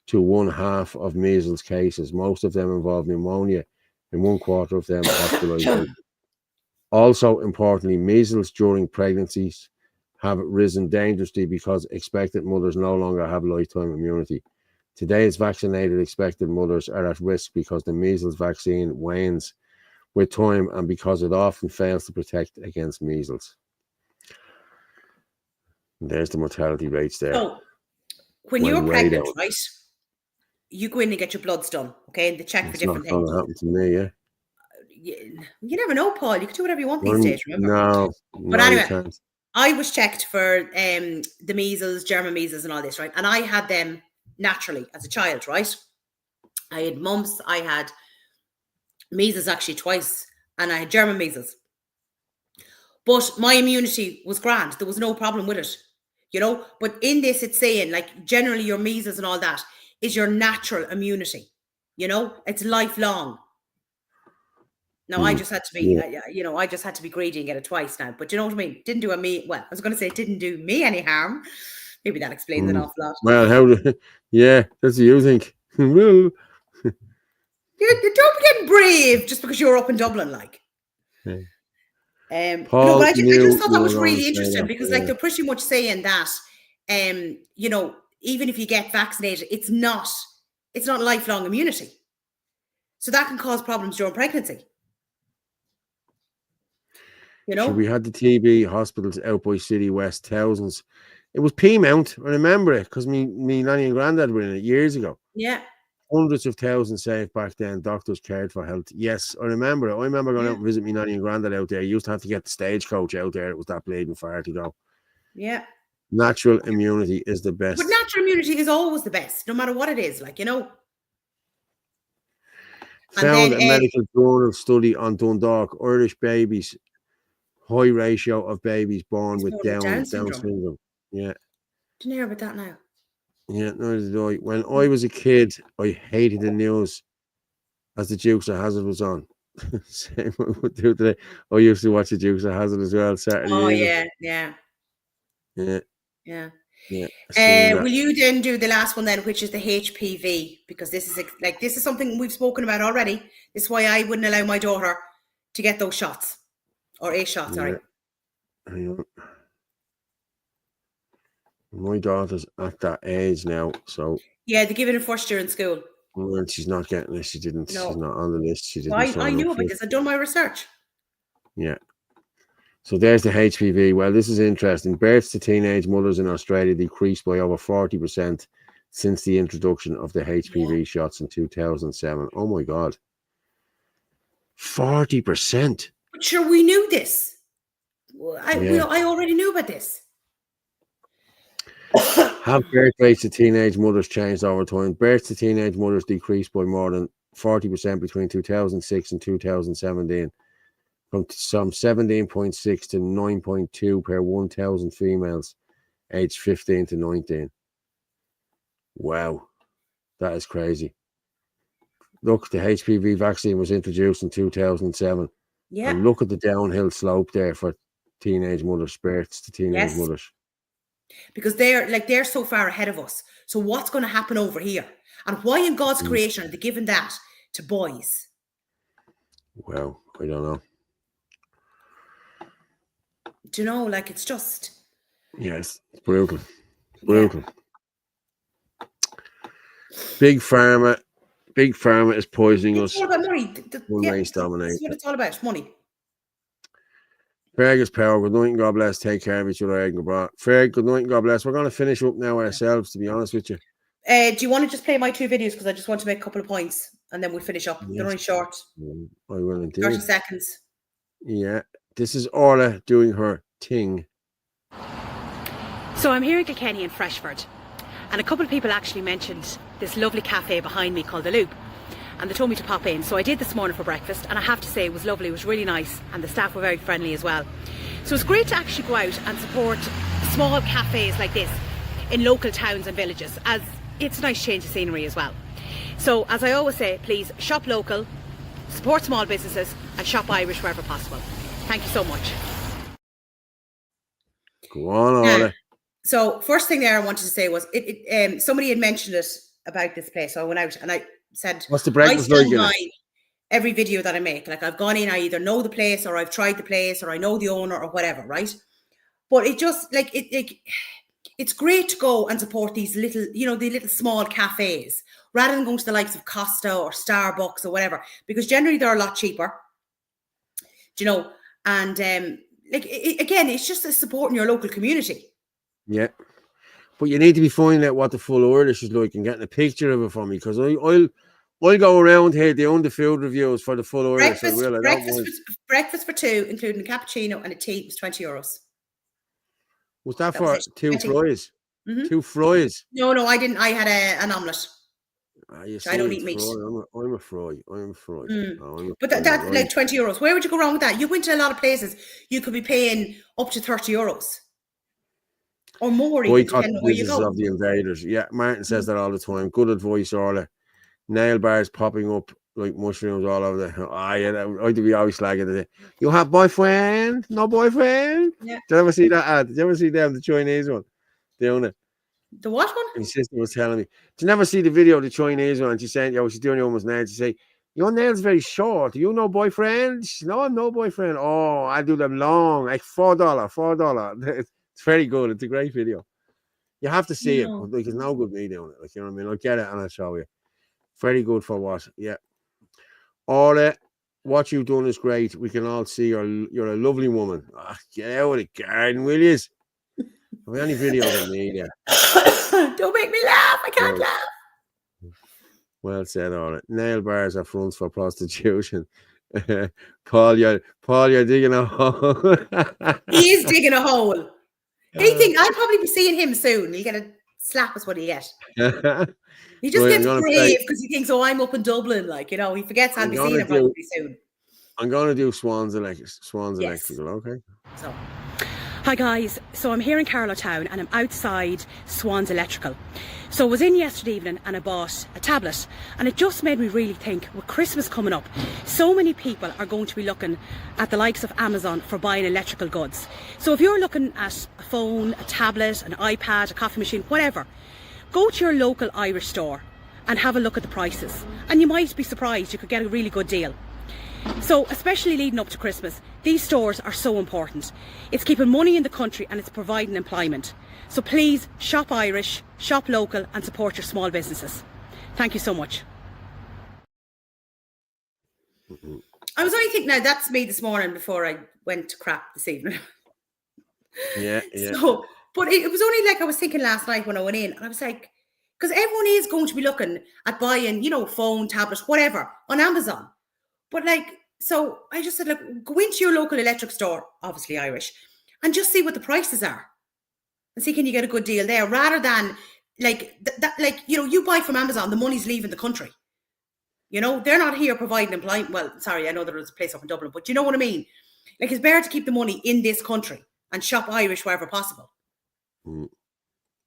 to 1/2 of measles cases. Most of them involve pneumonia, and 1/4 of them hospitalization. Also, importantly, measles during pregnancies have risen dangerously because expectant mothers no longer have lifetime immunity. Today's vaccinated expectant mothers are at risk because the measles vaccine wanes with time and because it often fails to protect against measles. And there's the mortality rates there. So, when you're pregnant, right, you go in and get your bloods done, okay, and they check for different things. It's not going to happen to me, yeah. You never know, Paul. You can do whatever you want these days, remember? No, but anyway, you can't. I was checked for the measles, German measles, and all this, right? And I had them naturally as a child, right? I had mumps, I had measles actually twice, and I had German measles. But my immunity was grand. There was no problem with it, you know? But in this, it's saying, like, generally your measles and all that is your natural immunity, you know? It's lifelong. Now, I just had to be, I just had to be greedy and get it twice now. But you know what I mean? Didn't do me, well, I was going to say it didn't do me any harm. Maybe that explains an awful lot. Well, that's what you think. Well, you don't be getting brave just because you're up in Dublin, like. Paul, but I just thought that was really interesting interesting because, like, they're pretty much saying that, you know, even if you get vaccinated, it's not lifelong immunity. So that can cause problems during pregnancy. You know, so we had the TB hospitals out by City West, thousands. It was Peamount, I remember it because me nanny and granddad were in it years ago. Yeah. hundreds of thousands saved back then. Doctors cared for health. Yes, I remember it. I remember going out and visit me nanny and granddad out there. You used to have to get the stagecoach out there. It was that bleeding far to go. Yeah. Natural immunity is the best. But natural immunity is always the best, no matter what it is. Like, you know. Found a medical journal study on Dundalk. Irish babies, high ratio of babies born with Down syndrome. Yeah. Do you know about that now? Yeah, neither did I. When I was a kid, I hated the news as the Dukes of Hazzard was on. Same I would do today. I used to watch the Dukes of Hazzard as well Saturday evening. Yeah. Will you then do the last one then, which is the HPV? Because this is something we've spoken about already. This is why I wouldn't allow my daughter to get those shots. Or a shot, sorry. My daughter's at that age now, so yeah, they give it a first year in school. Well, she's not getting it. She didn't. No. She's not on the list. She didn't. I knew about this. I've done my research. Yeah. So there's the HPV. Well, this is interesting. Births to teenage mothers in Australia decreased by over 40% since the introduction of the HPV shots in 2007. Oh my God. 40%. But sure, we knew this. I already knew about this. Have birth rates to teenage mothers changed over time? Births to teenage mothers decreased by more than 40% between 2006 and 2017, from some 17.6 to 9.2 per 1,000 females aged 15 to 19. Wow, that is crazy. Look, the HPV vaccine was introduced in 2007. Yeah. And look at the downhill slope there for teenage mothers, births to teenage mothers. Because they're so far ahead of us. So what's going to happen over here? And why in God's creation are they giving that to boys? Well, I don't know. Do you know, like, it's just... Yes, it's brutal. Brutal. Yeah. Big Pharma is poisoning us. It's all about money. Race dominate. That's what it's all about, money. Fergus Power, good night and God bless. Take care of each other. Ferg, good night and God bless. We're going to finish up now ourselves, to be honest with you. Do you want to just play my 2 videos? Because I just want to make a couple of points and then we'll finish up. Yes. They're only short. I will indeed. 30 seconds. Yeah. This is Orla doing her thing. So I'm here in Kilkenny in Freshford. And a couple of people actually mentioned this lovely cafe behind me called The Loop. And they told me to pop in. So I did this morning for breakfast, and I have to say it was lovely. It was really nice, and the staff were very friendly as well. So it's great to actually go out and support small cafes like this in local towns and villages, as it's a nice change of scenery as well. So as I always say, please shop local, support small businesses, and shop Irish wherever possible. Thank you so much. Go on, Orla. So first thing there I wanted to say was somebody had mentioned it about this place. So I went out and I said, what's the breakfast like? Every video that I make, like I've gone in, I either know the place or I've tried the place or I know the owner or whatever, right? But it just like it's great to go and support these little, the little small cafes rather than going to the likes of Costa or Starbucks or whatever, because generally they're a lot cheaper, and again, it's just supporting your local community. Yeah. But you need to be finding out what the full Irish is like and getting a picture of it for me, because I'll go around here doing the food reviews for the full Irish. Breakfast for 2, including a cappuccino and a tea, was €20. Was that for 2 fries? Mm-hmm. 2 fries? No, I didn't. I had an omelette. I don't eat meat. I'm a fry. But that's like €20. Where would you go wrong with that? You went to a lot of places. You could be paying up to €30. Or more, even depending on where you go. Of the invaders. Yeah, Martin says that all the time. Good advice, Orla. Nail bars popping up like mushrooms all over the. I'd be always slagging it. You have boyfriend? No boyfriend? Yeah. Did you ever see that ad? Did you ever see them, the Chinese one? Doing it. The what one? My sister was telling me. Did you never see the video of the Chinese one? And she's saying, she's doing your woman's nails. She say, your nails very short. You no boyfriend? No, I'm no boyfriend. Oh, I do them long, like $4. It's very good. It's a great video. You have to see it. Like, it's no good me doing it. Like, you know what I mean? I'll get it and I'll show you. Very good for what? Yeah. Orla, what you've done is great. We can all see you're a lovely woman. Get out of the garden, will you? Have any videos of me there? Don't make me laugh. I can't laugh. Well said, all right. Nail bars are fronts for prostitution. Paul, you're digging a hole. He is digging a hole. They think I'll probably be seeing him soon. He'll get a slap us what he get. He just gets brave because he thinks, oh, I'm up in Dublin. Like, you know, he forgets I'll be seeing him probably soon. I'm going to do Swans Yes. Electrical, okay? So. Hi guys, so I'm here in Carlowtown and I'm outside Swans Electrical. So I was in yesterday evening and I bought a tablet, and it just made me really think, with Christmas coming up, so many people are going to be looking at the likes of Amazon for buying electrical goods. So if you're looking at a phone, a tablet, an iPad, a coffee machine, whatever, go to your local Irish store and have a look at the prices, and you might be surprised you could get a really good deal. So especially leading up to Christmas, these stores are so important. It's keeping money in the country and it's providing employment. So please shop Irish, shop local and support your small businesses. Thank you so much. I was only thinking, now that's me this morning before I went to crap this evening. Yeah. So, but it was only like I was thinking last night when I went in, and I was like, because everyone is going to be looking at buying, you know, phone, tablet, whatever on Amazon. But like, so I just said, like, go into your local electric store, obviously Irish, and just see what the prices are, and see can you get a good deal there, rather than like that. Like, you know, you buy from Amazon, the money's leaving the country. You know, they're not here providing employment. Well, sorry, I know there was a place up in Dublin, but you know what I mean. Like, it's better to keep the money in this country and shop Irish wherever possible.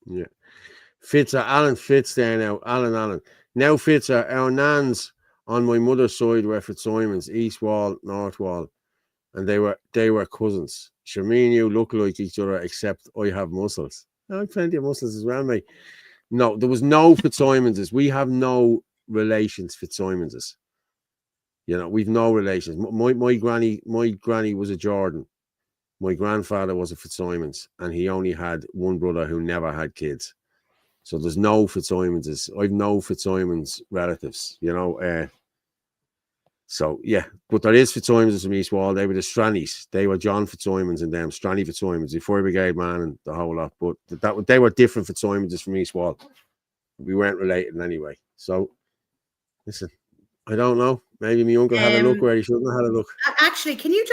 Yeah, Alan Fitz there now. Alan. Now Fitz, our nans on my mother's side were Fitzsimons, East Wall, North Wall, and they were cousins. Sure, me and you look like each other, except I have muscles. I have plenty of muscles as well, mate. No, there was no Fitzsimonses. We have no relations, Fitzsimonses. You know, we've no relations. My granny was a Jordan. My grandfather was a Fitzsimons, and he only had one brother who never had kids. So there's no Fitzsimonses. I've no Fitzsimons relatives, you know. So yeah, but there is Fitzsimonses from East Wall. They were the Strannies. They were John Fitzsimons and them Stranny Fitzsimons, the Fire Brigade man and the whole lot. But they were different Fitzsimonses from East Wall. We weren't related in any way. So listen, I don't know. Maybe my uncle had a look where he shouldn't have had a look. Actually, can you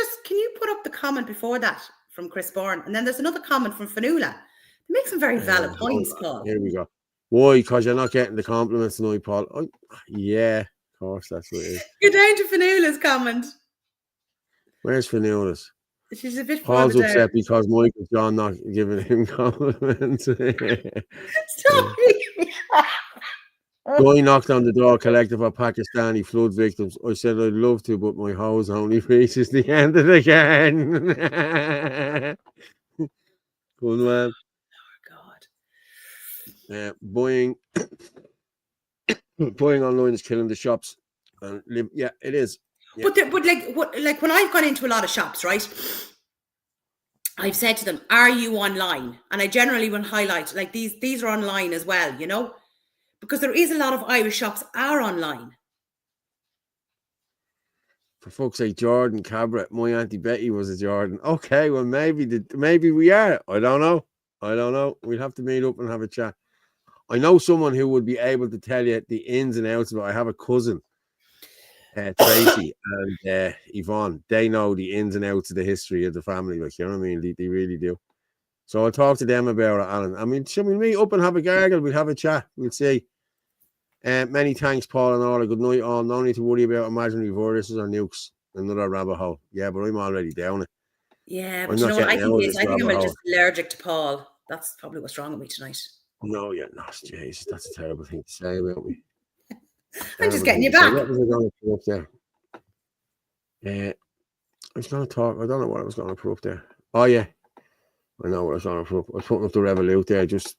put up the comment before that from Chris Bourne? And then there's another comment from Fanula. It makes some very valid points, Paul. Here we go. Why? Because you're not getting the compliments tonight, Paul. Oh, yeah, of course, that's what it is. You're down to Fanula's comment. Where's Fanula's? She's a bit Paul's further upset down. because Michael John not giving him compliments. Sorry. Guy knocked on the door, collected for Pakistani flood victims. I said I'd love to, but my hose only reaches the end of the can. Good man. Buying online is killing the shops. Yeah, it is. Yeah. But like when I've gone into a lot of shops, right? I've said to them, "Are you online?" And I generally will highlight like these are online as well, you know, because there is a lot of Irish shops are online. For fuck's sake, Jordan Cabret. My Auntie Betty was a Jordan. Okay, well maybe we are. I don't know. We'll have to meet up and have a chat. I know someone who would be able to tell you the ins and outs of it. I have a cousin, Tracy and Yvonne. They know the ins and outs of the history of the family. Like, you know what I mean? They really do. So I'll talk to them about it, Alan. I mean, shall we meet up and have a gargle? We'll have a chat. We'll see. Many thanks, Paul and all. Good night, all. No need to worry about imaginary viruses or nukes. Another rabbit hole. Yeah, but I'm already down it. Yeah, but you know what? I think I'm just allergic to Paul. That's probably what's wrong with me tonight. No, you're not. Jeez, that's a terrible thing to say about me. I'm just getting you back. What was I going to put up there? I was going to talk. I don't know what I was going to put up there. Oh, yeah. I know what I was going to put up. I was putting up the Revolut there just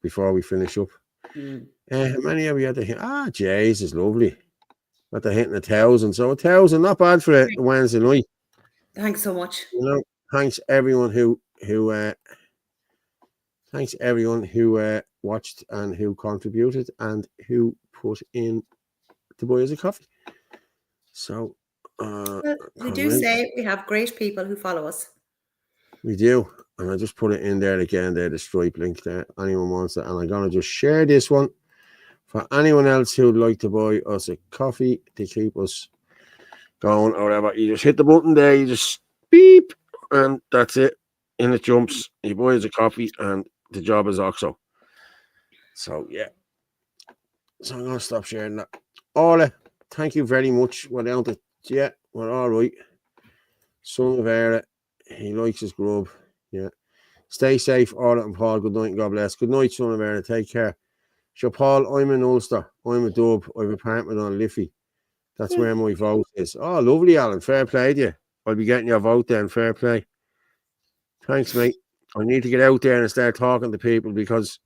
before we finish up. How many have we had to hit? Jeez, it's lovely. Got to hitting 1,000. So 1,000, not bad for a Wednesday night. Thanks so much. You know, thanks everyone who watched and who contributed and who put in to buy us a coffee. So we do say we have great people who follow us. We do. And I just put it in there again there, the Stripe link there. Anyone wants it. And I'm gonna just share this one For anyone else who'd like to buy us a coffee to keep us going or whatever, you just hit the button there, you just beep, and that's it. In it jumps. You buy us a coffee, and the job is also. So, yeah. So I'm going to stop sharing that. Orla, thank you very much. We're down to, yeah, we're all right. Son of Era, he likes his grub. Yeah. Stay safe, Orla and Paul. Good night and God bless. Good night, son of Era. Take care. So, Paul, I'm in Ulster. I'm a dub. I have an apartment on Liffey. That's where my vote is. Oh, lovely, Alan. Fair play to you. I'll be getting your vote then. Fair play. Thanks, mate. I need to get out there and start talking to people because,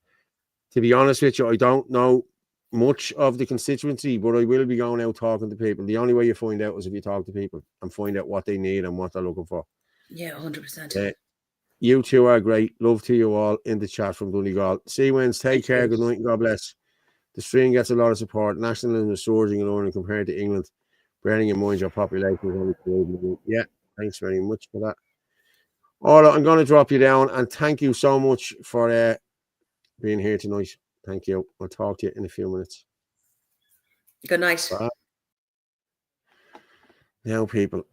to be honest with you, I don't know much of the constituency, but I will be going out talking to people. The only way you find out is if you talk to people and find out what they need and what they're looking for. Yeah, 100%. You two are great. Love to you all in the chat from Donegal. See you, Wednesday. Take care. Good night and God bless. The stream gets a lot of support. Nationalism is surging in Ireland compared to England. Bearing in mind your population is only 12 million. Yeah, thanks very much for that. All right, I'm going to drop you down and thank you so much for being here tonight. Thank you. I'll talk to you in a few minutes. Good night. Bye. Now, people.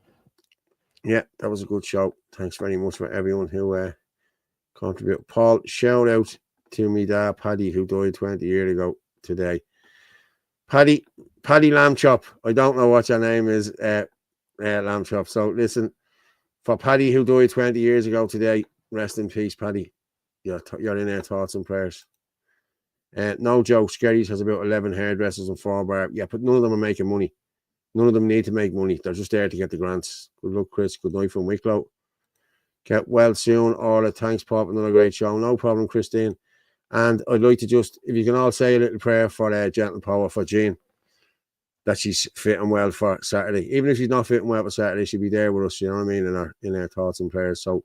Yeah, that was a good show. Thanks very much for everyone who contributed. Paul, shout out to me dad, Paddy, who died 20 years ago today. Paddy Lamb Chop. I don't know what your name is, Lamb Chop. So listen, for Paddy who died 20 years ago today, rest in peace, Paddy. You're in our thoughts and prayers. No joke, Skerry's has about 11 hairdressers and 4 bar. Yeah, but none of them are making money. None of them need to make money. They're just there to get the grants. Good luck, Chris. Good night from Wicklow. Get well soon. Orla, thanks, Pop. Another great show. No problem, Christine. And I'd like to just, if you can all say a little prayer for Gentle Power, for Jean, that she's fitting well for Saturday. Even if she's not fitting well for Saturday, she'll be there with us, you know what I mean, in our thoughts and prayers. So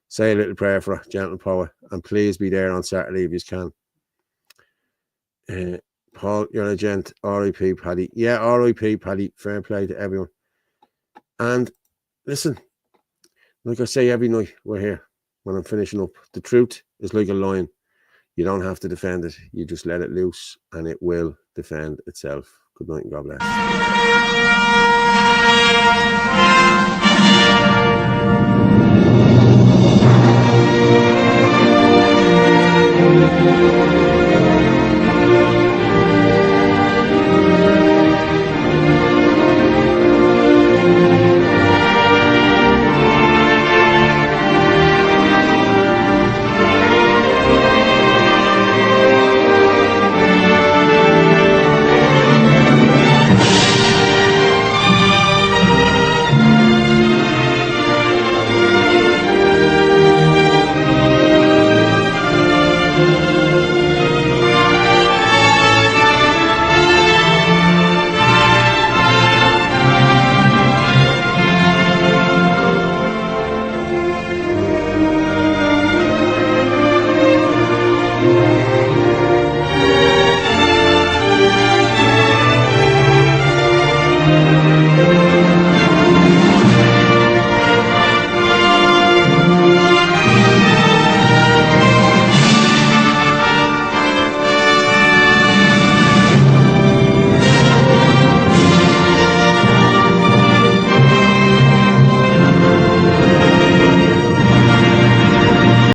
say a little prayer for her, Gentle Power, and please be there on Saturday if you can. Paul, you're a gent. R.I.P. Paddy. Yeah, R.I.P. Paddy. Fair play to everyone. And listen, like I say every night we're here when I'm finishing up, the truth is like a lion. You don't have to defend it. You just let it loose and it will defend itself. Good night and God bless.